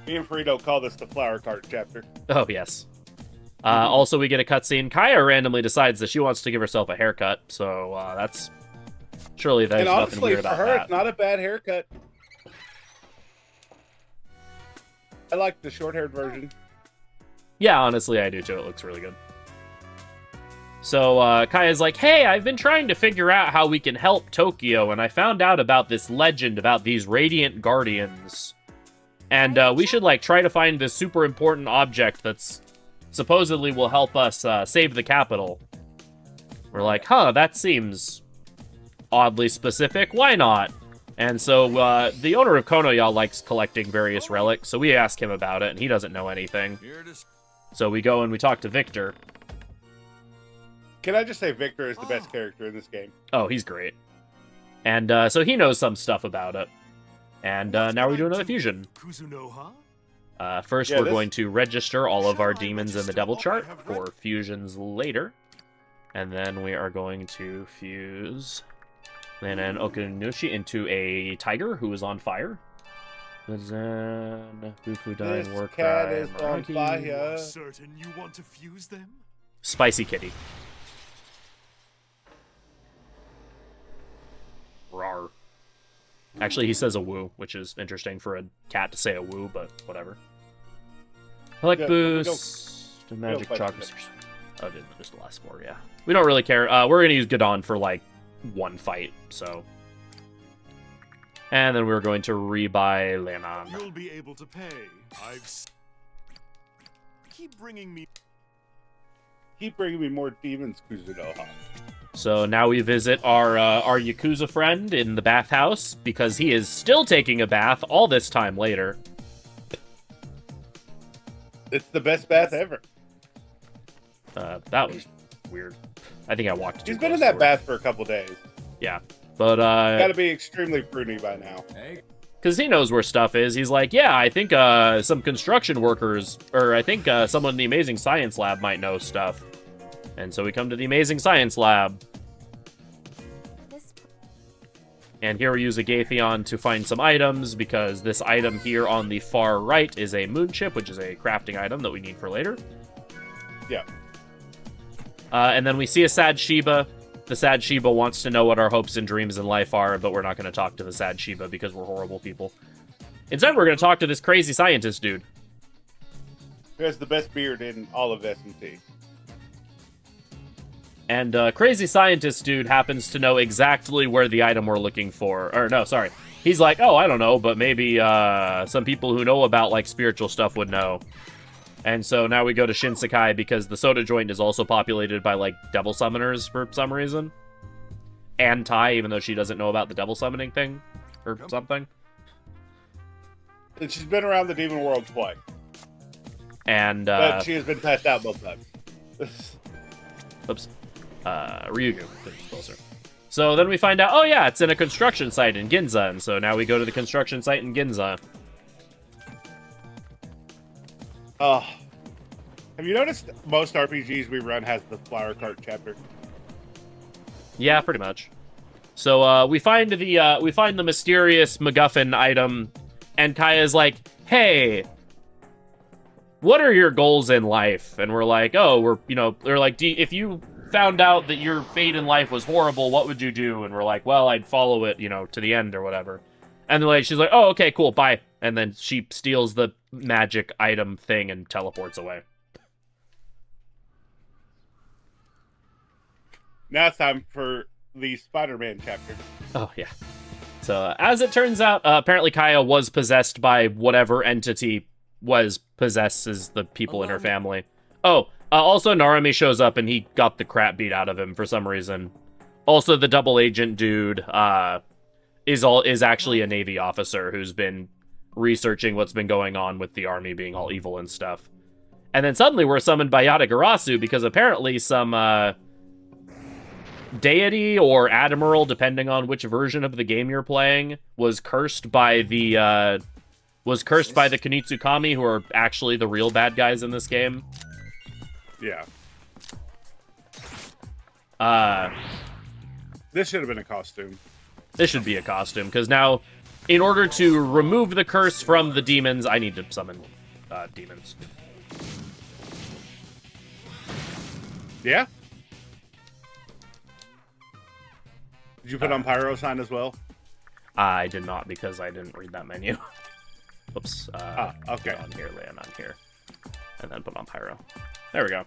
E: Me and Frito call this the flower cart chapter.
B: Oh, yes. Also, we get a cutscene. Kaya randomly decides that she wants to give herself a haircut, so that's... Surely there's nothing weird about that.
E: And honestly, for her, it's not a bad haircut. I like the short-haired version.
B: Yeah, honestly, I do too. It looks really good. So, Kaya's like, hey, I've been trying to figure out how we can help Tokyo, and I found out about this legend about these Radiant Guardians. And we should, like, try to find this super important object that's supposedly will help us save the capital. We're like, huh, that seems oddly specific. Why not? And so the owner of Konoya likes collecting various relics, so we ask him about it, and he doesn't know anything. So we go and we talk to Victor.
E: Can I just say Victor is the best character in this game?
B: Oh, he's great. And so he knows some stuff about it. And now we do another fusion. First, we're going to register all of our demons in the devil chart for fusions later. And then we are going to fuse then an Okanushi into a tiger who is on fire. Then Bufudyne,
E: This cat is on fire.
D: Certain you want to fuse them?
B: Spicy Kitty. Actually, he says a woo, which is interesting for a cat to say a woo, but whatever. I like boost to magic chakras. Oh, dude, just the last 4, yeah. We don't really care. We're gonna use Gadon for like 1 fight, so. And then we're going to rebuy Leonan.
D: You'll be able to pay. Keep bringing me
E: more demons, Kuzunoha.
B: So now we visit our Yakuza friend in the bathhouse because he is still taking a bath all this time later.
E: It's the best bath ever.
B: That was weird. I think I walked too
E: He's been in
B: close
E: that
B: to
E: bath for a couple days.
B: Yeah, but
E: gotta be extremely pruny by now.
B: Because he knows where stuff is. He's like, yeah, I think some construction workers, or I think someone in the Amazing Science Lab might know stuff. And so we come to the Amazing Science Lab. And here we use a Gatheon to find some items, because this item here on the far right is a moon chip, which is a crafting item that we need for later.
E: Yeah.
B: And then we see a sad Shiba. The sad Shiba wants to know what our hopes and dreams in life are, but we're not going to talk to the sad Shiba because we're horrible people. Instead, we're going to talk to this crazy scientist dude.
E: Who has the best beard in all of S&T.
B: And crazy scientist dude happens to know exactly where the item we're looking for. Or no, sorry. He's like, oh, I don't know, but maybe some people who know about like spiritual stuff would know. And so now we go to Shinsekai because the soda joint is also populated by like devil summoners for some reason. And Tai, even though she doesn't know about the devil summoning thing or something.
E: And she's been around the demon world twice.
B: And
E: but she has been passed out both times.
B: Oops. Ryugu. Closer. So then we find out, oh yeah, it's in a construction site in Ginza. And so now we go to the construction site in Ginza.
E: Have you noticed most RPGs we run has the flower cart chapter?
B: Yeah, pretty much. So we find the mysterious MacGuffin item, and Kaya's like, "Hey, what are your goals in life?" And we're like, "Oh, they're like, if you found out that your fate in life was horrible, what would you do?" And we're like, "Well, I'd follow it, to the end or whatever." And then she's like, "Oh, okay, cool, bye." And then she steals the magic item thing and teleports away.
E: Now it's time for the Spider-Man chapter.
B: Oh, yeah. So, as it turns out, apparently Kaya was possessed by whatever entity possesses the people in her family. Oh, also Narumi shows up and he got the crap beat out of him for some reason. Also, the double agent dude is actually a Navy officer who's been researching what's been going on with the army being all evil and stuff. And then suddenly we're summoned by Yatagarasu because apparently some deity or admiral, depending on which version of the game you're playing, was cursed by the Kunitsukami, who are actually the real bad guys in this game.
E: Yeah. This should have been a costume.
B: This should be a costume, because now, in order to remove the curse from the demons, I need to summon demons.
E: Yeah? Did you put on Pyro sign as well?
B: I did not, because I didn't read that menu. Oops.
E: Okay.
B: On here, land on here. And then put on Pyro. There we go.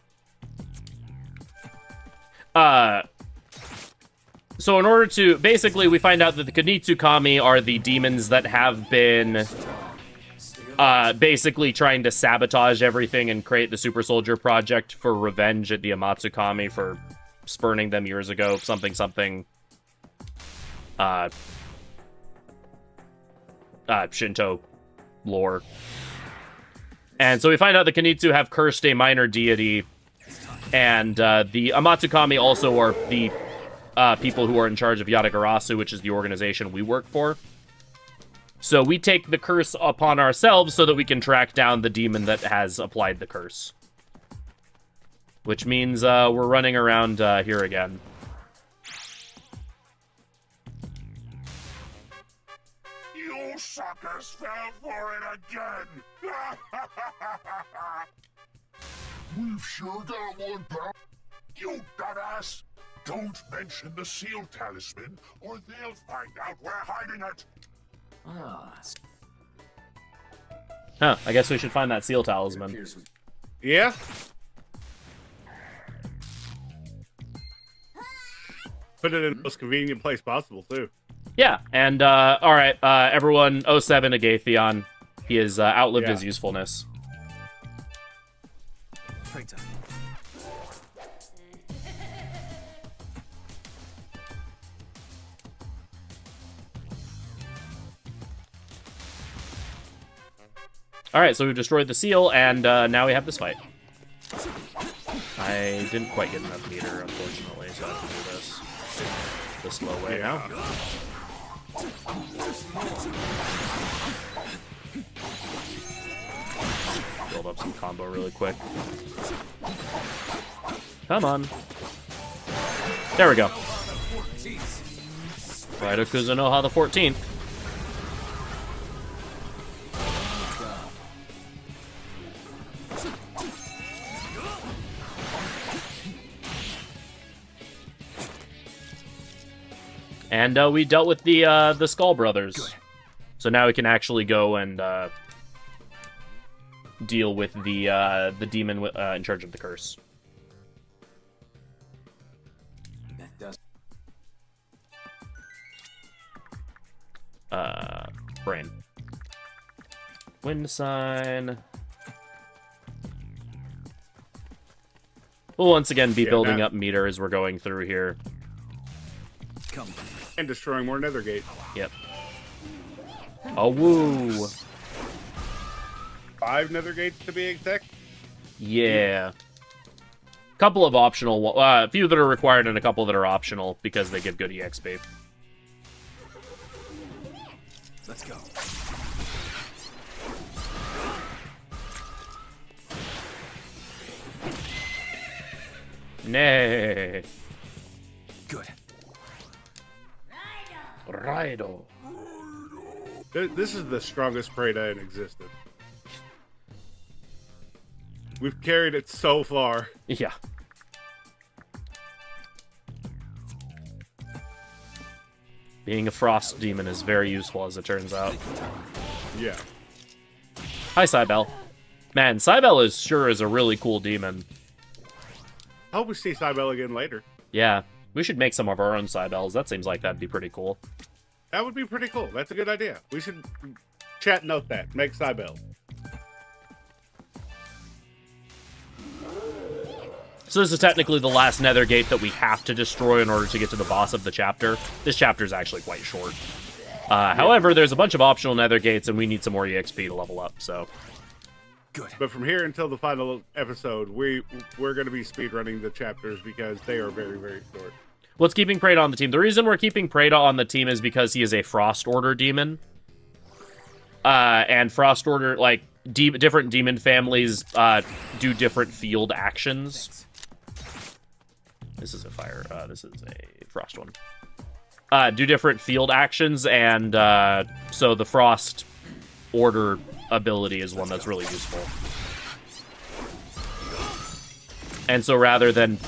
B: So in order to... Basically, we find out that the Kunitsukami are the demons that have been... basically trying to sabotage everything and create the Super Soldier Project for revenge at the Amatsukami for spurning them years ago. Something. Shinto lore. And so we find out the Kunitsu have cursed a minor deity, and the Amatsukami also are the people who are in charge of Yatagarasu, which is the organization we work for. So we take the curse upon ourselves so that we can track down the demon that has applied the curse. Which means we're running around here again.
C: You suckers fell for it again! We've sure got one, pal. You dumbass! Don't mention the seal talisman, or they'll find out we're hiding it.
A: Ah,
B: Huh, I guess we should find that seal talisman.
A: appears we-
E: Yeah. Put it in the most convenient place possible, too.
B: Yeah, and, alright, everyone, 07 Agathion. He has outlived
E: Yeah.
B: his usefulness.
F: Traitor.
B: Alright, so we've destroyed the seal, and now we have this fight. I didn't quite get enough meter, unfortunately, so I have to do this the slow way now. Build up some combo really quick. Come on. There we go. Raidou Kuzunoha the 14th. And we dealt with the Skull Brothers. So now we can actually go and deal with the demon in charge of the curse.
A: That does.
B: Brain. Wind sign. We'll once again be building up meter as we're going through here.
F: Come.
E: And destroying more Nethergate.
B: Yep. Oh, woo.
E: 5 Nethergates to be exact.
B: Yeah. Couple of optional, a few that are required and a couple that are optional because they give good EXP.
F: Let's go.
B: Nay.
F: Good.
B: Raidou.
E: This is the strongest Preda in existence. We've carried it so far.
B: Yeah. Being a frost demon is very useful, as it turns out.
E: Yeah.
B: Hi, Cybele. Man, Cybele is sure is a really cool demon.
E: I hope we see Cybele again later.
B: Yeah, we should make some of our own Cybels. That seems like that'd be pretty cool.
E: That would be pretty cool. That's a good idea. We should chat note that. Make Cybele.
B: So this is technically the last Nethergate that we have to destroy in order to get to the boss of the chapter. This chapter is actually quite short. However, there's a bunch of optional Nethergates, and we need some more EXP to level up, so...
F: Good.
E: But from here until the final episode, we're going to be speedrunning the chapters because they are very, very short.
B: What's keeping Preda on the team? The reason we're keeping Preda on the team is because he is a Frost Order demon. And Frost Order, like, different demon families do different field actions. This is a fire. This is a Frost one. Do different field actions, and so the Frost Order ability is one that's really useful. And so rather than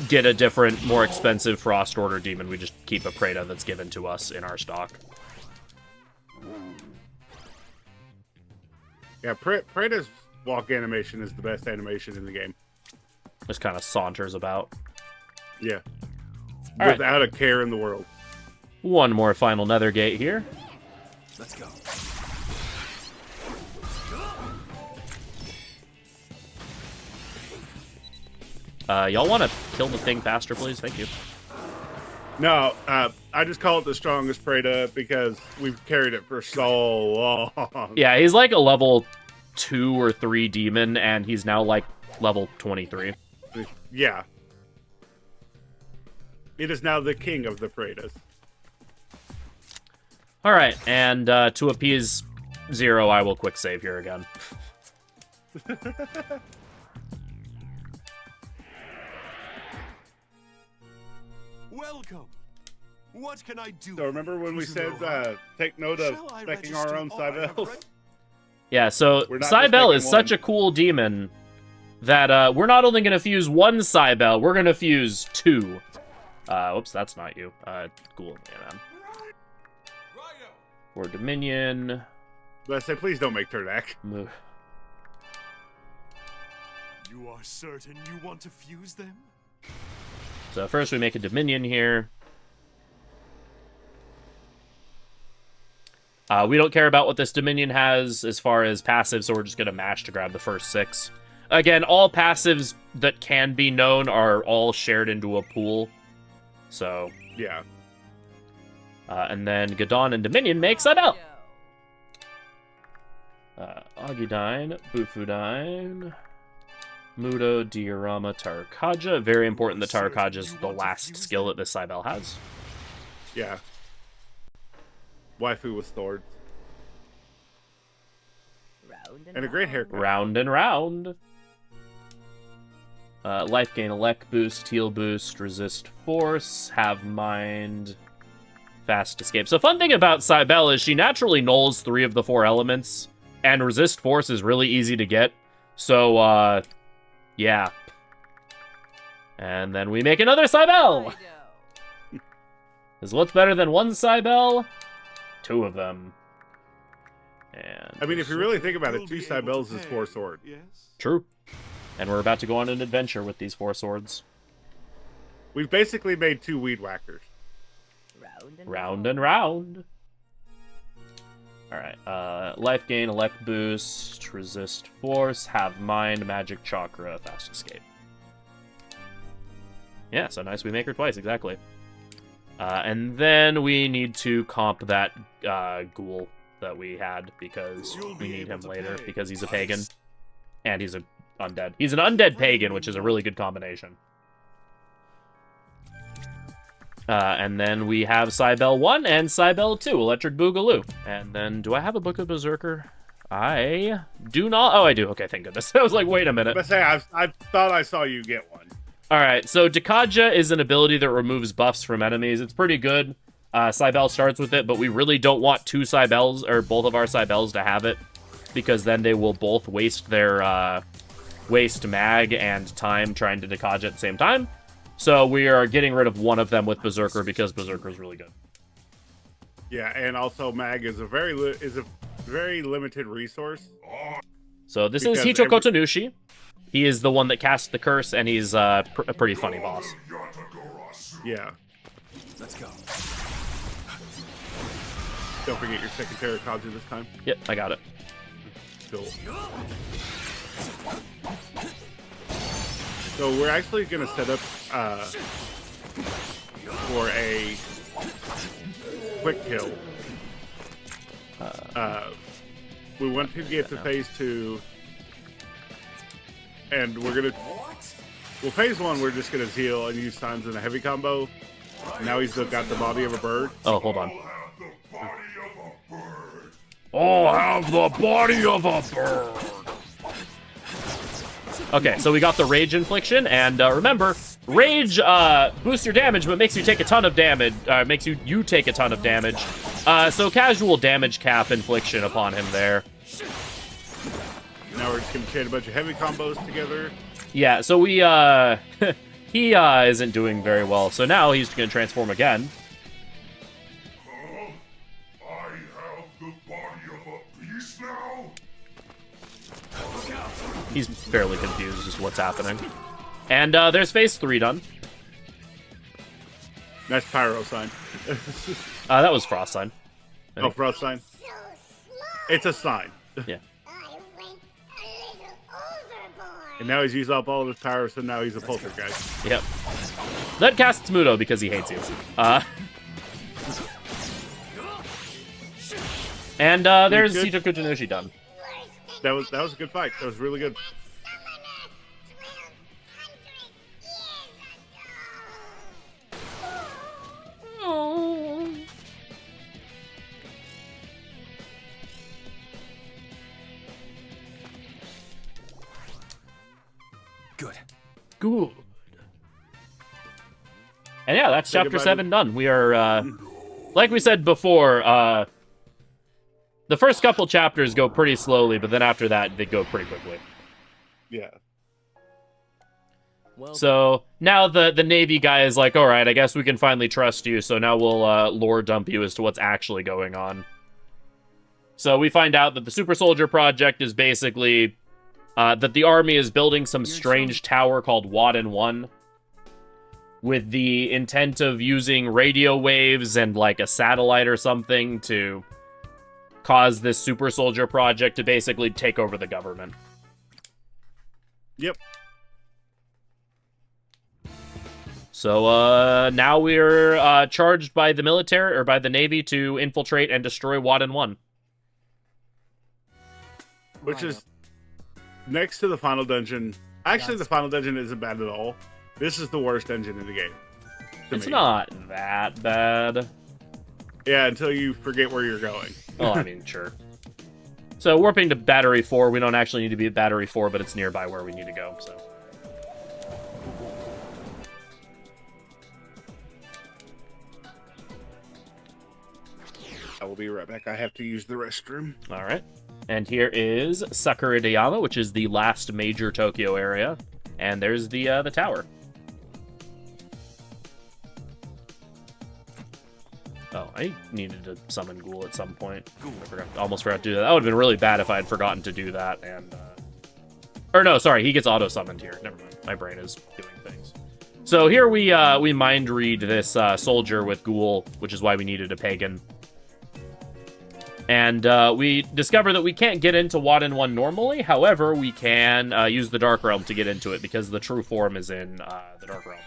B: get a different, more expensive Frost Order demon, we just keep a Preda that's given to us in our stock.
E: Yeah, Preda's walk animation is the best animation in the game.
B: Just kind of saunters about.
E: Yeah.
B: All right.
E: Without a care in the world.
B: One more final Nethergate here.
F: Let's go.
B: Y'all want to kill the thing faster, please? Thank you.
E: No, I just call it the strongest Preda because we've carried it for so long.
B: Yeah, he's like a level 2 or 3 demon, and he's now like level 23.
E: Yeah. It is now the king of the Predas.
B: All right, and to appease Zero, I will quick save here again.
D: Welcome. What can I do?
E: So remember when we said take note of making our own Cybels?
B: Yeah, so
E: We're not
B: Cybele
E: just
B: is
E: making
B: such a cool demon that we're not only going to fuse one Cybele, we're going to fuse 2. Whoops, that's not you. Cool, yeah, man. For Dominion.
E: Let's say, please don't make Turdak.
B: Move.
D: You are certain you want to fuse them?
B: So first we make a Dominion here. We don't care about what this Dominion has as far as passives, so we're just going to mash to grab the first 6. Again, all passives that can be known are all shared into a pool. So,
E: yeah.
B: And then Gadon and Dominion make Cybele. Agudine, Bufudine, Mudo, Diorama, Tarakaja. Very important that Tarakaja is the last skill that this Cybele has.
E: Yeah. Waifu with swords. And a great haircut.
B: Round and round. Life gain, elect boost, heal boost, resist force, have mind, fast escape. So fun thing about Cybele is she naturally nulls 3 of the 4 elements, and resist force is really easy to get. So, yeah. And then we make another Cybele! Because what's better than 1 Cybele? 2 of them. And
E: I mean, if you really think about it, 2 Cybeles is 4 swords.
D: Yes.
B: true. And we're about to go on an adventure with these 4 swords.
E: We've basically made 2 weed whackers.
B: Round and round. Alright, life gain, elect boost, resist force, have mind, magic chakra, fast escape. Yeah, so nice we make her twice, exactly. And then we need to comp that ghoul that we had, because we need him later, because he's a pagan. And he's a undead. He's an undead pagan, which is a really good combination. And then we have Cybele 1 and Cybele 2, Electric Boogaloo. And then, do I have a Book of Berserker? I do not. Oh, I do. Okay, thank goodness. I was like, wait a minute.
E: But say, I thought I saw you get one.
B: Alright, so Dekaja is an ability that removes buffs from enemies. It's pretty good. Cybele starts with it, but we really don't want 2 Cybeles, or both of our Cybeles to have it, because then they will both waste their, waste mag and time trying to Dekaja at the same time. So we are getting rid of one of them with Berserker, because Berserker is really good.
E: Yeah, and also mag is a very limited resource.
B: So this is Hicho Kotonushi. He is the one that casts the curse, and he's a pretty funny boss.
E: Yeah.
A: Let's go.
E: Don't forget your second Terakazu this time.
B: Yep, I got it.
E: Cool. So we're actually going to set up for a quick kill. We want to get to phase 2, and we're going to... Well, phase 1, we're just going to heal and use signs in a heavy combo. Now he's got the body of a bird.
B: Oh, hold on. I'll have the body of a bird. Okay, so we got the Rage Infliction, and remember, Rage boosts your damage, but makes you take a ton of damage. Makes you take a ton of damage. So casual damage cap infliction upon him there.
E: Now we're just going to chain a bunch of heavy combos together.
B: Yeah, so we, he isn't doing very well, so now he's going to transform again.
C: I have the body of a beast now?
B: He's fairly confused as to what's happening. And there's phase 3 done.
E: Nice pyro sign.
B: That was Frost sign.
E: Oh, frost sign? It's a sign.
B: Yeah.
E: And now he's used up all of his power, so now he's a poltergeist.
B: Yep. That casts Mudo because he hates you. And there's Hicho Kotonushi done.
E: That was a good fight. That was really good.
A: Good.
B: Good. And yeah, that's chapter 7 done. We are, like we said before, the first couple chapters go pretty slowly, but then after that, they go pretty quickly.
E: Yeah.
B: So now the Navy guy is like, all right, I guess we can finally trust you, so now we'll lore dump you as to what's actually going on. So we find out that the Super Soldier Project is basically that the army is building some strange tower called Wadden 1 with the intent of using radio waves and like a satellite or something to cause this Super Soldier Project to basically take over the government.
E: Yep.
B: So now we're charged by the military or by the Navy to infiltrate and destroy Wadden 1.
E: Which is next to the final dungeon. Actually, the final dungeon isn't bad at all. This is the worst dungeon in the game.
B: It's not that bad.
E: Yeah, until you forget where you're going.
B: Well, I mean, sure. So, warping to Battery 4. We don't actually need to be at Battery 4, but it's nearby where we need to go, so.
E: I will be right back. I have to use the restroom.
B: All right. And here is Sakuradayama, which is the last major Tokyo area. And there's the tower. Oh, I needed to summon Ghoul at some point. Almost forgot to do that. That would have been really bad if I had forgotten to do that. And or no, sorry, he gets auto-summoned here. Never mind. My brain is doing things. So here we mind read this soldier with Ghoul, which is why we needed a pagan. And we discover that we can't get into Wadden 1 normally. However, we can use the Dark Realm to get into it because the true form is in the Dark Realm.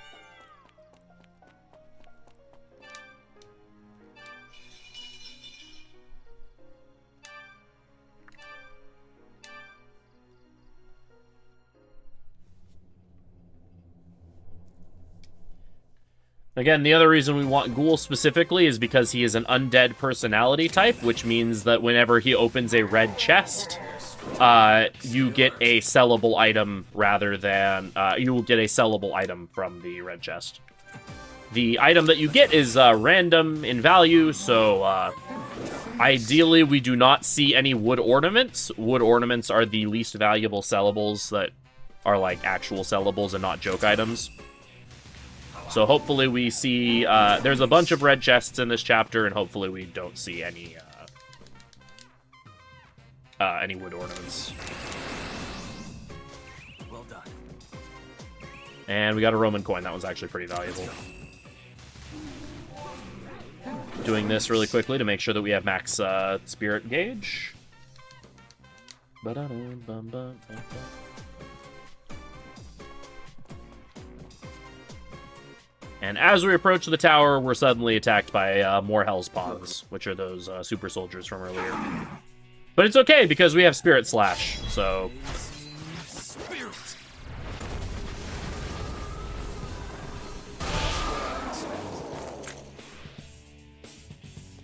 B: Again, the other reason we want Ghoul specifically is because he is an undead personality type, which means that whenever he opens a red chest, you get a sellable item rather than... you will get a sellable item from the red chest. The item that you get is random in value, so ideally we do not see any wood ornaments. Wood ornaments are the least valuable sellables that are like actual sellables and not joke items. So hopefully we see, there's a bunch of red chests in this chapter, and hopefully we don't see any wood ornaments.
C: Well done.
B: And we got a Roman coin. That was actually pretty valuable. Doing this really quickly to make sure that we have max spirit gauge. And as we approach the tower, we're suddenly attacked by more Hell's Pawns, which are those super soldiers from earlier. But it's okay, because we have Spirit Slash, so...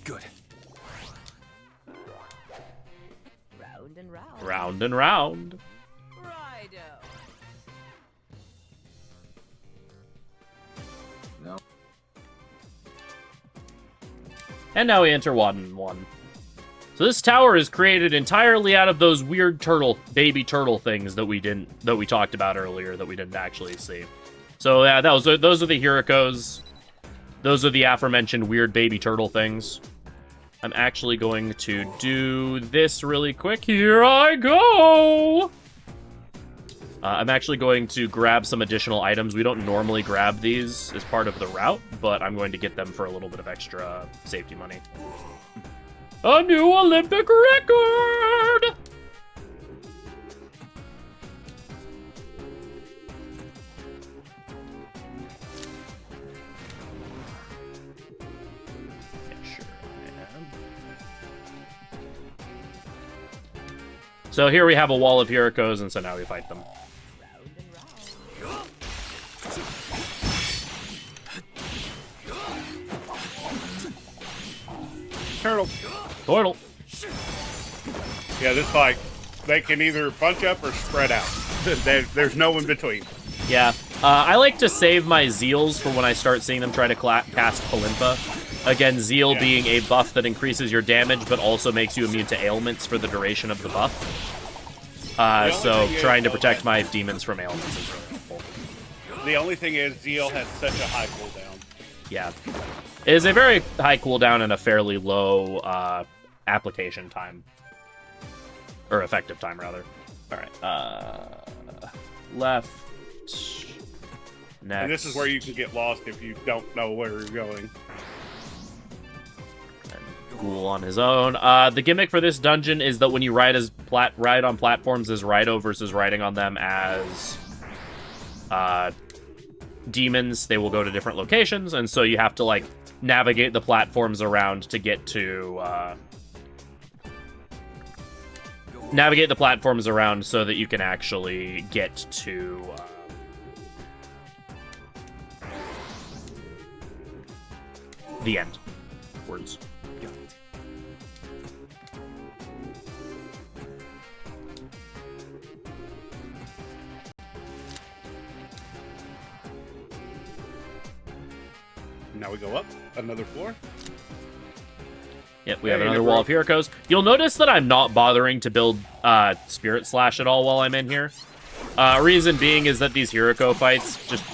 C: Good.
G: Round and round.
B: Round and round.
G: Raidou.
B: And now we enter Wadden 1. So this tower is created entirely out of those weird baby turtle things that we talked about earlier that we didn't actually see. So yeah, those are the Hirokos. Those are the aforementioned weird baby turtle things. I'm actually going to do this really quick. Here I go! I'm actually going to grab some additional items. We don't normally grab these as part of the route, but I'm going to get them for a little bit of extra safety money. A new Olympic record! Sure I am. So here we have a wall of Hirokos, and so now we fight them. Turtle.
E: Yeah, this fight, they can either bunch up or spread out. There's no in between.
B: Yeah. I like to save my Zeals for when I start seeing them try to cast Kalimpa. Again, Zeal being a buff that increases your damage, but also makes you immune to ailments for the duration of the buff. So trying to protect my demons from ailments is really helpful.
E: The only thing is, Zeal has such a high cooldown.
B: Yeah. It is a very high cooldown and a fairly low application time. Or effective time, rather. Alright, left. Next.
E: And this is where you can get lost if you don't know where you're going.
B: Ghoul on his own. The gimmick for this dungeon is that when you ride on platforms as Raidou versus riding on them as demons, they will go to different locations, and so you have to like navigate the platforms around to get to so that you can actually get to the end. Words.
E: Now we go up another floor.
B: Yep, we have another wall of Hirokos. You'll notice that I'm not bothering to build Spirit Slash at all while I'm in here. Reason being is that these Hiroko fights just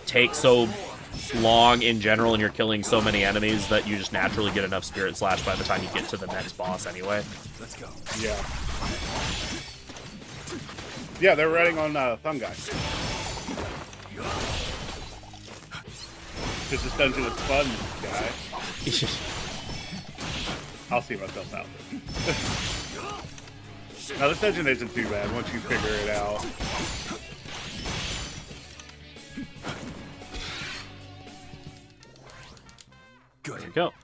B: take so long in general, and you're killing so many enemies that you just naturally get enough Spirit Slash by the time you get to the next boss anyway.
C: Let's go.
E: Yeah. Yeah, they're riding on Thumb Guy. Because this dungeon is fun, guy. I'll see myself out. Now, this dungeon isn't too bad once you figure it out.
B: There you go.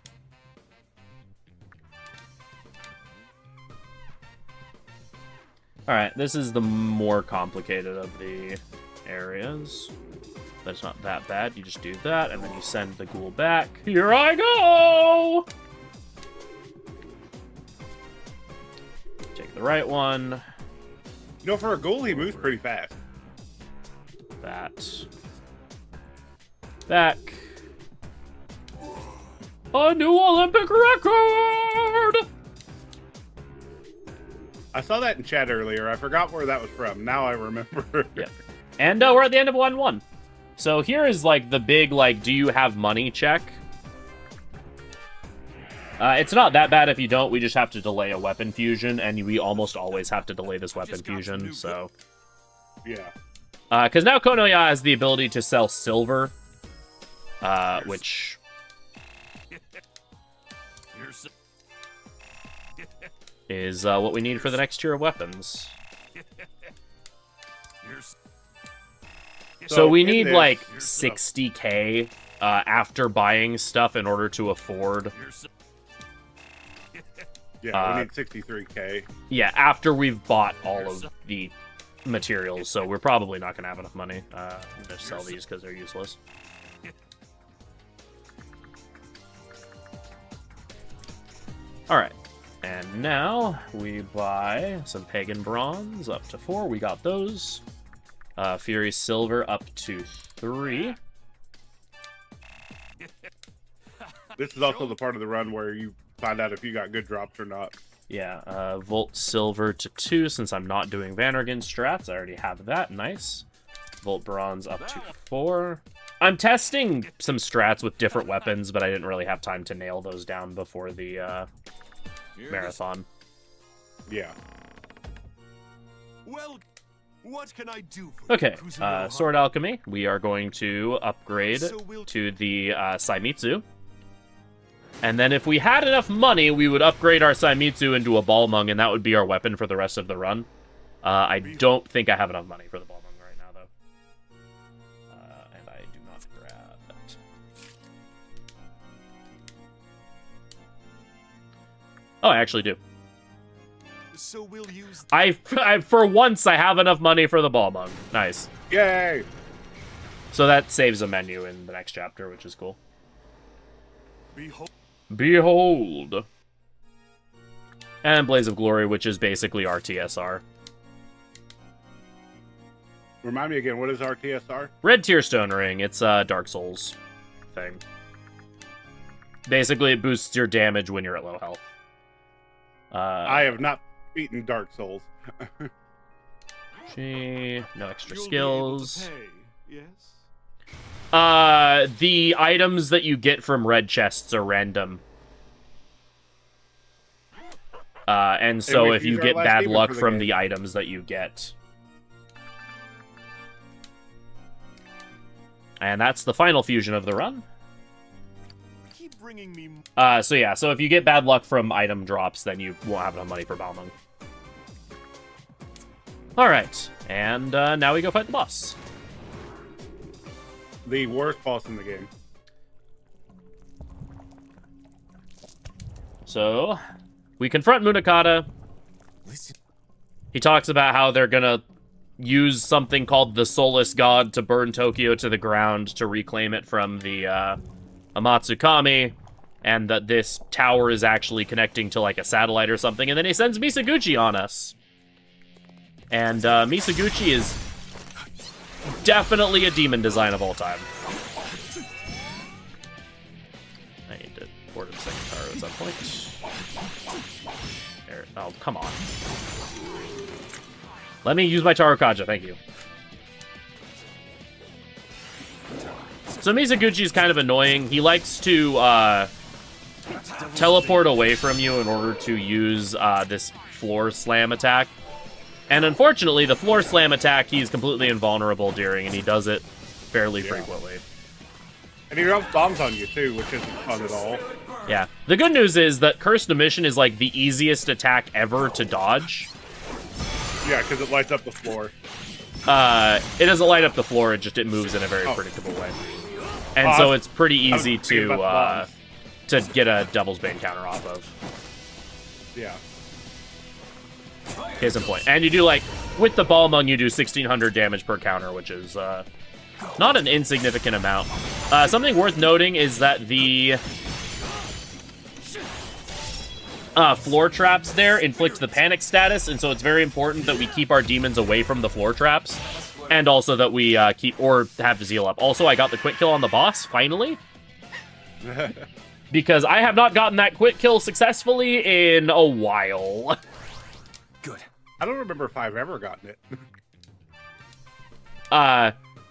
B: Alright, this is the more complicated of the areas. But it's not that bad. You just do that, and then you send the ghoul back. Here I go! Take the right one.
E: You know, for a ghoul, he moves pretty fast.
B: That. Back. A new Olympic record!
E: I saw that in chat earlier. I forgot where that was from. Now I remember.
B: Yep. And we're at the end of 1-1. So here is, like, the big, like, do you have money check. It's not that bad if you don't. We just have to delay a weapon fusion, and we almost always have to delay this weapon fusion, so...
E: Yeah.
B: Because now Konoya has the ability to sell silver, which... is what we need for the next tier of weapons. So we need like 60k after buying stuff in order to afford.
E: Yeah, we need 63k.
B: Yeah, after we've bought all of the materials, so we're probably not gonna have enough money. I'm gonna sell these because they're useless. All right. And now we buy some Pagan Bronze up to 4. We got those. Fury Silver up to 3.
E: This is also the part of the run where you find out if you got good drops or not.
B: Yeah, Volt Silver to 2 since I'm not doing Vannergan strats. I already have that. Nice. Volt Bronze up to 4. I'm testing some strats with different weapons, but I didn't really have time to nail those down before the marathon.
E: Yeah.
D: Well, what can I do for
B: Okay,
D: you, Kuzunoha?
B: Sword Alchemy. We are going to upgrade to the Saimitsu. And then if we had enough money, we would upgrade our Saimitsu into a Balmung, and that would be our weapon for the rest of the run. I don't think I have enough money for the Balmung right now, though. And I do not grab that. Oh, I actually do.
D: So we'll use
B: I for once, I have enough money for the Balmung. Nice.
E: Yay!
B: So that saves a menu in the next chapter, which is cool.
D: behold.
B: Behold. And Blaze of Glory, which is basically RTSR.
E: Remind me again, what is RTSR?
B: Red Tearstone Ring. It's a Dark Souls thing. Basically, it boosts your damage when you're at low health.
E: I have not beaten Dark Souls.
B: No extra
D: You'll be able to
B: skills.
D: pay, yes?
B: The items that you get from red chests are random. And so if you
E: use our
B: get
E: last
B: bad
E: demon
B: luck
E: for the
B: from
E: game.
B: the items that you get. And that's the final fusion of the run.
D: Keep bringing me.
B: So yeah, so if you get bad luck from item drops, then you won't have enough money for Balmung. Alright, and now we go fight the boss.
E: The worst boss in the game.
B: So, we confront Munakata. He talks about how they're gonna use something called the Soulless God to burn Tokyo to the ground to reclaim it from the Amatsukami, and that this tower is actually connecting to like a satellite or something, and then he sends Misaguchi on us. And Misaguchi is definitely a demon design of all time. I need to board him second tower at some point. There, oh, come on. Let me use my Tarokaja, thank you. So Misaguchi is kind of annoying. He likes to teleport away from you in order to use this floor slam attack. And unfortunately, the floor slam attack he's completely invulnerable during, and he does it fairly frequently.
E: And he drops bombs on you, too, which isn't fun at all.
B: Yeah. The good news is that Cursed Emission is like the easiest attack ever to dodge.
E: Yeah, because it lights up the floor.
B: It doesn't light up the floor, it moves in a very predictable way. And so it's pretty easy to get a Devil's Bane counter off of.
E: Yeah.
B: Case in point. And you do, like, with the Balmung, you do 1,600 damage per counter, which is not an insignificant amount. Something worth noting is that the floor traps there inflict the panic status, and so it's very important that we keep our demons away from the floor traps, and also that we keep, or have the Zeal up. Also, I got the quick kill on the boss, finally. Because I have not gotten that quick kill successfully in a while.
A: Good.
E: I don't remember if I've ever gotten it.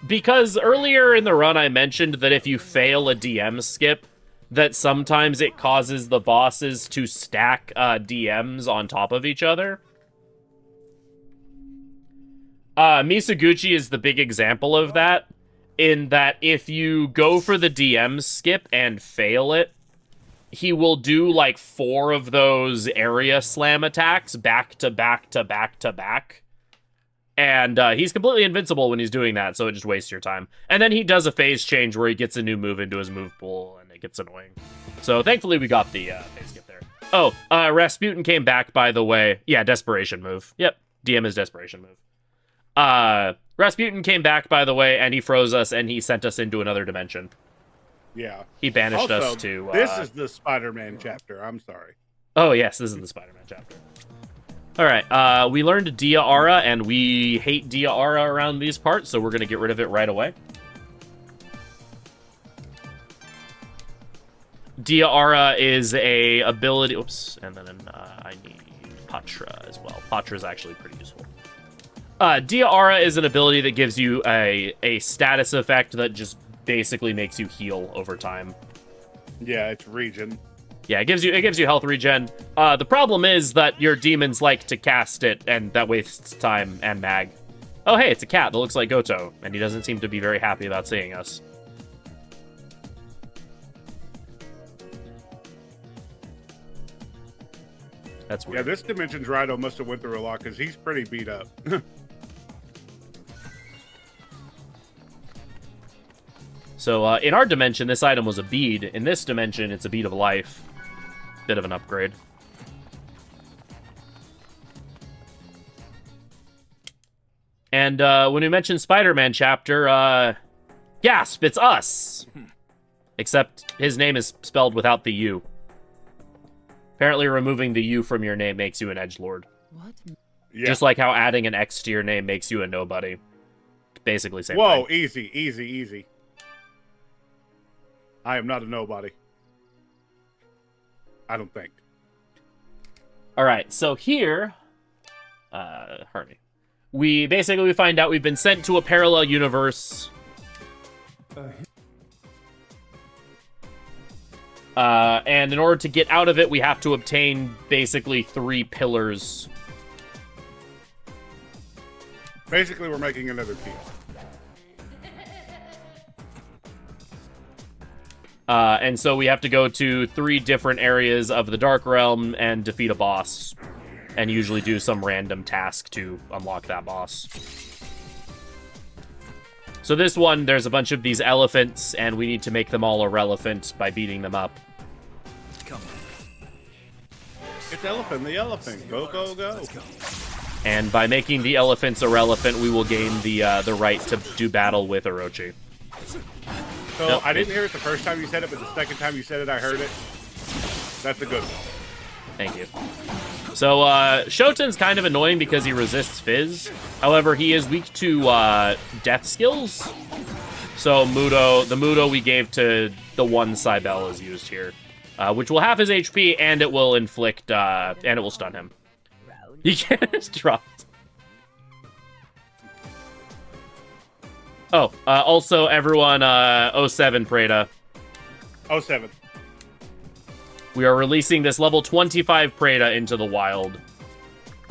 B: Because earlier in the run I mentioned that if you fail a DM skip, that sometimes it causes the bosses to stack DMs on top of each other. Misaguchi is the big example of that, in that if you go for the DM skip and fail it, he will do like 4 of those area slam attacks back to back to back to back. And he's completely invincible when he's doing that, so it just wastes your time. And then he does a phase change where he gets a new move into his move pool, and it gets annoying. So thankfully we got the phase skip there. Oh, Rasputin came back, by the way. Yeah, Desperation move. Yep, DM is Desperation move. Rasputin came back, by the way, and he froze us, and he sent us into another dimension.
E: Yeah.
B: He banished
E: also,
B: us to...
E: this is the Spider-Man chapter. I'm sorry.
B: Oh, yes, this is the Spider-Man chapter. All right, we learned Dia Aura, and we hate Dia Aura around these parts, so we're going to get rid of it right away. Dia Aura is a ability... Oops, and then I need Patra as well. Patra is actually pretty useful. Dia Aura is an ability that gives you a status effect that just basically makes you heal over time.
E: Yeah, it's regen.
B: Yeah, it gives you health regen. The problem is that your demons like to cast it, and that wastes time and mag. Oh, hey, it's a cat that looks like Goto, and he doesn't seem to be very happy about seeing us. That's weird.
E: Yeah, this dimension's Raidou must have went through a lot, because he's pretty beat up.
B: So, in our dimension, this item was a bead. In this dimension, it's a bead of life. Bit of an upgrade. And when we mentioned Spider-Man chapter, gasp, it's us! Except his name is spelled without the U. Apparently removing the U from your name makes you an edgelord.
G: What?
E: Yeah.
B: Just like how adding an X to your name makes you a nobody. Basically same
E: Whoa,
B: thing.
E: easy, easy, easy. I am not a nobody. I don't think.
B: Alright, so here... Harvey. We find out we've been sent to a parallel universe. And in order to get out of it, we have to obtain basically 3 pillars.
E: Basically, we're making another team.
B: And so we have to go to 3 different areas of the Dark Realm and defeat a boss. And usually do some random task to unlock that boss. So this one, there's a bunch of these elephants, and we need to make them all irrelevant by beating them up.
E: It's Elephant, the elephant. Go, go, go.
B: And by making the elephants irrelevant, we will gain the right to do battle with Orochi.
E: So
B: Nope.
E: I didn't hear it the first time you said it, but the second time you said it, I heard it. That's a good one.
B: Thank you. So, Shoten's kind of annoying because he resists Fizz. However, he is weak to death skills. So, the Mudo we gave to the one Cybele is used here. Which will half his HP, and it will inflict, and it will stun him. He can't drop. Oh, also, everyone, 07 Preda.
E: 07.
B: We are releasing this level 25 Preda into the wild.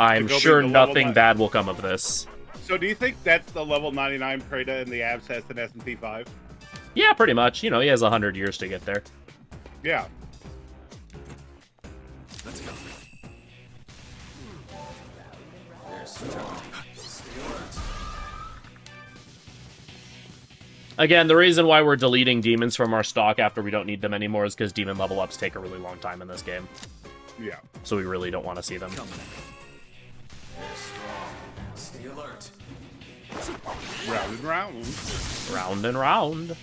B: I'm
E: To go
B: sure
E: beat the level
B: nothing
E: 9.
B: bad will come of this.
E: So do you think that's the level 99 Preda in the Abscess and S&P 5?
B: Yeah, pretty much. You know, he has 100 years to get there.
E: Yeah.
B: Again, the reason why we're deleting demons from our stock after we don't need them anymore is because demon level ups take a really long time in this game.
E: Yeah.
B: So we really don't want to see them.
A: Stay alert.
E: Round and round.
B: Round and round.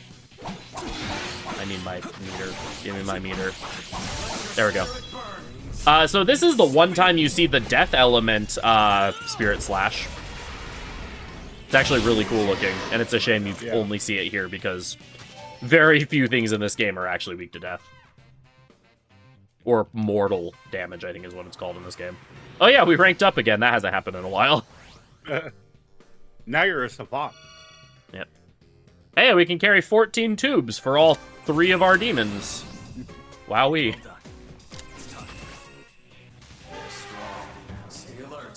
B: I need my meter. Give me my meter. There we go. So this is the one time you see the death element Spirit Slash. It's actually really cool looking, and it's a shame you only see it here because very few things in this game are actually weak to death. Or mortal damage, I think is what it's called in this game. Oh yeah, we ranked up again. That hasn't happened in a while.
E: Now you're a savant.
B: Yep. Hey, we can carry 14 tubes for all 3 of our demons. Wowee.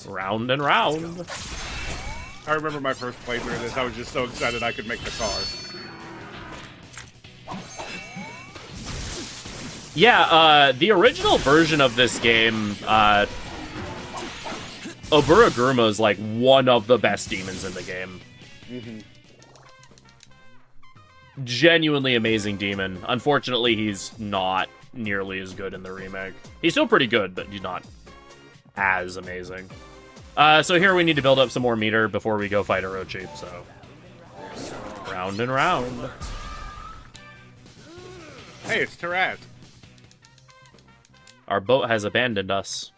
B: Round and round.
E: I remember my first playthrough of this. I was just so excited I could make the car.
B: Yeah, the original version of this game, Oburaguruma is like one of the best demons in the game.
E: Mm-hmm.
B: Genuinely amazing demon. Unfortunately, he's not nearly as good in the remake. He's still pretty good, but he's not as amazing. So here we need to build up some more meter before we go fight Orochi, so... Round and round.
E: Hey, it's Taraz.
B: Our boat has abandoned us.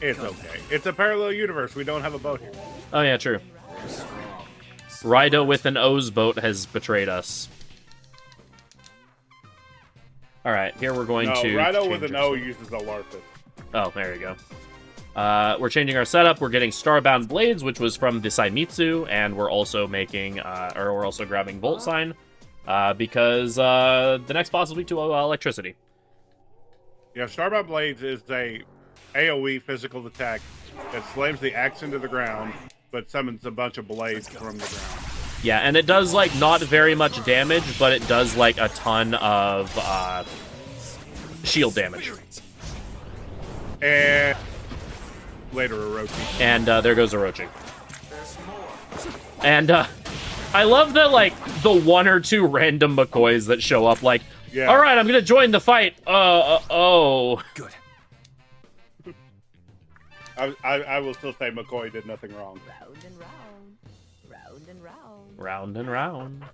E: It's okay. It's a parallel universe. We don't have a boat here.
B: Oh yeah, true. Raidou with an O's boat has betrayed us. Alright, here we're going to...
E: Raidou with an
B: our
E: O uses a Larpus.
B: Oh, there you go. We're changing our setup. We're getting Starbound Blades, which was from the Saimitsu, and we're also making, we're also grabbing Volt Sign, because the next boss is weak to electricity.
E: Yeah, Starbound Blades is a AoE physical attack that slams the axe into the ground, but summons a bunch of blades from the ground.
B: Yeah, and it does, like, not very much damage, but it does, like, a ton of, shield damage.
E: And later Orochi.
B: And, there goes Orochi. And, I love that, like, the 1 or 2 random McCoys that show up, like,
E: Yeah.
B: alright, I'm gonna join the fight. Oh.
A: Good.
E: I will still say McCoy did nothing wrong.
G: Round and round. Round and round.
B: Round and round.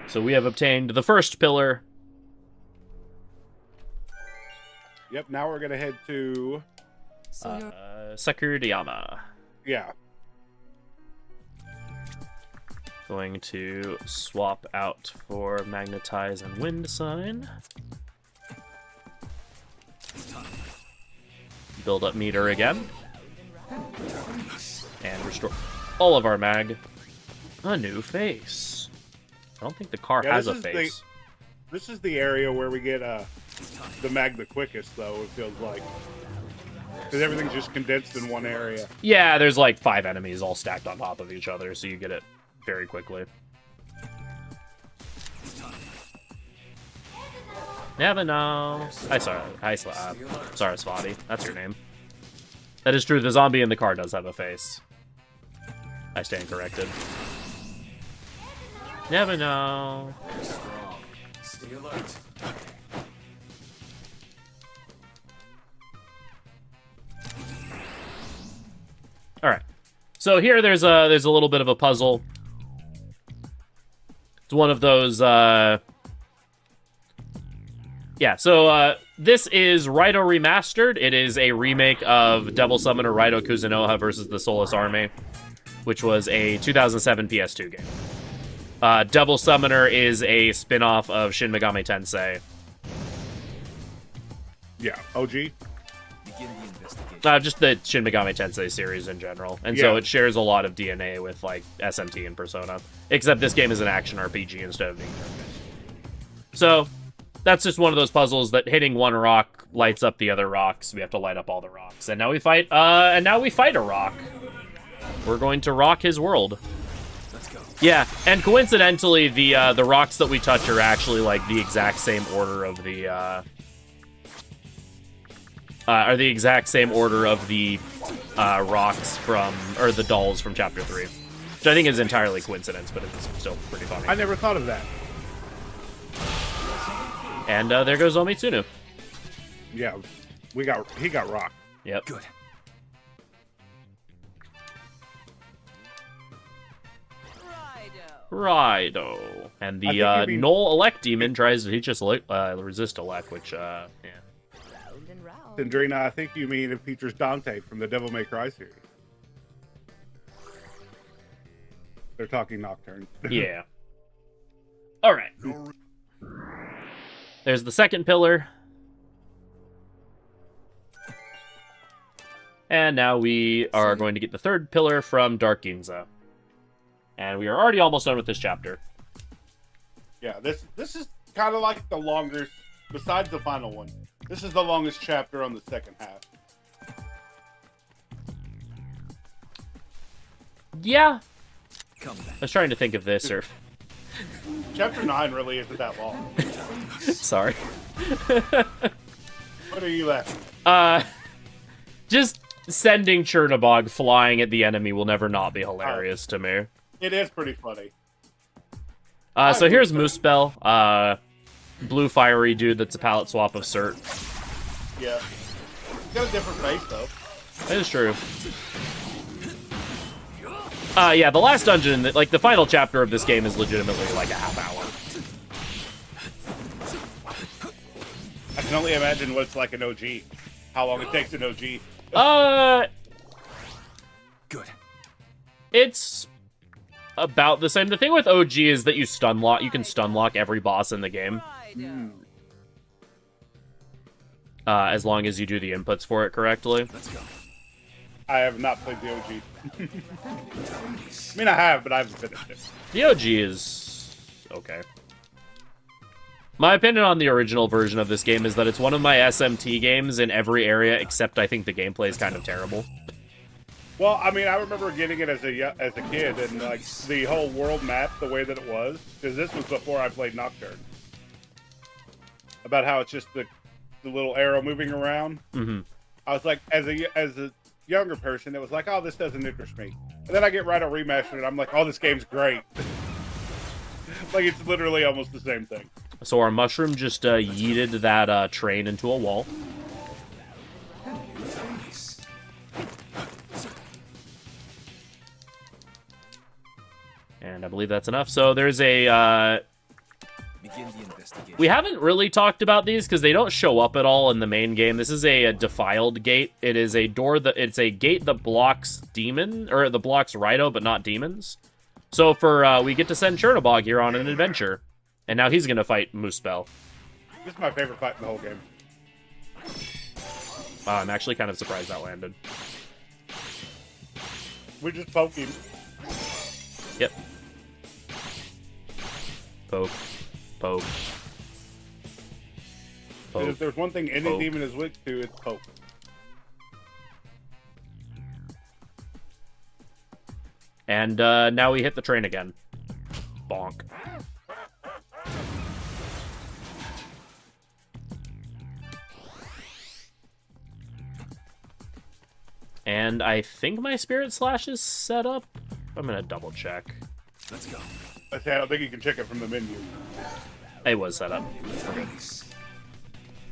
B: So we have obtained the first pillar.
E: Yep, now we're gonna head to...
B: Sakurayama.
E: Yeah.
B: Going to swap out for Magnetize and Wind Sign. Build up meter again. And restore. all of our mag. A new face. I don't think the car has a face.
E: This is the area where we get the mag the quickest, though, it feels like. Because everything's just condensed in one area.
B: Yeah, there's like 5 enemies all stacked on top of each other, so you get it very quickly. Never know. Sorry, Swati. That's your name. That is true. The zombie in the car does have a face. I stand corrected. Never know.
A: Stay alert.
B: All right. So here there's a little bit of a puzzle. It's one of those yeah, so this is Raidou Remastered. It is a remake of Devil Summoner Raidou Kuzunoha versus the Soulless Army, which was a 2007 PS2 game. Devil Summoner is a spin-off of Shin Megami Tensei.
E: Yeah, OG?
A: Begin the investigation.
B: Just the Shin Megami Tensei series in general. And
E: Yeah.
B: so it shares a lot of DNA with, like, SMT and Persona. Except this game is an action RPG instead of being turn-based. So, that's just one of those puzzles that hitting one rock lights up the other rocks. We have to light up all the rocks. And now we fight, a rock. We're going to rock his world.
A: Let's go.
B: Yeah, and coincidentally, the rocks that we touch are actually, like, the exact same order of the, rocks from, or the dolls from Chapter 3. Which I think is entirely coincidence, but it's still pretty funny.
E: I never thought of that.
B: And there goes Omitsunu.
E: Yeah, he got rocked.
B: Yep.
A: Good.
B: Raidou. And the Null Elect Demon tries to teach us resist Elect, which, yeah.
G: Round and round.
E: Dendrina, I think you mean it features Dante from the Devil May Cry series. They're talking Nocturne.
B: Yeah. All right. There's the second pillar. And now we are going to get the third pillar from Dark Ginza. And we are already almost done with this chapter.
E: Yeah, this is kind of like the longest, besides the final one, this is the longest chapter on the second half.
B: Yeah.
A: Come back.
B: I was trying to think of this, or...
E: Chapter 9 really isn't that long.
B: Sorry.
E: What are you laughing?
B: Just sending Chernabog flying at the enemy will never not be hilarious to me.
E: It is pretty funny.
B: So here's Moosebell, blue fiery dude that's a palette swap of Cert.
E: Yeah. He's got a different face, though.
B: That is true. Yeah, the last dungeon, like, the final chapter of this game is legitimately, like, a half hour.
E: I can only imagine what it's like an OG. How long it takes an OG.
A: Good.
B: It's about the same. The thing with OG is that you can stun lock every boss in the game. As long as you do the inputs for it correctly.
A: Let's go.
E: I have not played the OG. I mean, I have, but I haven't finished it.
B: The OG is okay. My opinion on the original version of this game is that it's one of my SMT games in every area, except I think the gameplay is kind of terrible.
E: Well, I mean, I remember getting it as a kid, and like the whole world map, the way that it was, because this was before I played Nocturne. About how it's just the little arrow moving around.
B: Mm-hmm.
E: I was like, as a younger person, it was like, oh, this doesn't interest me. And then I get Raidou Remastered, and I'm like, oh, this game's great. Like, it's literally almost the same thing.
B: So our mushroom just yeeted that train into a wall. And I believe that's enough. So there's a...
A: Begin the investigation.
B: We haven't really talked about these because they don't show up at all in the main game. This is a defiled gate. It is a door that... It's a gate that blocks demon... Or that blocks Raidou, but not demons. So for... we get to send Chernabog here on an adventure. And now he's going to fight Moosebell.
E: This is my favorite fight in the whole game.
B: I'm actually kind of surprised that landed.
E: We just poke him.
B: Yep. Poke. Poke.
E: And
B: Poke.
E: if there's one thing any
B: Poke.
E: demon is weak to, it's poke.
B: And now we hit the train again. Bonk. And I think my Spirit Slash is set up. I'm gonna double check.
A: Let's go.
E: I say I don't think you can check it from the menu.
B: It was set up.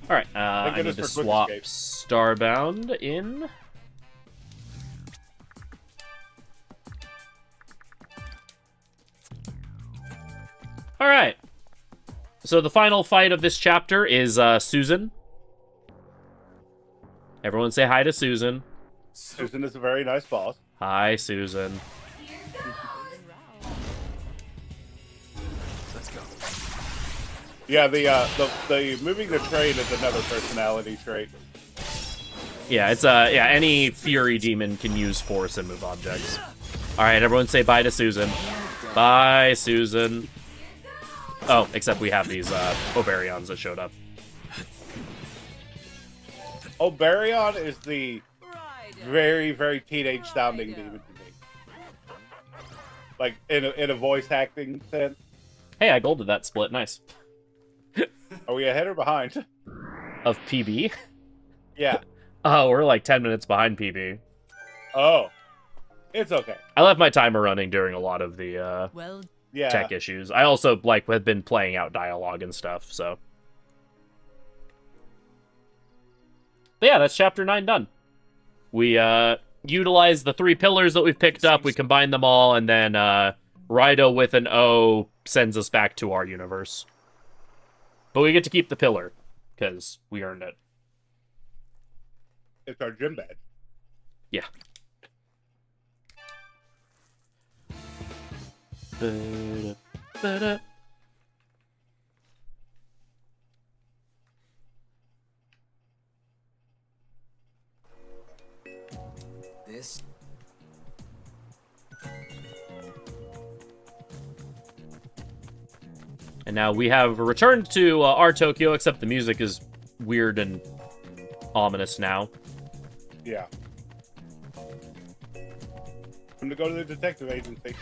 B: Alright, I
E: Thank
B: need to
E: goodness for quick
B: swap
E: escape.
B: Starbound in. Alright. So the final fight of this chapter is Susan. Everyone say hi to Susan.
E: Susan is a very nice boss.
B: Hi, Susan.
A: Let's go.
E: Yeah, the moving the train is another personality trait.
B: Yeah, it's any Fury Demon can use force and move objects. Alright, everyone say bye to Susan. Bye, Susan. Oh, except we have these Oberions that showed up.
E: Oberion is the very, very teenage sounding demon to me. Like in a voice acting sense.
B: Hey, I golded that split. Nice.
E: Are we ahead or behind?
B: Of PB?
E: Yeah.
B: Oh, we're like 10 minutes behind PB.
E: Oh. It's okay.
B: I left my timer running during a lot of the
G: Well,
E: Yeah.
B: tech issues. I also have been playing out dialogue and stuff, so. But yeah, that's chapter 9 done. We utilize the 3 pillars that we've picked up, we combine them all, and then Raidou with an O sends us back to our universe. But we get to keep the pillar, because we earned it.
E: It's our gym badge.
B: Yeah. Ba-da-ba-da.
A: This.
B: And now we have returned to our Tokyo, except the music is weird and ominous now.
E: Yeah. Time to go to the detective agency.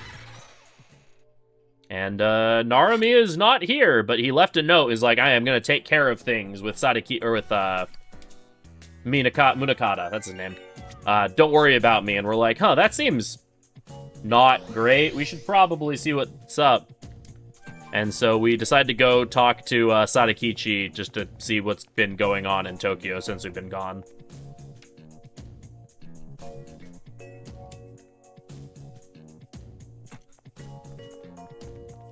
B: And Narumi is not here, but he left a note. Is like, I am gonna take care of things with Sadaki or with Munakata. That's his name. Don't worry about me. And we're like, huh, that seems not great. We should probably see what's up. And so we decided to go talk to Sadakichi just to see what's been going on in Tokyo since we've been gone.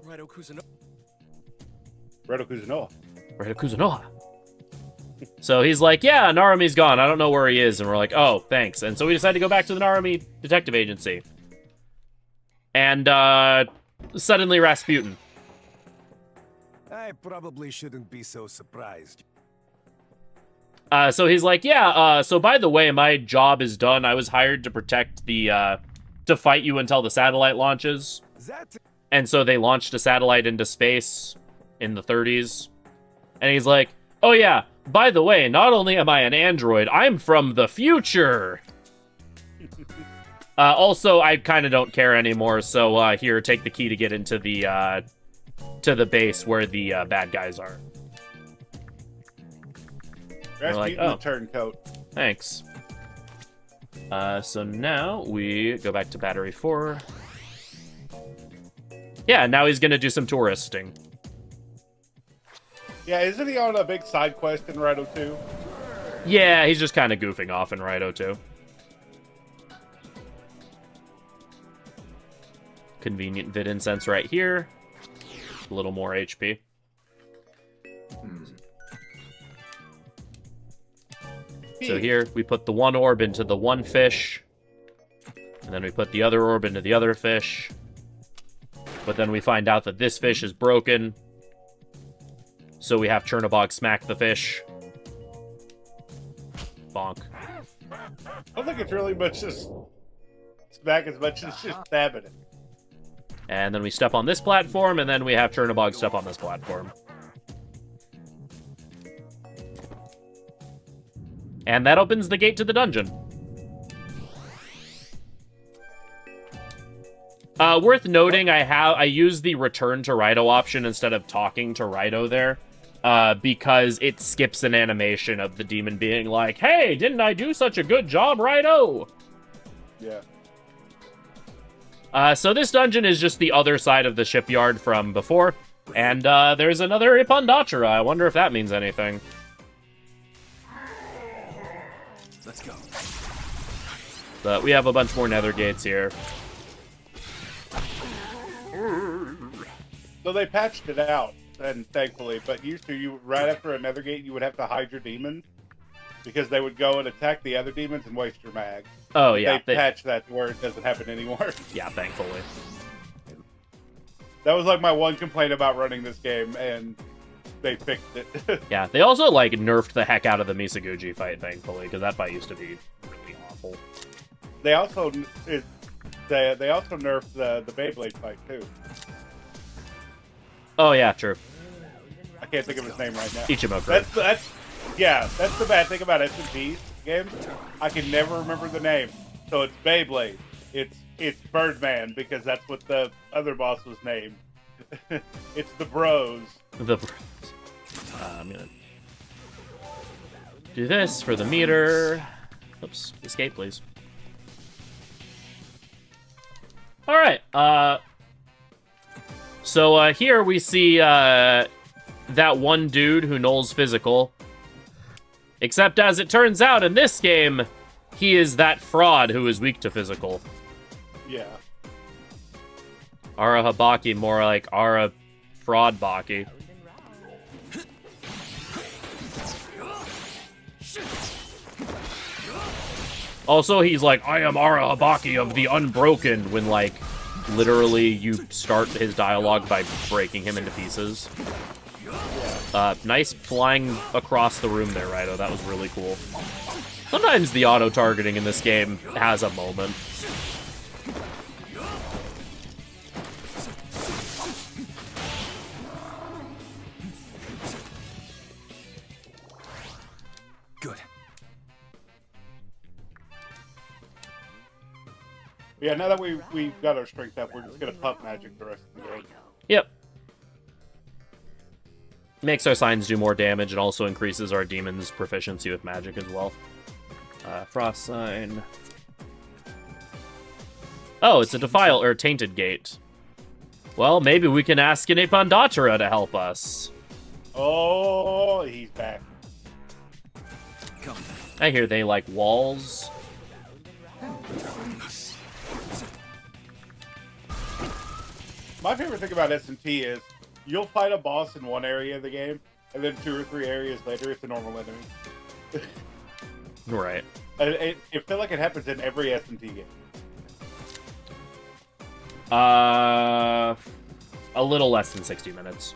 F: Raidou
E: Kuzunoa.
B: Raidou Kuzunoha. So he's like, yeah, Narumi's gone. I don't know where he is. And we're like, oh, thanks. And so we decided to go back to the Narumi Detective Agency. And suddenly Rasputin.
F: I probably shouldn't be so surprised.
B: So he's like, yeah, so by the way, my job is done. I was hired to protect the, to fight you until the satellite launches.
F: That
B: And so they launched a satellite into space in the 30s. And he's like, oh yeah, by the way, not only am I an android, I'm from the future. Also, I kind of don't care anymore, so here, take the key to get into the base where the bad guys are.
E: Rasputin
B: like, oh.
E: the turncoat.
B: Thanks. So now we go back to Battery 4. Yeah, now he's gonna do some touristing.
E: Yeah, isn't he on a big side quest in Raidou 2?
B: Yeah, he's just kind of goofing off in Raidou 2. Convenient vid incense right here. A little more HP. So here, we put the one orb into the one fish. And then we put the other orb into the other fish. But then we find out that this fish is broken. So we have Chernabog smack the fish. Bonk.
E: I don't think it's really much just smack as much as just stabbing it.
B: And then we step on this platform, and then we have Chernabog step on this platform. And that opens the gate to the dungeon. Worth noting, I use the return to Raidou option instead of talking to Raidou there, because it skips an animation of the demon being like, "Hey, didn't I do such a good job, Raidou?"
E: Yeah.
B: So this dungeon is just the other side of the shipyard from before, and there's another Ipondachara. I wonder if that means anything.
A: Let's go.
B: But we have a bunch more nether gates here.
E: So they patched it out, and thankfully, but used to, right after a nether gate, you would have to hide your demons, because they would go and attack the other demons and waste your mag.
B: Oh, yeah.
E: They patched that to where it doesn't happen anymore.
B: Yeah, thankfully.
E: That was like my one complaint about running this game, and they fixed it.
B: Yeah, they also, like, nerfed the heck out of the Misaguchi fight, thankfully, because that fight used to be really awful.
E: They also nerfed the Beyblade fight, too.
B: Oh, yeah, true.
E: I can't think of his name right now.
B: Ichimoku.
E: That's the bad thing about S&P games. I can never remember the name. So it's Beyblade. It's Birdman, because that's what the other boss was named. It's the Bros.
B: The I'm gonna do this for the meter. Oops, escape, please. All right. So here we see that one dude who knows physical. Except as it turns out in this game, he is that fraud who is weak to physical.
E: Yeah.
B: Ara Habaki, more like Ara Fraud Baki. Also, he's like, "I am Ara Habaki of the Unbroken," when, like, literally you start his dialogue by breaking him into pieces. Nice flying across the room there, Raidou. That was really cool. Sometimes the auto-targeting in this game has a moment.
A: Good.
E: Yeah, now that we've got our strength up, we're just going to pump magic the rest of the game.
B: Yep. Makes our signs do more damage and also increases our demon's proficiency with magic as well. Frost sign. Oh, it's a defile or tainted gate. Well, maybe we can ask an Ipondachara to help us.
E: Oh, he's back.
A: Come.
B: I hear they like walls.
E: My favorite thing about S&T is you'll fight a boss in one area of the game, and then 2 or 3 areas later, it's a normal enemy.
B: Right.
E: It feels like it happens in every S&T game.
B: A little less than 60 minutes.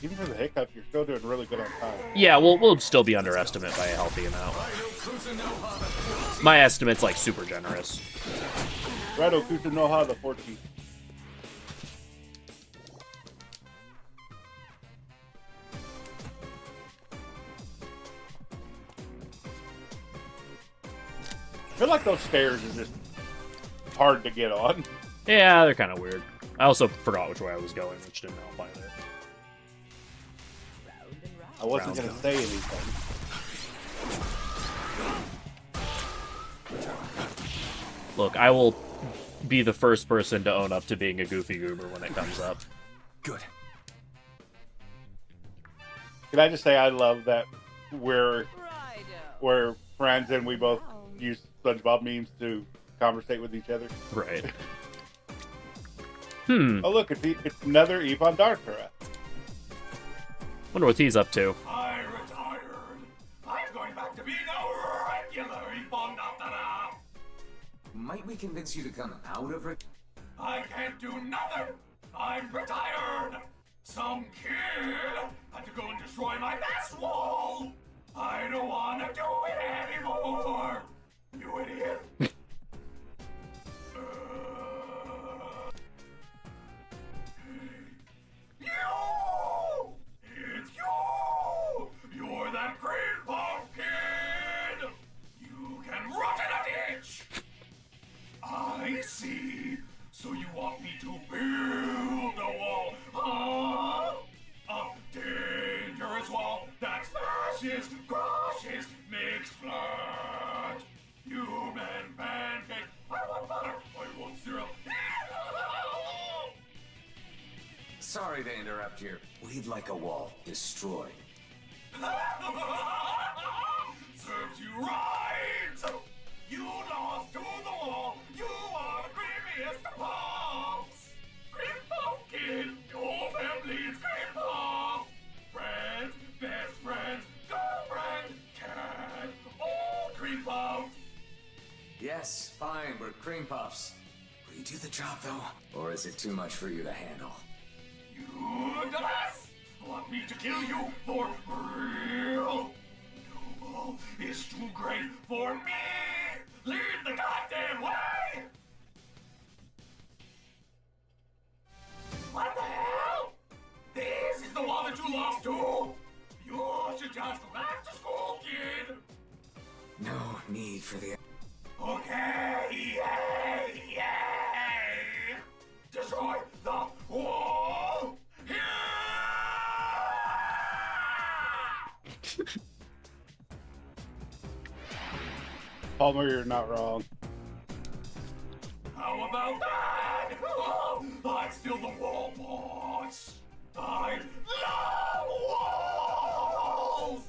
E: Even for the hiccup, you're still doing really good on time.
B: Yeah, we'll still be underestimate by a healthy amount. My estimate's like super generous.
E: Raidou Kusunoha the 14th. I feel like those stairs are just hard to get on.
B: Yeah, they're kind of weird. I also forgot which way I was going, which didn't help either.
E: I wasn't going to say anything.
B: Look, I will be the first person to own up to being a goofy goober when it comes up.
A: Good.
E: Can I just say I love that we're friends and we both use SpongeBob memes to conversate with each other.
B: Right.
E: Oh look, it's another Ipondachara.
B: Wonder what he's up to.
C: I retired. I'm going back to being a regular Ipondachara.
A: Might we convince you to come out of it?
C: I can't do nothing. I'm retired. Some kid had to go and destroy my best wall. I don't wanna do it anymore! You idiot! You! It's you! You're that green pumpkin! You can rot in a ditch! I see. So you want me to build a wall, huh? A dangerous wall that smashes, crushes, makes flat. Human pancake. I want butter. I want syrup.
A: Sorry to interrupt you. We'd like a wall destroyed.
C: Serves you right. You lost to the wall. You are the creamiest of pups. Cream pumpkin. Your family is cream puff. Friends, best friends, girlfriend, cat. All cream puffs.
A: Yes, fine, we're cream puffs. Will you do the job, though? Or is it too much for you to handle?
C: You dumbass! Want me to kill you for real? No, is too great for me! Lead the goddamn way! What the hell? This is the wall that you lost to? You should just go back to school, kid!
A: No need for the...
C: Okay, yay, yay! Destroy the wall!
H: Palmer, you're not wrong.
C: How about that? I'm still the wall boss. I love walls!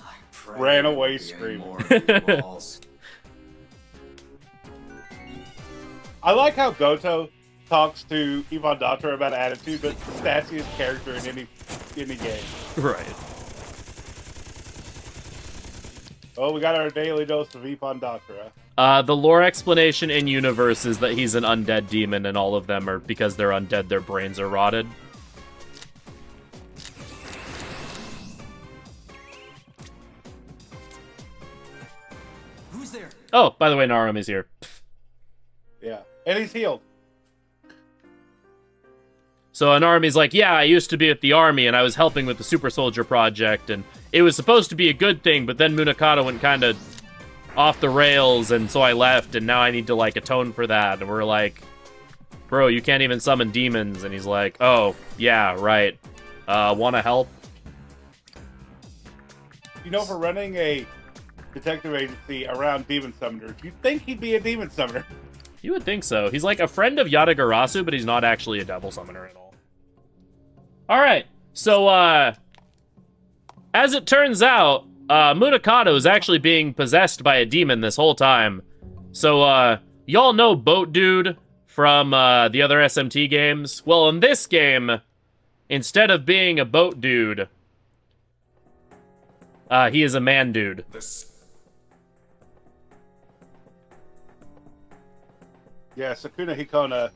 A: I pray
H: Ran
A: there
H: away
A: won't be any
H: screaming.
A: more of these walls.
H: I like how Goto talks to Ivan Datra about attitude, but it's the sassiest character in any game.
B: Right.
H: Oh, we got our daily dose of Ivan Datra.
B: The lore explanation in universe is that he's an undead demon, and all of them are, because they're undead, their brains are rotted.
A: Who's there?
B: Oh, by the way, Narumi's here.
H: Yeah, and he's healed.
B: So an army's like, yeah, I used to be at the army, and I was helping with the Super Soldier Project, and it was supposed to be a good thing, but then Munakata went kind of off the rails, and so I left, and now I need to, like, atone for that. And we're like, bro, you can't even summon demons. And he's like, oh, yeah, right. Wanna help?
H: You know, for running a detective agency around demon summoners, you'd think he'd be a demon summoner.
B: You would think so. He's like a friend of Yatagarasu, but he's not actually a devil summoner at all. Alright, so, as it turns out, Munakata is actually being possessed by a demon this whole time. So, y'all know Boat Dude from, the other SMT games? Well, in this game, instead of being a boat dude, he is a man dude.
H: Yeah, Sakuna Hikona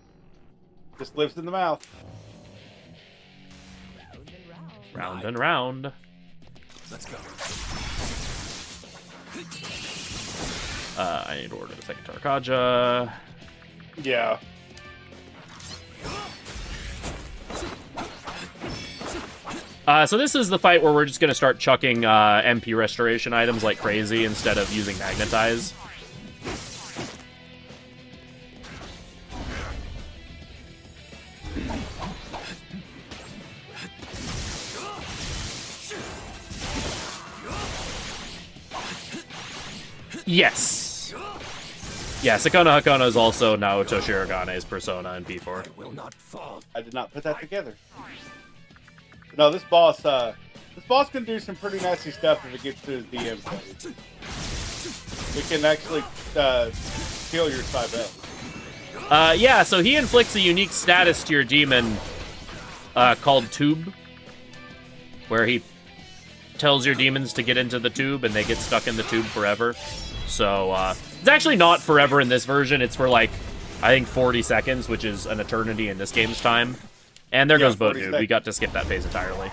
H: just lives in the mouth.
B: Round and round.
A: Let's go.
B: I need to order the second Tarkaja.
H: Yeah.
B: So this is the fight where we're just going to start chucking MP restoration items like crazy instead of using Magnetize. Yes. Yeah, Sakona Hakona is also Naoto Shiragane's persona in P4.
A: Will not fall.
H: I did not put that together. No, this boss can do some pretty nasty stuff if it gets to his DM phase. It can actually kill your Cybele.
B: Yeah, so he inflicts a unique status to your demon called Tube, where he tells your demons to get into the tube and they get stuck in the tube forever. So, it's actually not forever in this version. It's for, like, I think 40 seconds, which is an eternity in this game's time. And there
H: Yeah,
B: goes Boat
H: 40
B: Dude.
H: seconds.
B: We got to skip that phase entirely.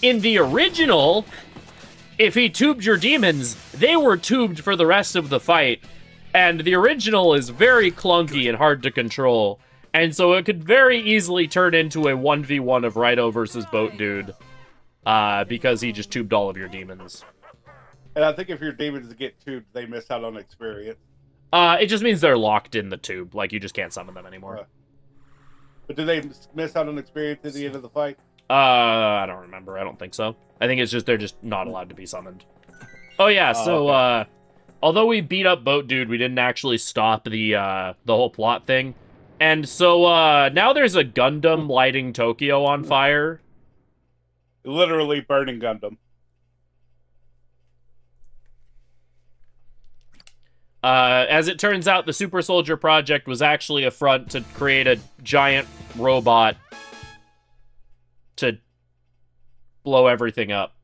B: In the original, if he tubed your demons, they were tubed for the rest of the fight. And the original is very clunky and hard to control. And so it could very easily turn into a 1v1 of Raidou versus Boat Dude. Because he just tubed all of your demons.
H: And I think if your demons get tubed, they miss out on experience.
B: It just means they're locked in the tube. Like, you just can't summon them anymore.
H: But do they miss out on experience at the end of the fight?
B: I don't remember. I don't think so. I think it's just they're just not allowed to be summoned. Oh, yeah, so,
H: okay.
B: although we beat up Boat Dude, we didn't actually stop the whole plot thing. And so, now there's a Gundam lighting Tokyo on fire.
H: Literally burning Gundam.
B: As it turns out, the Super Soldier Project was actually a front to create a giant robot to blow everything up.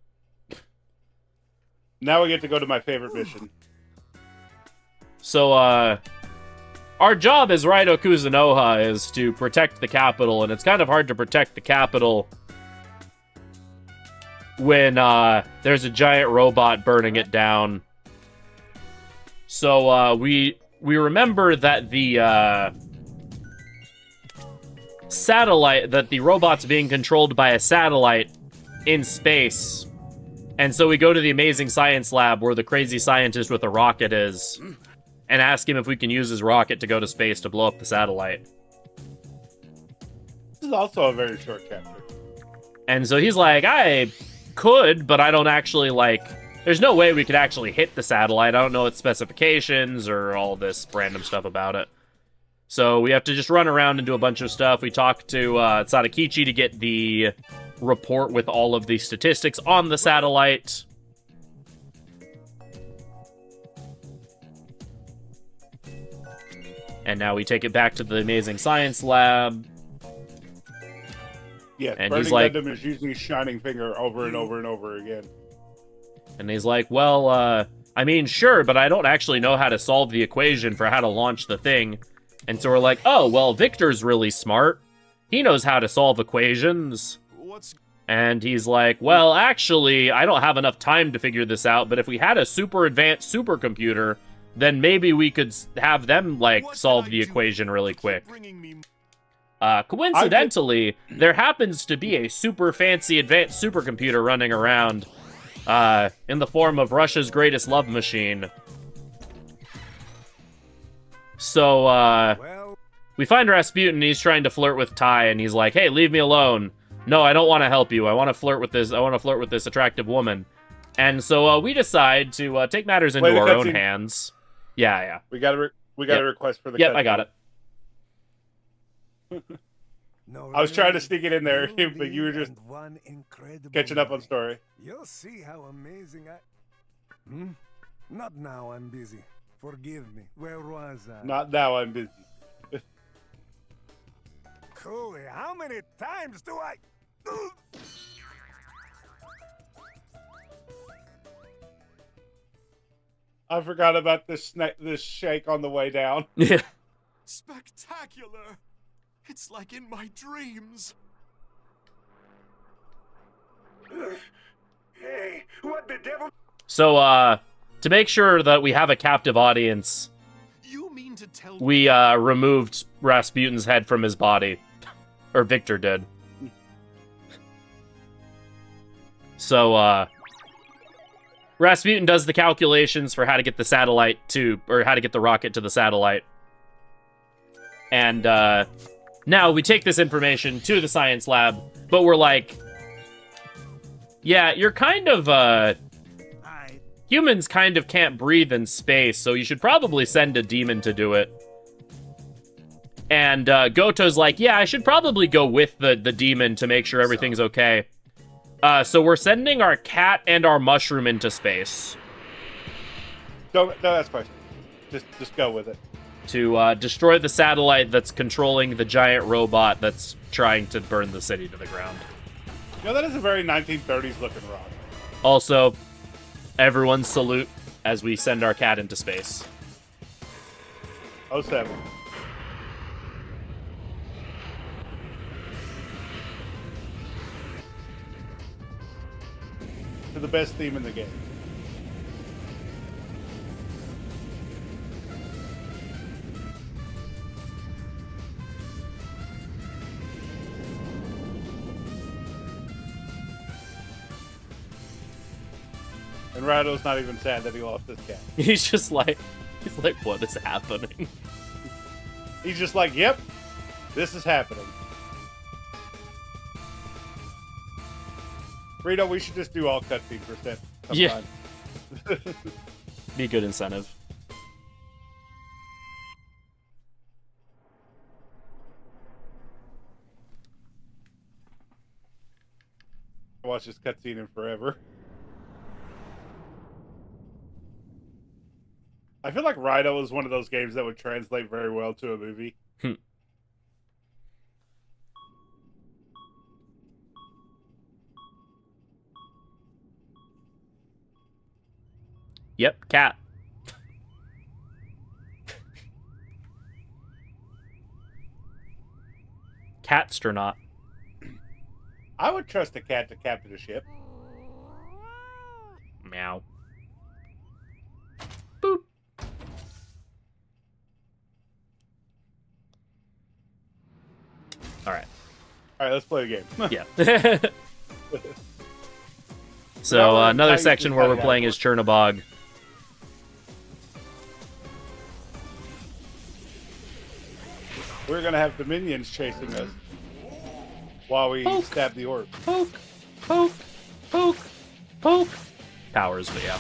H: Now we get to go to my favorite mission.
B: So, our job as Raidou Kuzunoha is to protect the capital, and it's kind of hard to protect the capital when, there's a giant robot burning it down. So, we remember that the, satellite, that the robot's being controlled by a satellite in space. And so we go to the amazing science lab where the crazy scientist with a rocket is, and ask him if we can use his rocket to go to space to blow up the satellite.
H: This is also a very short chapter.
B: And so he's like, I could, but I don't actually, like... There's no way we could actually hit the satellite. I don't know its specifications or all this random stuff about it. So we have to just run around and do a bunch of stuff. We talk to Sadakichi to get the report with all of the statistics on the satellite. And now we take it back to the amazing science lab.
H: Yeah,
B: and
H: burning
B: he's like,
H: Gundam is using Shining Finger over and over and over again.
B: And he's like, well, I mean, sure, but I don't actually know how to solve the equation for how to launch the thing. And so we're like, oh, well, Victor's really smart. He knows how to solve equations. And he's like, well, actually, I don't have enough time to figure this out, but if we had a super advanced supercomputer, then maybe we could have them, like, solve the equation really quick. Coincidentally, there happens to be a super fancy advanced supercomputer running around in the form of Russia's greatest love machine. So, we find Rasputin, he's trying to flirt with Tai, and he's like, hey, leave me alone. No, I don't want to help you. I want to flirt with this attractive woman. And so, we decide to take matters into our own hands. Yeah.
H: We got a request for the
B: Yep,
H: cutscene.
B: I got it.
H: I was trying to sneak it in there, but you were just catching up on story.
F: You'll see how amazing I... Not now, I'm busy. Forgive me. Where was I?
H: Not now, I'm busy.
F: Coolly, how many times do I...
H: I forgot about this shake on the way down.
B: Yeah.
D: Spectacular! It's like in my dreams.
F: Hey, what the devil?
B: So, to make sure that we have a captive audience,
D: You mean to tell
B: we removed Rasputin's head from his body. Or Victor did. So, Rasputin does the calculations for how to get the satellite to, or how to get the rocket to the satellite. And, now we take this information to the science lab, but we're like, yeah, you're kind of, humans kind of can't breathe in space, so you should probably send a demon to do it. And Goto's like, yeah, I should probably go with the demon to make sure everything's okay. So we're sending our cat and our mushroom into space.
H: No, that's fine. Just go with it.
B: To destroy the satellite that's controlling the giant robot that's trying to burn the city to the ground.
H: You know, that is a very 1930s looking rock.
B: Also, everyone salute as we send our cat into space.
H: 07. to the best theme in the game. And Raidou's not even sad that he lost his cat.
B: He's like, what is happening?
H: He's just like, yep, this is happening. Raidou, we should just do all cutscenes for sometime.
B: Yeah. Be a good incentive.
H: Watch this cutscene in forever. I feel like Raidou is one of those games that would translate very well to a movie.
B: Yep, cat. Catstronaut.
H: I would trust a cat to captain a ship.
B: Meow. Boop. All right.
H: All right, let's play the game.
B: Yeah. So another section where we're playing is Chernabog.
H: We're gonna have the minions chasing us while we stab the orb.
B: Poke, poke, poke, poke. Powers, but yeah.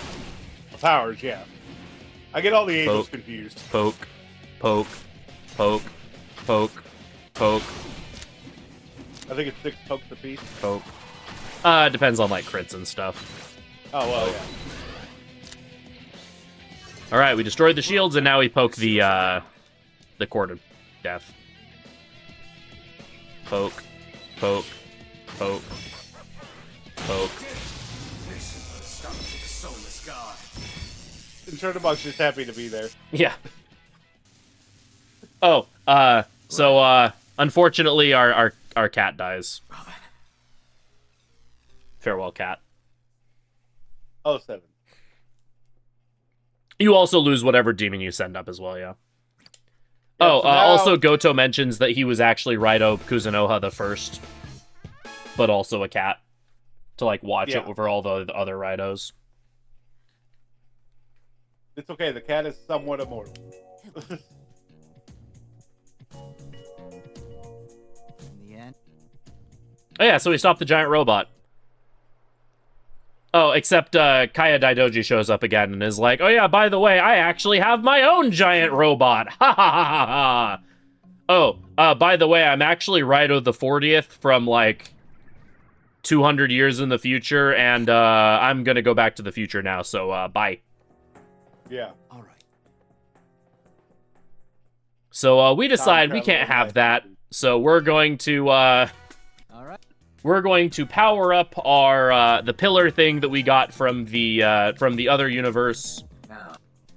H: Powers, yeah. I get all the angels confused.
B: Poke, poke, poke, poke, poke.
H: I think it's 6 pokes apiece.
B: Poke. Depends on like crits and stuff.
H: Oh well, yeah.
B: All right, we destroyed the shields, and now we poke the cord of death. Poke, poke, poke, poke.
H: And Chernabog's just happy to be there.
B: Yeah. Oh, so unfortunately, our cat dies. Farewell, cat.
H: Oh, 7.
B: You also lose whatever demon you send up as well, yeah. Oh,
H: so now...
B: also Goto mentions that he was actually Raidou Kuzunoha the first, but also a cat to like watch it over all the other Raidous.
H: It's okay. The cat is somewhat immortal.
I: In the end.
B: Oh yeah, so we stopped the giant robot. Oh, except Kaya Daidoji shows up again and is like, oh yeah, by the way, I actually have my own giant robot. Ha ha ha ha ha. Oh, by the way, I'm actually Raidou the 40th from like 200 years in the future, and I'm gonna go back to the future now, so bye.
H: Yeah.
I: All right.
B: So we decide we can't have that, so we're going to
I: All right.
B: we're going to power up our the pillar thing that we got from the other universe.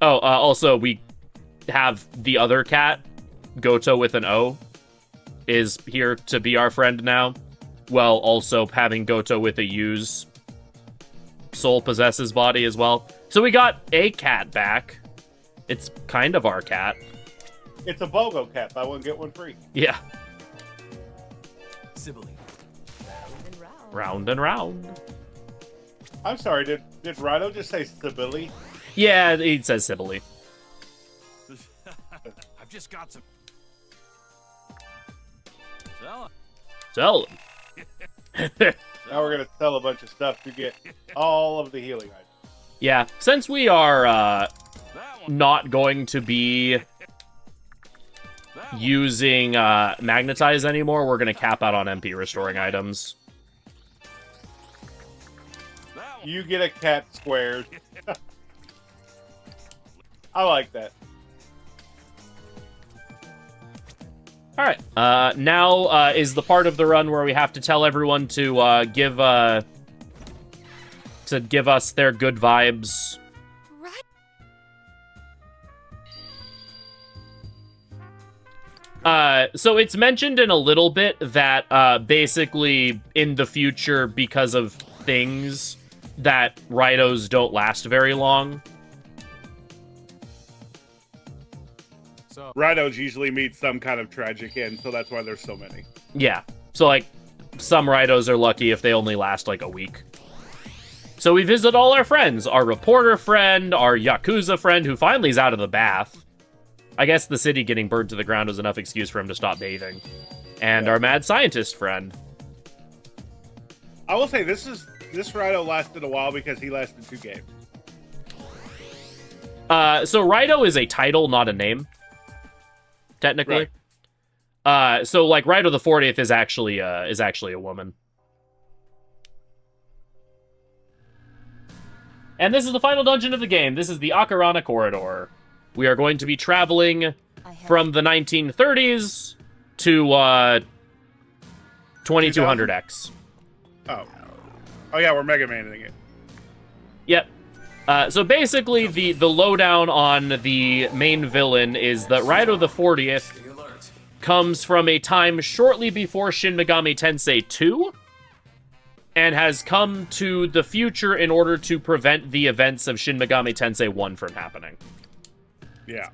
B: Oh, also we have the other cat, Goto with an O, is here to be our friend now, while also having Goto with a U's soul possess his body as well. So we got a cat back. It's kind of our cat.
H: It's a BOGO cat. Buy one, get one free.
B: Yeah.
I: Sibylle.
B: Round and round.
H: I'm sorry, did Raidou just say Sibylle?
B: Yeah, he says Sibylle.
C: I've just got some.
B: Sell him.
H: Now we're gonna sell a bunch of stuff to get all of the healing items.
B: Yeah, since we are not going to be using Magnetize anymore, we're going to cap out on MP restoring items.
H: You get a cat squared. I like that.
B: All right, now is the part of the run where we have to tell everyone to give us their good vibes. So it's mentioned in a little bit that basically in the future, because of things, that Raidos don't last very long.
E: Raidos usually meet some kind of tragic end, so that's why there's so many.
B: Yeah. So, like, some Raidos are lucky if they only last, like, a week. So we visit all our friends. Our reporter friend, our Yakuza friend, who finally is out of the bath. I guess the city getting burned to the ground was enough excuse for him to stop bathing. And our mad scientist friend.
E: I will say, this Raido lasted a while because he lasted 2 games.
B: So Raidou is a title, not a name. Technically.
E: Right.
B: So like Raidou the 40th is actually a woman. And this is the final dungeon of the game. This is the Akarana Corridor. We are going to be traveling from the 1930s to 2200X.
E: Oh yeah, we're Mega Maning it.
B: Yep. So basically, the lowdown on the main villain is that Raidou the 40th comes from a time shortly before Shin Megami Tensei 2 and has come to the future in order to prevent the events of Shin Megami Tensei 1 from happening.
E: Yeah.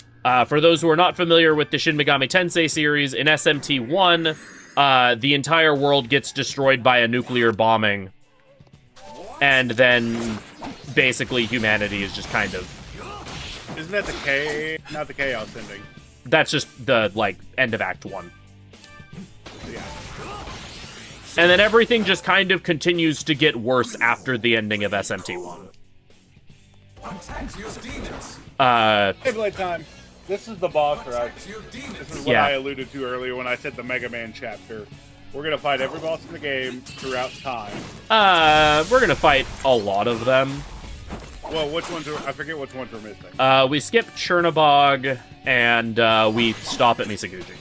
B: For those who are not familiar with the Shin Megami Tensei series, in SMT1, the entire world gets destroyed by a nuclear bombing. And then, basically, humanity is just kind of...
E: Isn't that not the Chaos ending?
B: That's just the, like, end of Act 1.
E: Yeah.
B: And then everything just kind of continues to get worse after the ending of SMT1.
E: Beyblade time. This is the boss, right? This is what I alluded to earlier when I said the Mega Man chapter. We're gonna fight every boss in the game throughout time.
B: We're gonna fight a lot of them.
E: Well, which ones I forget which ones we're missing.
B: We skip Chernabog, and we stop at Misaguchi.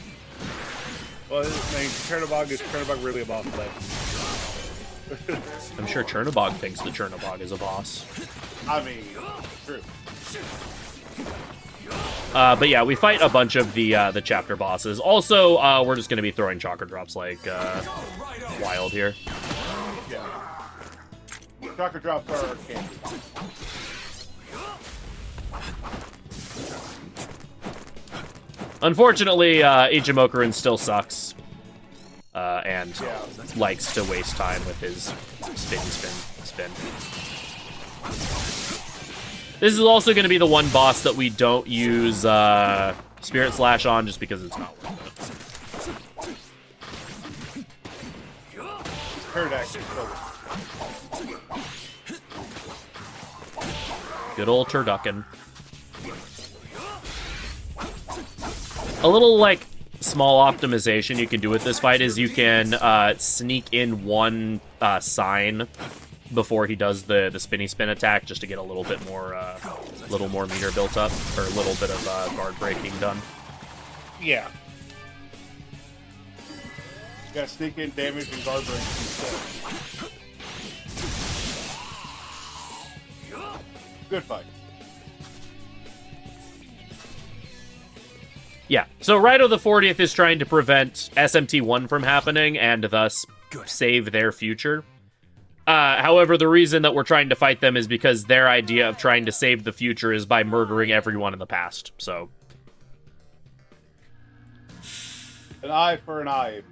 E: Well, Chernabog is really a boss fight?
B: I'm sure Chernabog thinks that Chernabog is a boss.
E: I mean, true.
B: But yeah, we fight a bunch of the chapter bosses. Also, we're just gonna be throwing chakra drops like wild here.
E: Yeah. Chakra drops are candy.
B: Unfortunately, Ichimokurin still sucks. And likes to waste time with his spin. This is also going to be the one boss that we don't use Spirit Slash on just because it's not worth
E: it.
B: Good old turducken. A little, like, small optimization you can do with this fight is you can sneak in one sign before he does the spinny spin attack just to get a little bit more meter built up, or a little bit of guard breaking done.
E: Yeah. You gotta sneak in damage and guard breaking. Good fight.
B: Yeah, so Raidou the 40th is trying to prevent SMT1 from happening and thus save their future. However, the reason that we're trying to fight them is because their idea of trying to save the future is by murdering everyone in the past, so...
H: An eye for an eye.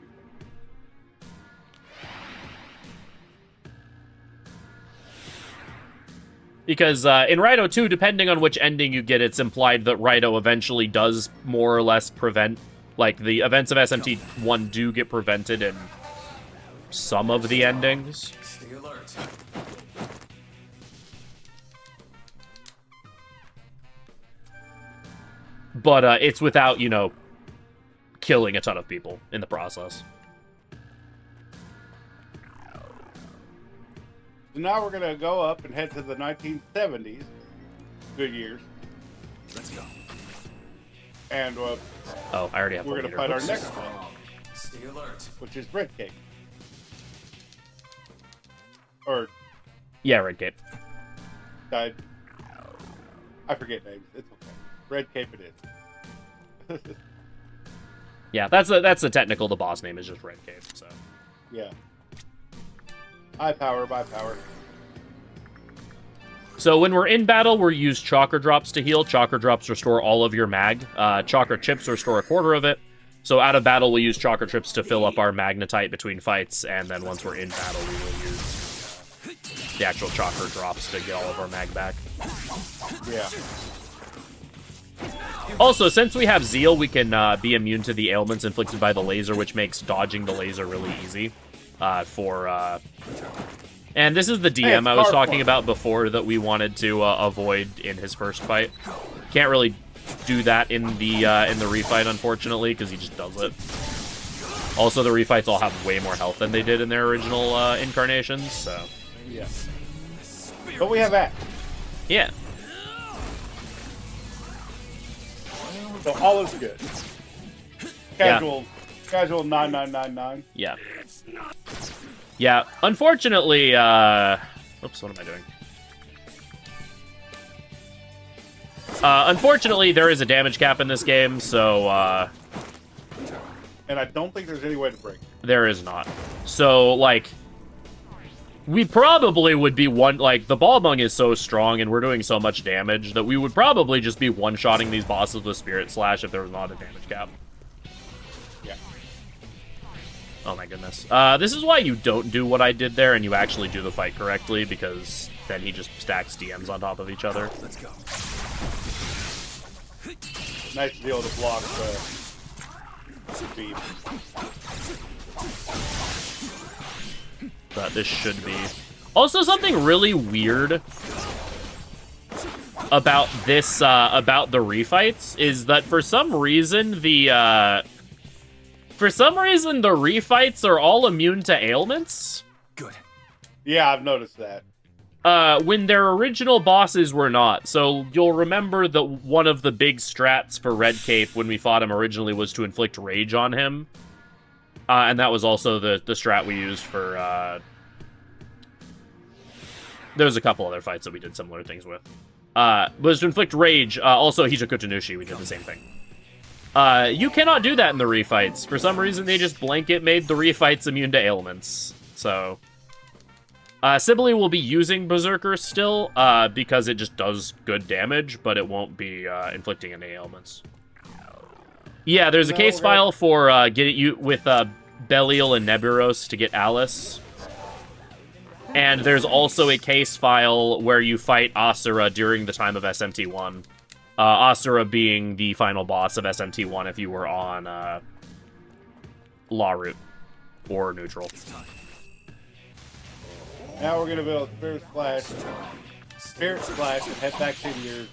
B: Because in Raidou 2, depending on which ending you get, it's implied that Raidou eventually does more or less prevent... Like, the events of SMT1 do get prevented in some of the endings.
A: Stay alert.
B: But it's without, you know, killing a ton of people in the process.
H: So now we're going to go up and head to the 1970s. Good years.
A: Let's go.
H: And
B: oh, I already have
H: we're going to fight our next one,
A: Stay alert.
H: which is Red Cape. Or...
B: Yeah, Red Cape.
H: I forget names. It's okay. Red Cape it is.
B: Yeah, that's the technical. The boss name is just Red Cape. So
H: yeah. By power.
B: So when we're in battle, we'll use chakra drops to heal. Chakra drops restore all of your mag. Chakra chips restore a quarter of it. So out of battle, we'll use chakra chips to fill up our magnetite between fights, and then once we're in battle, we will use the actual chakra drops to get all of our mag back.
H: Yeah.
B: Also, since we have Zeal, we can be immune to the ailments inflicted by the laser, which makes dodging the laser really easy. And this is the DM I was talking about before that we wanted to avoid in his first fight. Can't really do that in the refight, unfortunately, because he just does it. Also, the refights all have way more health than they did in their original incarnations, so...
H: Yeah. But we have that.
B: Yeah.
H: So all is good. Casual 9999.
B: Yeah. Yeah. Unfortunately, oops, what am I doing? Unfortunately, there is a damage cap in this game, so,
H: And I don't think there's any way to break it.
B: There is not. So, like, we probably would be the Ball-Bung is so strong and we're doing so much damage that we would probably just be one-shotting these bosses with Spirit Slash if there was not a damage cap.
H: Yeah.
B: Oh my goodness. This is why you don't do what I did there and you actually do the fight correctly, because then he just stacks DMs on top of each other.
A: Let's go.
H: Nice to be able to block the beam.
B: But this should be. Also, something really weird about this, about the refights, is that for some reason the refights are all immune to ailments.
A: Good.
H: Yeah, I've noticed that.
B: When their original bosses were not. So you'll remember that one of the big strats for Red Cape when we fought him originally was to inflict rage on him. And that was also the strat we used for, there's a couple other fights that we did similar things with. Was to inflict rage. Also, Hijokutenushi, we did the same thing. You cannot do that in the refights. For some reason, they just blanket made the refights immune to ailments. So, Sibylle will be using Berserker still, because it just does good damage, but it won't be inflicting any ailments. Yeah, there's a case file for get you with Belial and Neburos to get Alice. And there's also a case file where you fight Asura during the time of SMT1. Asura being the final boss of SMT1 if you were on Law Route or Neutral.
H: Now we're going to build Spirit Splash, and head back 10 years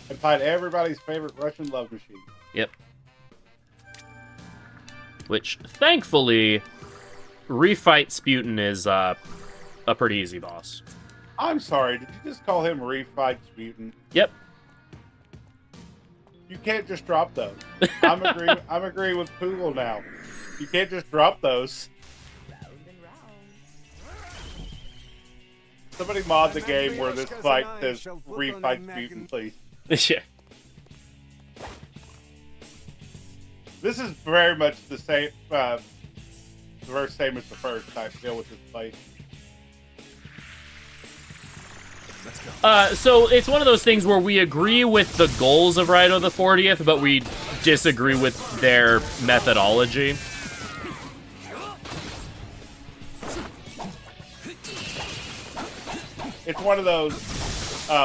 H: and find everybody's favorite Russian love machine.
B: Yep. Which, thankfully, Refight Sputin is a pretty easy boss.
H: I'm sorry, did you just call him Refight Sputin?
B: Yep.
H: You can't just drop those. I'm agreeing with Poogle now. You can't just drop those. Somebody mod the game where this fight says Refight Sputin, please.
B: Yeah.
H: This is very much the same, the very same as the first type deal with this fight.
B: So it's one of those things where we agree with the goals of Raidou the 40th, but we disagree with their methodology.
H: It's one of those,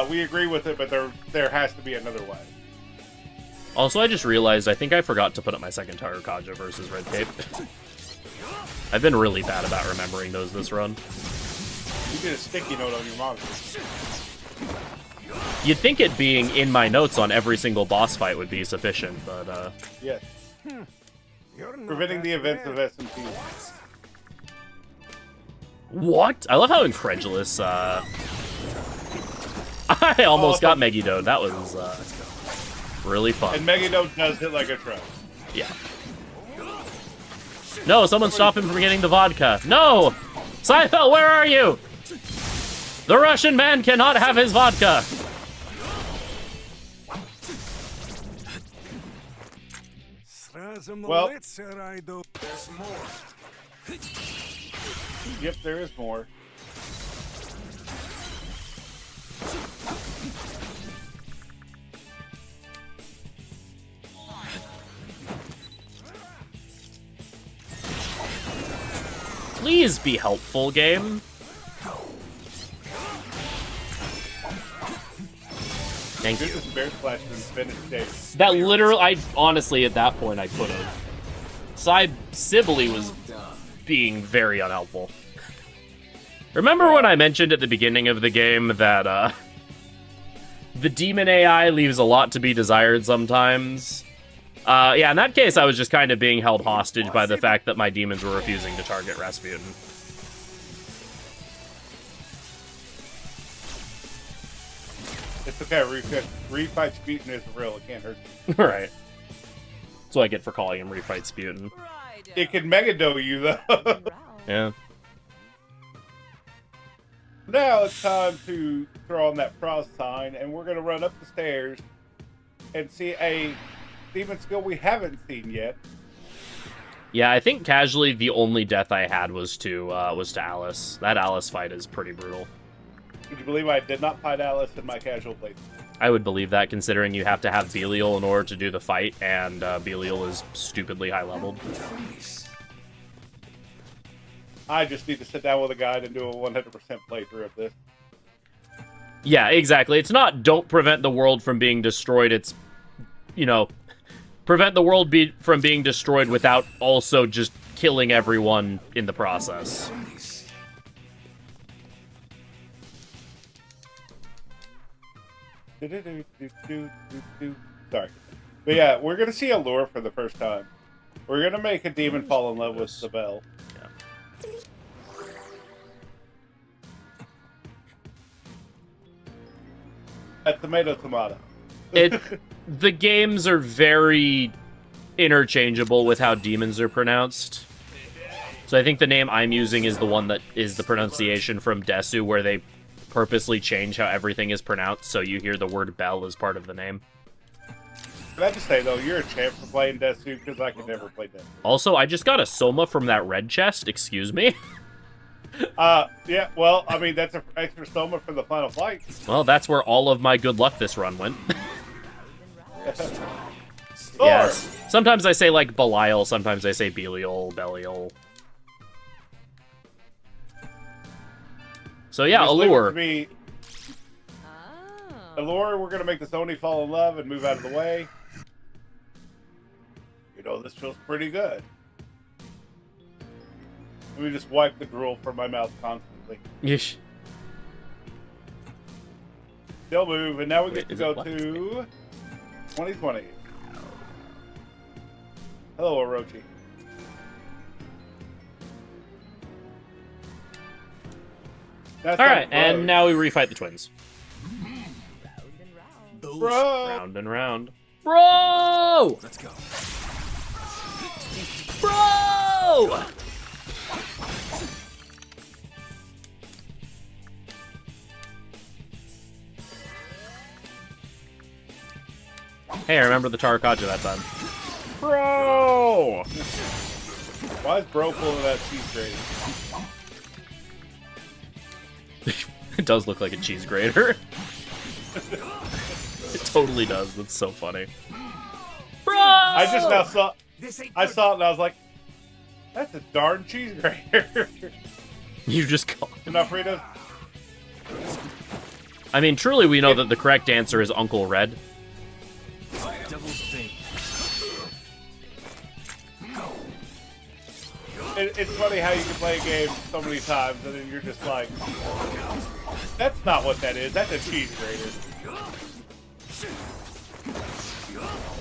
H: we agree with it, but there has to be another way.
B: Also, I just realized I think I forgot to put up my second Tarakaja versus Red Cape. I've been really bad about remembering those this run.
H: You did a sticky note on your monitor.
B: You'd think it being in my notes on every single boss fight would be sufficient, but,
H: Yes. Preventing the events of SMT.
B: What? I love how incredulous, I almost got Megidode. That was, really fun.
H: And Megidode does hit like a truck.
B: Yeah. No, someone stop him from getting the vodka. No! Seifel, where are you? The Russian man cannot have his vodka.
H: Well,
F: There's more.
H: Yep, there is more.
B: Please be helpful, game. Thank you.
H: Spirit Flash and finish Dave.
B: That literally, I honestly, at that point, I could have. Sibylle was being very unhelpful. Remember when I mentioned at the beginning of the game that the demon AI leaves a lot to be desired sometimes? Yeah, in that case, I was just kind of being held hostage by the fact that my demons were refusing to target Rasputin.
H: It's okay, refight Sputin is real, it can't hurt you.
B: Right. That's what I get for calling him Refight Sputin.
H: It can Megado you, though.
B: Yeah.
H: Now it's time to throw on that frost sign, and we're going to run up the stairs and see a demon skill we haven't seen yet.
B: Yeah, I think casually the only death I had was to Alice. That Alice fight is pretty brutal.
H: Would you believe I did not fight Alice in my casual playthrough?
B: I would believe that, considering you have to have Belial in order to do the fight, and Belial is stupidly high-leveled.
H: I just need to sit down with a guide and do a 100% playthrough of this.
B: Yeah, exactly. It's not don't prevent the world from being destroyed, it's, you know, prevent the world from being destroyed without also just killing everyone in the process.
H: Sorry. But yeah, we're going to see Allure for the first time. We're going to make a demon fall in love with Sibel.
B: Yeah.
H: A tomato.
B: The games are very interchangeable with how demons are pronounced. So I think the name I'm using is the one that is the pronunciation from Desu, where they purposely change how everything is pronounced, so you hear the word bell as part of the name.
H: Can I just say, though, you're a champ for playing Desu, because I can never play Desu.
B: Also, I just got a Soma from that red chest, excuse me?
H: Yeah, well, I mean, that's an extra Soma for the final fight.
B: Well, that's where all of my good luck this run went. Yes. Sometimes I say, like, Belial, sometimes I say Belial. So yeah, Allure.
H: Allure, we're gonna make this Oni fall in love and move out of the way. You know, this feels pretty good. Let me just wipe the drool from my mouth constantly.
B: Yeesh.
H: Still move, and now we get
B: Wait,
H: to go to 2020. Hello, Orochi.
B: Alright, and now we refight the twins.
H: Bro!
B: Round and round. Bro!
A: Let's go.
B: Bro! Hey, I remember the Tarakaja that time. Bro!
H: Why is Bro pulling that cheese grater?
B: It does look like a cheese grater. It totally does. That's so funny. Bro!
H: I just now saw... I saw it and I was like, that's a darn cheese grater.
B: You just call
H: Enough, Rita?
B: I mean, truly we know that the correct answer is Uncle Red.
H: It's funny how you can play a game so many times and then you're just like, that's not what that is. That's a cheese grater.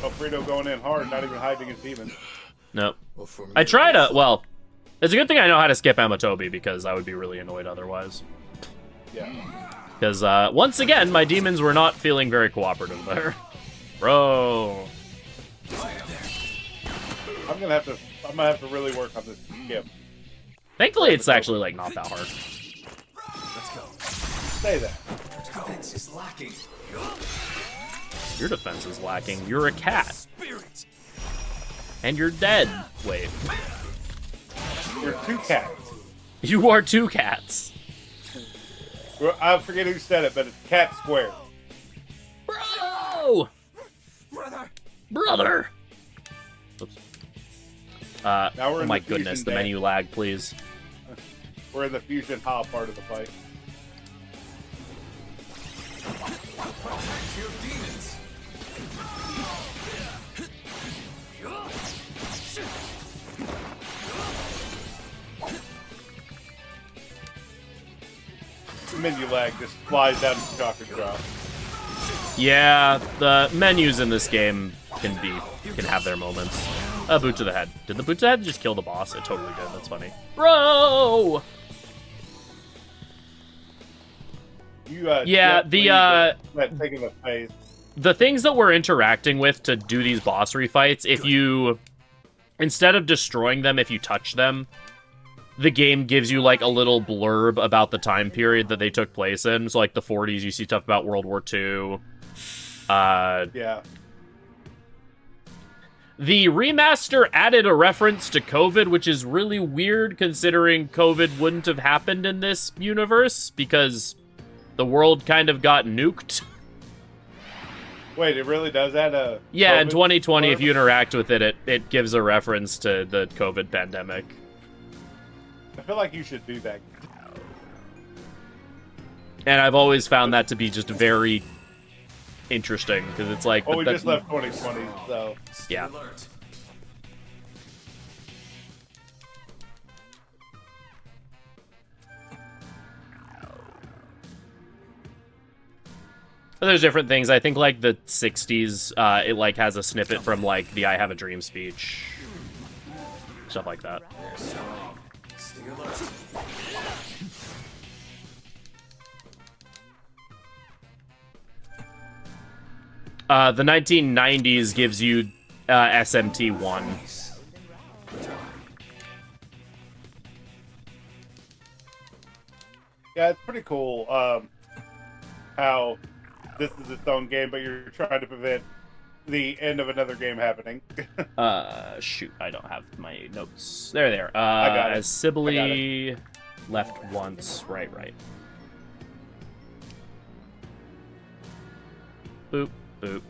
H: Oh, Frito going in hard, not even hiding his demons.
B: Nope. I try to, well, it's a good thing I know how to skip Amatobi, because I would be really annoyed otherwise.
H: Yeah.
B: Because, once again, my demons were not feeling very cooperative there. Bro.
H: I'm gonna have to really work on this skip.
B: Thankfully, it's actually, like, not that hard.
A: Let's go.
H: Say that.
A: Defense is lacking.
B: Your defense is lacking. You're a cat. And you're dead. Wait.
H: You're two cats.
B: You are two cats.
H: I forget who said it, but it's Cat Square.
B: Bro! Brother! Oops.
H: Now we're
B: Oh
H: in
B: my
H: the
B: goodness,
H: fusion
B: the
H: dance.
B: menu lag, please.
H: We're in the fusion ha part of the fight.
A: Protect your demons.
H: Menu lag just flies down to chakra drop.
B: Yeah, the menus in this game can have their moments. A boot to the head. Did the boot to the head just kill the boss? It totally did. That's funny. Bro! Yeah,
H: taking the phase.
B: The things that we're interacting with to do these boss refights, if you, instead of destroying them, if you touch them, the game gives you, like, a little blurb about the time period that they took place in. So, like, the 40s, you see stuff about World War II.
H: Yeah.
B: The remaster added a reference to COVID, which is really weird, considering COVID wouldn't have happened in this universe, because the world kind of got nuked.
H: Wait, it really does add a...
B: Yeah,
H: COVID
B: in 2020,
H: blurb?
B: if you interact with it, it gives a reference to the COVID pandemic.
H: I feel like you should do that.
B: And I've always found that to be just very interesting, because it's like...
H: Well, we just left 2020, so...
B: Yeah.
A: Alert.
B: There's different things. I think, like, the 60s, it, like, has a snippet from, like, the I Have a Dream speech. Stuff like that.
A: Stay alert.
B: The 1990s gives you SMT1.
H: Yeah, it's pretty cool how this is its own game, but you're trying to prevent the end of another game happening.
B: Shoot, I don't have my notes. There they are.
H: I got it.
B: As Sibylle left once, right. Boop, boop.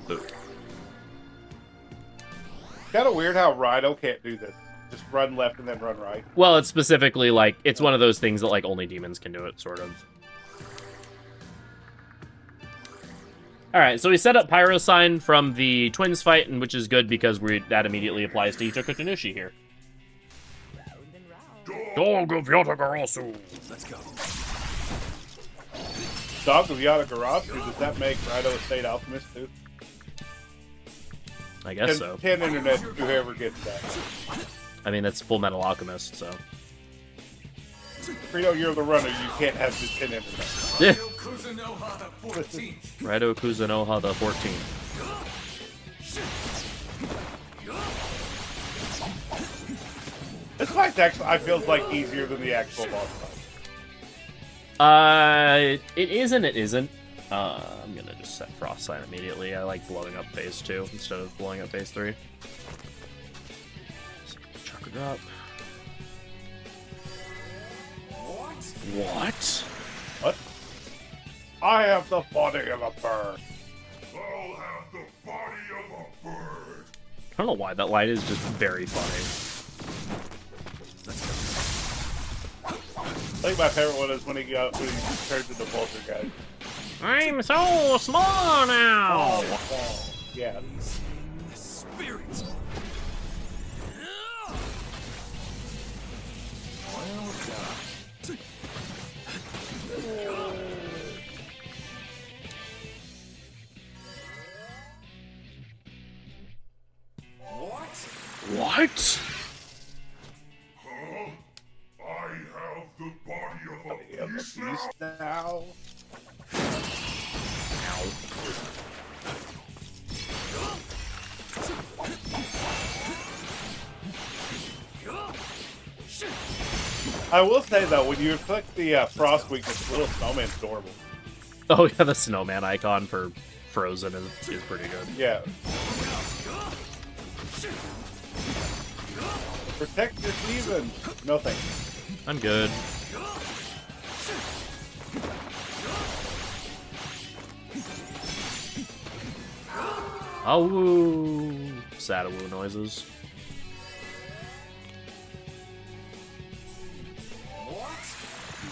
B: Boop.
H: Kind of weird how Raidou can't do this. Just run left and then run right.
B: Well, it's specifically, like, it's one of those things that, like, only demons can do it, sort of. Alright, so we set up Pyro Sign from the Twins fight, and which is good because that immediately applies to Ichiko Tanushi here. Dog of Yatagarasu!
A: Let's go.
H: Dog of Yatagarasu, does that make Raidou a state alchemist too?
B: I guess so.
H: 10 internet, whoever gets that.
B: I mean, that's Full Metal Alchemist, so.
H: Rito, you're the runner, you can't have the 10 internet.
B: Yeah.
A: Kuzunoha the 14th.
B: Raidou Kuzunoha the 14th.
H: This fight's actually, I feel like easier than the actual boss fight.
B: It is and it isn't. I'm gonna just set Frost Sign immediately. I like blowing up phase 2 instead of blowing up phase 3. Chakra drop. What?
H: What? I have the body of a bird.
C: I'll have the body of a bird.
B: I don't know why that line is just very funny.
H: I think my favorite one is when he turns into Vulture guy.
B: I'm so small now!
H: Yeah.
A: Spirit.
B: What?
C: Huh? I have the body of a beast now?
H: Beast now. I will say though, when you click the frost weakness, the little snowman's adorable.
B: Oh yeah, the snowman icon for Frozen is pretty good.
H: Yeah. Protect your Steven. No thanks.
B: I'm good. Oh, sad woo noises.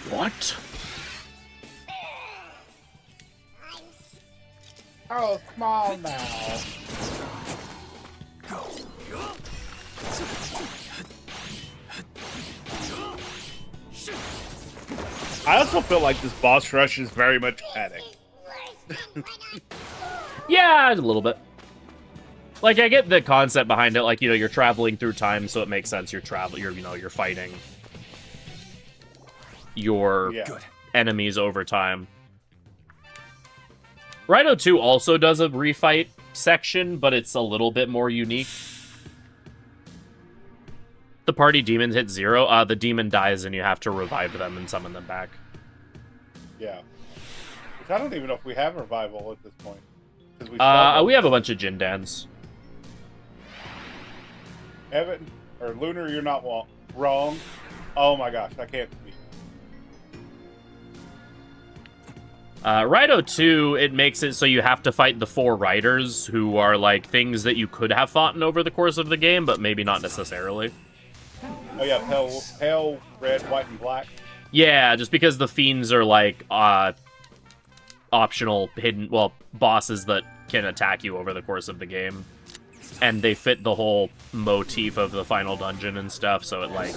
B: What?
H: Oh, small now.
E: I also feel like this boss rush is very much panic.
B: Yeah, a little bit. Like, I get the concept behind it. Like, you know, you're traveling through time, so it makes sense. You're fighting your enemies over time. Raidou 2 also does a refight section, but it's a little bit more unique. The party demons hit 0. The demon dies and you have to revive them and summon them back.
H: Yeah. Which I don't even know if we have revival at this point.
B: We have a bunch of Jindans.
H: Evan, or Lunar, you're not wrong. Oh my gosh, I can't speak.
B: Raidou 2, it makes it so you have to fight the 4 riders, who are like things that you could have fought in over the course of the game, but maybe not necessarily.
H: Oh yeah, pale, red, white, and black.
B: Yeah, just because the fiends are like optional hidden, bosses that can attack you over the course of the game. And they fit the whole motif of the final dungeon and stuff, so it like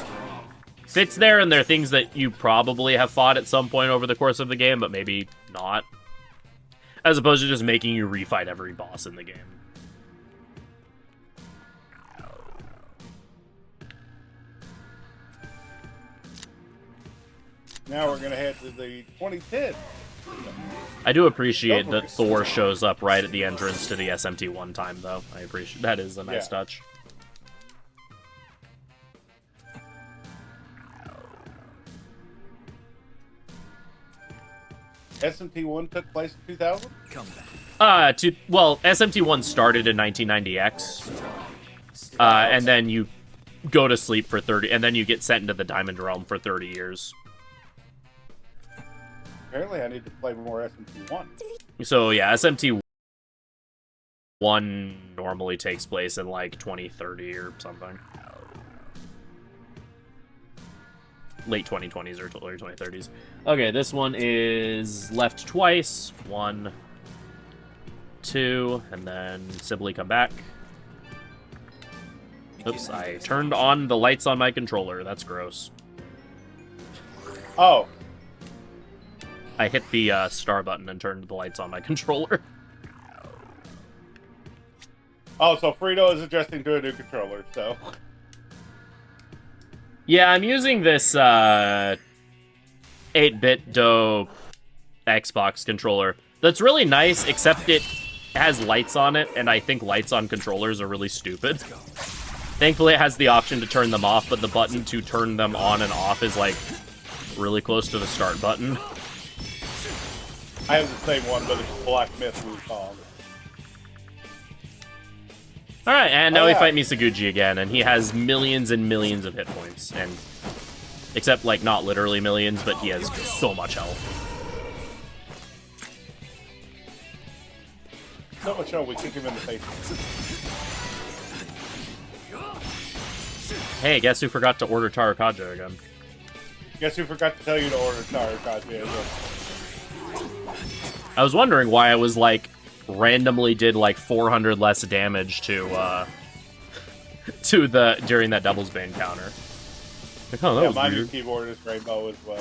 B: fits there, and they're things that you probably have fought at some point over the course of the game, but maybe not. As opposed to just making you refight every boss in the game.
H: Now we're gonna head to the 2010.
B: I do appreciate that Thor shows up right at the entrance to the SMT one time, though. I appreciate that. Is a nice touch.
H: SMT1 took place in 2000?
B: SMT1 started in 1990X. And then you go to sleep for 30, and then you get sent into the Diamond Realm for 30 years.
H: Apparently I need to play more SMT1.
B: So, yeah, SMT1 normally takes place in, like, 2030 or something. Late 2020s or early 2030s. Okay, this one is left twice. 1, 2, and then Sibley come back. Oops, I turned on the lights on my controller. That's gross.
H: Oh.
B: I hit the star button and turned the lights on my controller.
H: Oh, so Frito is adjusting to a new controller, so...
B: Yeah, I'm using this 8-bit Do Xbox controller. That's really nice, except it has lights on it, and I think lights on controllers are really stupid. Thankfully, it has the option to turn them off, but the button to turn them on and off is, like, really close to the start button.
H: I have the same one, but it's Black Myth we call it.
B: Alright, and now we fight Misaguchi again, and he has millions and millions of hit points, and... Except, like, not literally millions, but he has so much health.
H: So much so we kick him in the face.
B: Hey, guess who forgot to order Tarakaja again?
H: Guess who forgot to tell you to order Tarakaja again?
B: I was wondering why I was, like, randomly did, like, 400 less damage to during that Devil's Bane counter. Like, oh, that was
H: my
B: weird.
H: new keyboard is Rainbow as well.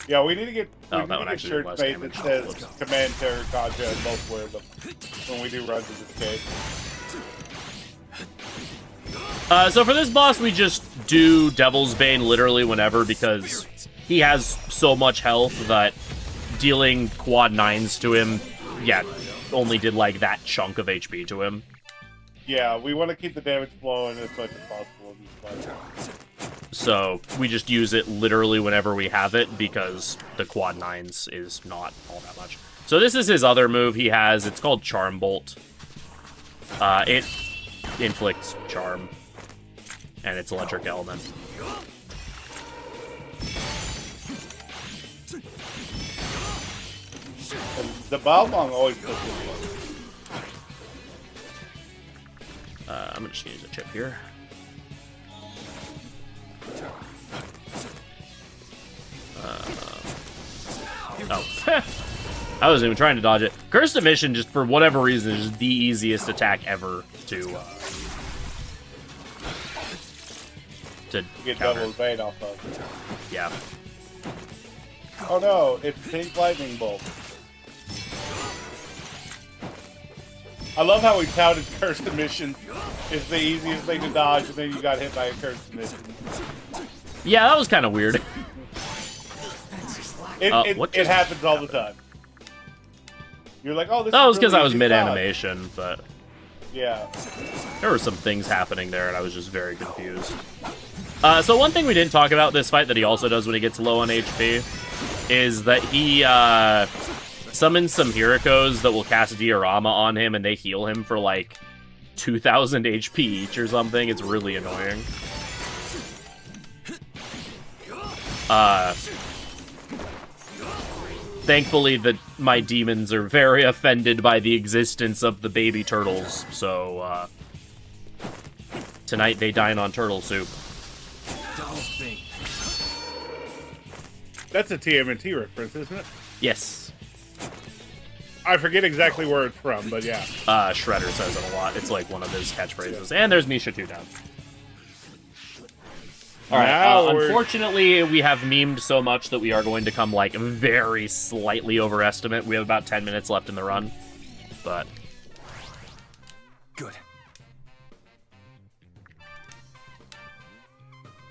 H: Yeah, we need to get shirts made that says Command Tarakaja and both wear them when we do runs of this game.
B: So for this boss, we just do Devil's Bane literally whenever, because he has so much health that dealing quad 9s to him, only did like that chunk of HP to him.
H: Yeah, we want to keep the damage flowing as much as possible.
B: So we just use it literally whenever we have it, because the quad 9s is not all that much. So this is his other move he has. It's called Charm Bolt. It inflicts charm, and it's electric element.
H: The Balmong always puts it in.
B: I'm just gonna use a chip here. Oh. I wasn't even trying to dodge it. Cursed Emission, just for whatever reason, is just the easiest attack ever to
H: Get
B: counter.
H: double bait off of.
B: Yeah.
H: Oh no, it's pink lightning bolt. I love how we touted Cursed Emission is the easiest thing to dodge, and then you got hit by a Cursed Emission.
B: Yeah, that was kind of weird.
H: It happens all the time. You're like, oh, this
B: That
H: is
B: was because
H: really
B: I was
H: easy to dodge.
B: mid-animation, but
H: Yeah.
B: there were some things happening there, and I was just very confused. So one thing we didn't talk about this fight that he also does when he gets low on HP is that he summons some Hirikos that will cast Diorama on him, and they heal him for like 2,000 HP each or something. It's really annoying. Thankfully, my demons are very offended by the existence of the baby turtles, so tonight they dine on turtle soup.
E: That's a TMNT reference, isn't it?
B: Yes.
E: I forget exactly where it's from, but yeah.
B: Shredder says it a lot. It's like one of his catchphrases. And there's Misha 2 down. Alright, unfortunately, we have memed so much that we are going to come, like, very slightly overestimate. We have about 10 minutes left in the run. But...
A: Good.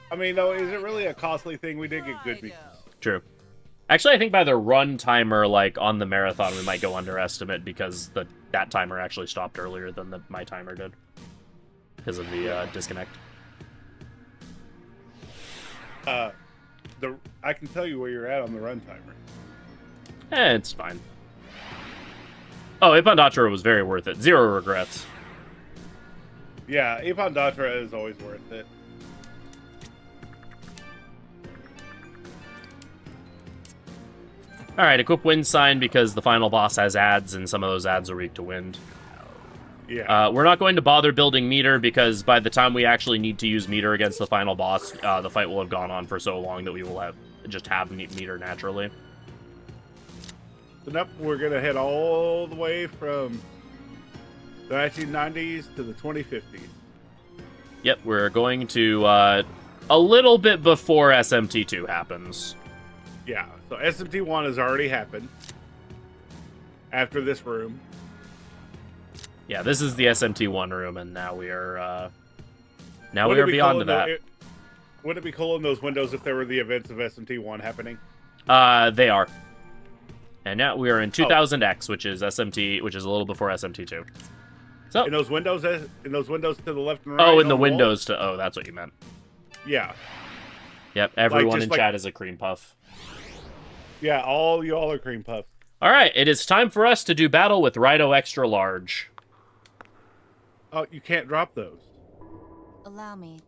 E: I mean, though, is it really a costly thing? We did get good memes.
B: True. Actually, I think by the run timer, like, on the marathon, we might go underestimate because that timer actually stopped earlier than my timer did. Because of the disconnect.
E: I can tell you where you're at on the run timer.
B: It's fine. Oh, Ippon was very worth it. 0 regrets.
E: Yeah, Ippon Datra is always worth it.
B: Alright, equip wind sign because the final boss has ads, and some of those ads are weak to wind.
E: Yeah.
B: We're not going to bother building meter because by the time we actually need to use meter against the final boss, the fight will have gone on for so long that we will just have meter naturally.
E: So nope, we're going to head all the way from the 1990s to the 2050s.
B: Yep, we're going to a little bit before SMT2 happens.
E: Yeah, so SMT1 has already happened after this room.
B: Yeah, this is the SMT1 room, and now we are beyond that.
E: Would it be cool in those windows if there were the events of SMT1 happening?
B: They are. And now we are in 2000X, which is SMT, which is a little before SMT2. So
E: in those windows to the left and right.
B: Oh, in the windows to that's what you meant.
E: Yeah.
B: Yep, everyone in chat is a cream puff.
E: Yeah, all y'all are cream puffs.
B: All right, it is time for us to do battle with Raidou Extra Large.
E: Oh, you can't drop those.
G: Allow me.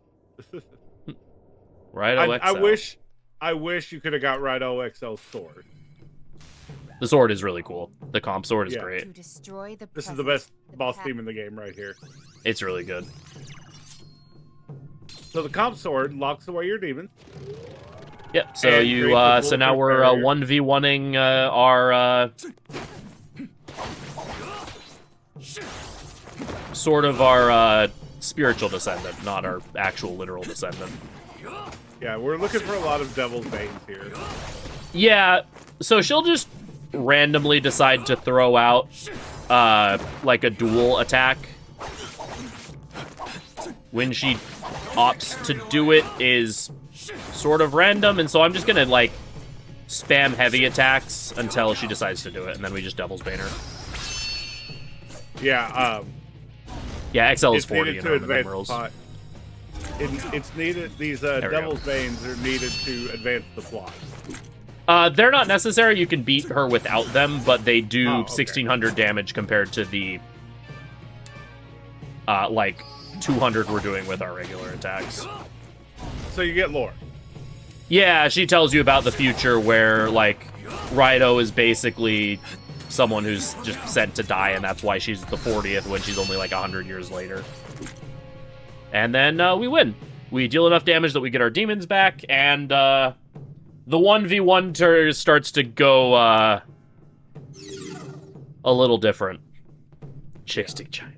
B: Raidou XL.
E: I wish you could have got Raidou XL sword.
B: The sword is really cool. The comp sword is great.
G: To destroy the
E: This is the best boss theme in the game right here.
B: It's really good.
E: So the comp sword locks away your demons.
B: Yep. So so now we're 1v1ing our sort of our spiritual descendant, not our actual literal descendant.
E: Yeah, we're looking for a lot of devil's veins here.
B: Yeah. So she'll just randomly decide to throw out like a dual attack. When she opts to do it is sort of random, and so I'm just gonna like spam heavy attacks until she decides to do it, and then we just Devil's Bane her.
E: Yeah,
B: yeah, XL is
E: it's
B: 40
E: needed
B: in
E: to
B: the
E: advance
B: numerals.
E: plot. It's needed. These Devil's Veins are needed to advance the plot.
B: They're not necessary. You can beat her without them, but they do 1600 damage compared to the like 200 we're doing with our regular attacks.
E: So you get lore.
B: Yeah, she tells you about the future where, like, Raidou is basically someone who's just sent to die, and that's why she's the 40th when she's only, like, 100 years later. And then we win. We deal enough damage that we get our demons back, and the the 1v1 starts to go a little different. Chickstick Giant.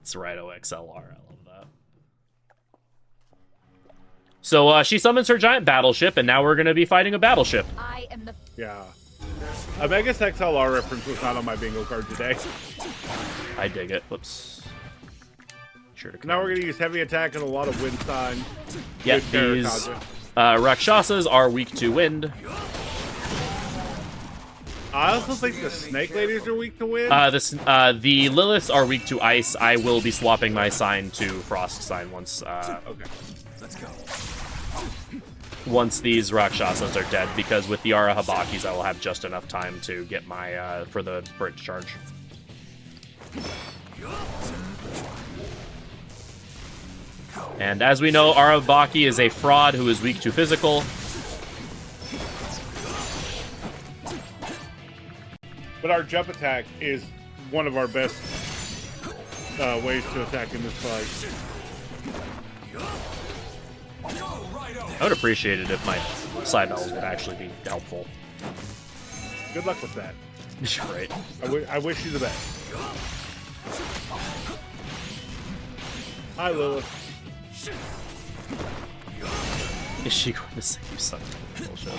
B: It's Raidou XLR. I love that. So she summons her giant battleship, and now we're going to be fighting a battleship.
G: I am the
E: Yeah. A Megas XLR reference was not on my bingo card today.
B: I dig it. Whoops. Sure to
E: Now we're going to use heavy attack and a lot of wind sign.
B: Yep,
E: Good
B: these
E: Terracotta.
B: Rakshasas are weak to wind.
E: I also think the snake ladies are weak to wind.
B: The Liliths are weak to ice. I will be swapping my sign to frost sign once.
E: Okay.
A: Let's go.
B: Once these Rakshasas are dead, because with the Arahabakis, I will have just enough time to get my for the bridge charge. And as we know, Arahabaki is a fraud who is weak to physical.
E: But our jump attack is one of our best ways to attack in this fight.
B: I would appreciate it if my side bells would actually be helpful.
E: Good luck with that.
B: Right.
E: I wish you the best. Hi, Lilith.
B: Is she going to say you suck? Bullshit.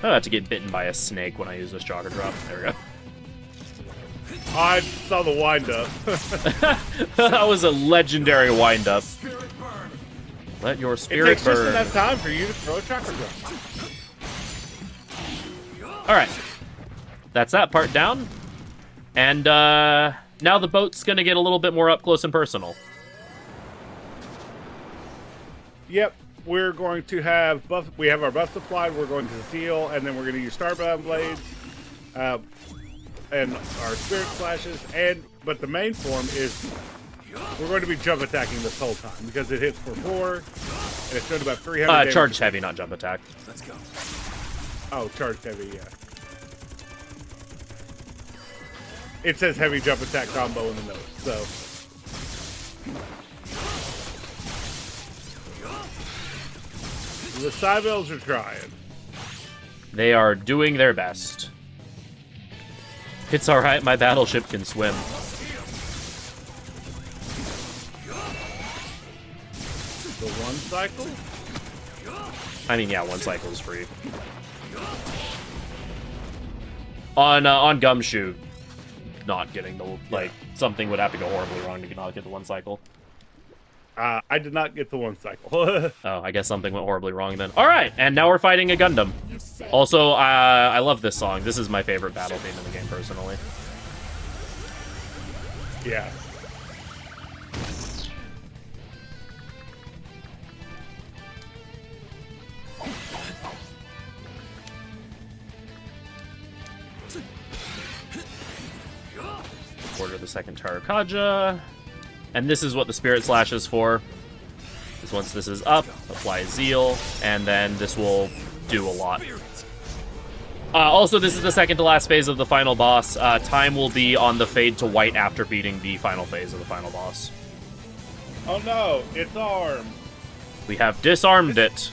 B: I'm about to get bitten by a snake when I use this jogger drop. There we go.
E: I saw the wind up.
B: That was a legendary wind up. Let your
E: It
B: spirit
E: takes just
B: burn.
E: enough time for you to throw a chakra drop.
B: Alright. That's that part down. And now the boat's going to get a little bit more up close and personal.
E: Yep, we're going to have buff. We have our buff supplied. We're going to seal, and then we're going to use starbound blades, and our spirit splashes. But the main form is we're going to be jump attacking this whole time because it hits for 4, and it's doing about 300. damage.
B: Charged heavy, not jump attack.
A: Let's go.
E: Oh, charged heavy, yeah. It says heavy jump attack combo in the notes, so. The Cybels are trying.
B: They are doing their best. It's alright, my battleship can swim.
E: The one cycle?
B: I mean, yeah, one cycle is free. On Gumshoe, not getting the, like, something would have to go horribly wrong to not get the one cycle.
E: I did not get the one cycle.
B: Oh, I guess something went horribly wrong then. Alright, and now we're fighting a Gundam. Also, I love this song. This is my favorite battle theme in the game, personally.
E: Yeah.
B: Order the second Tarakaja. And this is what the Spirit Slash is for. Is once this is up, apply Zeal, and then this will do a lot. Also, this is the second to last phase of the final boss. Time will be on the fade to white after beating the final phase of the final boss.
E: Oh no, it's armed.
B: We have disarmed it.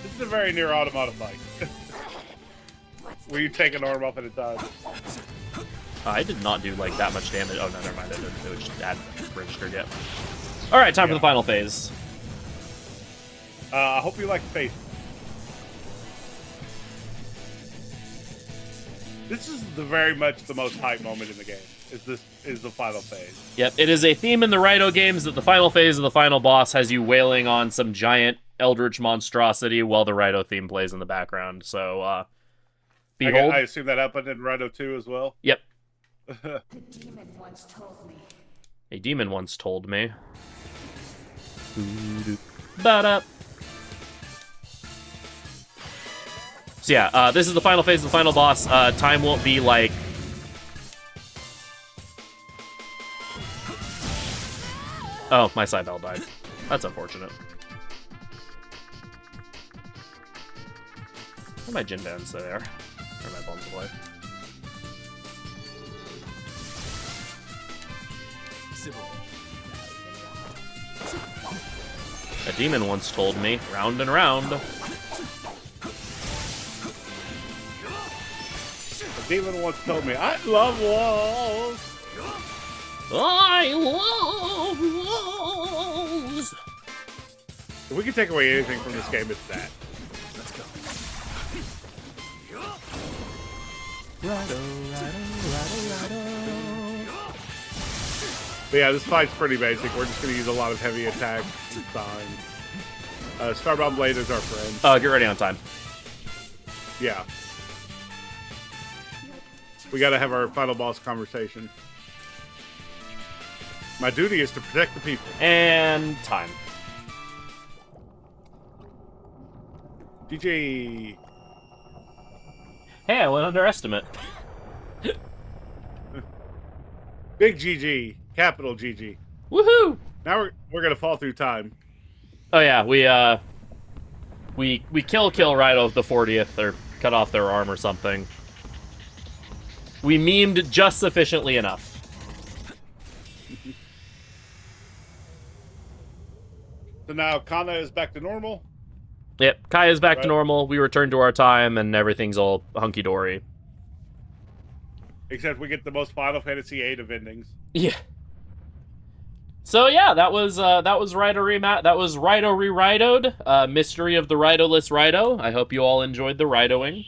E: This is a very near automata fight. Where you take an arm off at a time.
B: I did not do, like, that much damage. Oh, no, never mind. It just hadn't registered yet. Alright, time for the final phase.
E: I hope you like the face. This is very much the most hype moment in the game. Is the final phase.
B: Yep, it is a theme in the Raidou games that the final phase of the final boss has you wailing on some giant eldritch monstrosity while the Raidou theme plays in the background. So, behold.
E: I assume that happened in Raidou 2 as well?
B: Yep.
G: The demon once told me.
B: A demon once told me. Ba-da. So yeah, this is the final phase of the final boss. Time won't be like... Oh, my side bell died. That's unfortunate. Where are my Jin bands there? Where are my bombs away? A demon once told me, round and round.
E: A demon once told me, I love walls.
B: I love walls.
E: If we can take away anything from this game, it's that.
A: Let's go.
E: But yeah, this fight's pretty basic. We're just going to use a lot of heavy attacks. It's fine. Starbomb Blade is our friend.
B: Get ready on time.
E: Yeah. We got to have our final boss conversation. My duty is to protect the people.
B: And time.
E: GG.
B: Hey, I went underestimate.
E: Big GG. Capital GG.
B: Woohoo!
E: Now we're going to fall through time.
B: Oh yeah, we kill Raidou of the 40th, or cut off their arm or something. We memed just sufficiently enough.
E: So now Kana is back to normal.
B: Yep, Kaya's back to
E: Right.
B: normal. We return to our time, and everything's all hunky-dory.
E: Except we get the most Final Fantasy VIII of endings.
B: Yeah. So yeah, that was Raidou re-Raidou'd. Mystery of the Raidou-less Raidou. I hope you all enjoyed the Raidouing.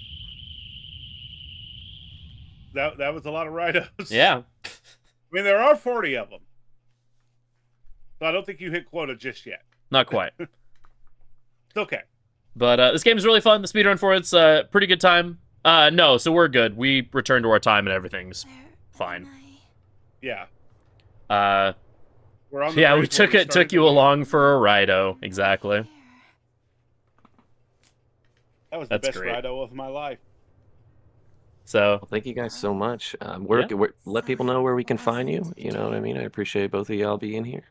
E: That was a lot of Raidos.
B: Yeah.
E: I mean, there are 40 of them. So I don't think you hit quota just yet.
B: Not quite.
E: It's okay.
B: But this game is really fun. The speedrun for it's a pretty good time. No, so we're good. We returned to our time and everything's fine.
E: Yeah.
B: Yeah,
E: We're on the
B: we
E: bridge where
B: took
E: started
B: you
E: the game.
B: along for a Raidou. Exactly.
E: That was the
B: That's
E: best
B: great.
E: Raidou of my life.
B: So
J: Well, thank you guys so much. Let people know where we can find you. You know what I mean? I appreciate both of y'all being here.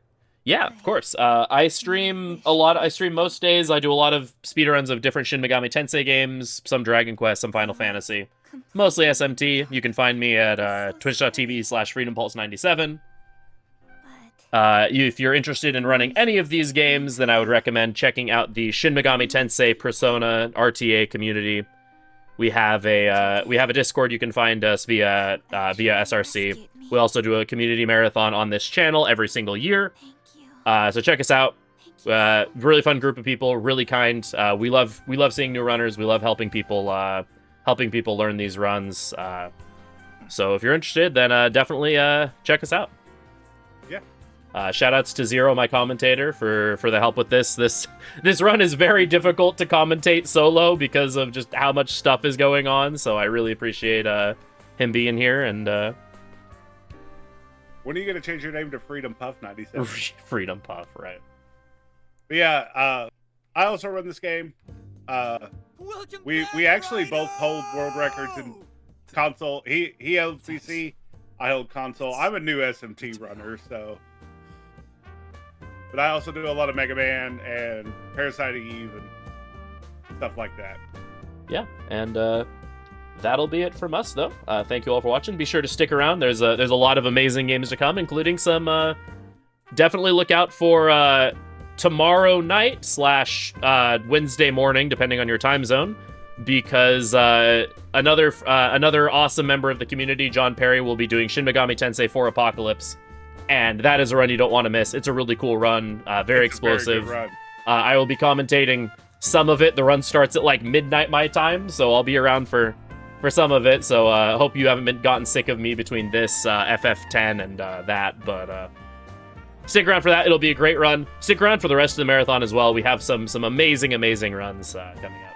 B: yeah, of course. I stream a lot. I stream most days. I do a lot of speedruns of different Shin Megami Tensei games, some Dragon Quest, some Final Fantasy. Mostly SMT. You can find me at twitch.tv/FreedomPulse97. If you're interested in running any of these games, then I would recommend checking out the Shin Megami Tensei Persona RTA community. We have a Discord. You can find us via SRC. We also do a community marathon on this channel every single year. So check us out. Really fun group of people. Really kind. We love seeing new runners. We love helping people learn these runs. So if you're interested, then definitely check us out. Shoutouts to Zero, my commentator, for the help with this. This run is very difficult to commentate solo because of just how much stuff is going on. So I really appreciate him being here. And
E: When are you going to change your name to Freedom Puff 97?
B: Freedom Puff, right?
E: But yeah, I also run this game. We actually both hold world records in console. He held PC, I hold console. I'm a new SMT runner, so. But I also do a lot of Mega Man and Parasite Eve and stuff like that.
B: Yeah, and that'll be it from us, though. Thank you all for watching. Be sure to stick around. There's a lot of amazing games to come, including some. Definitely look out for tomorrow night / Wednesday morning, depending on your time zone, because another awesome member of the community, John Perry, will be doing Shin Megami Tensei 4 Apocalypse. And that is a run you don't want to miss. It's a really cool run, very explosive.
E: Very good run.
B: I will be commentating some of it. The run starts at like midnight my time, so I'll be around for some of it. So I hope you haven't gotten sick of me between this FF10 and that. But stick around for that. It'll be a great run. Stick around for the rest of the marathon as well. We have some amazing runs coming up.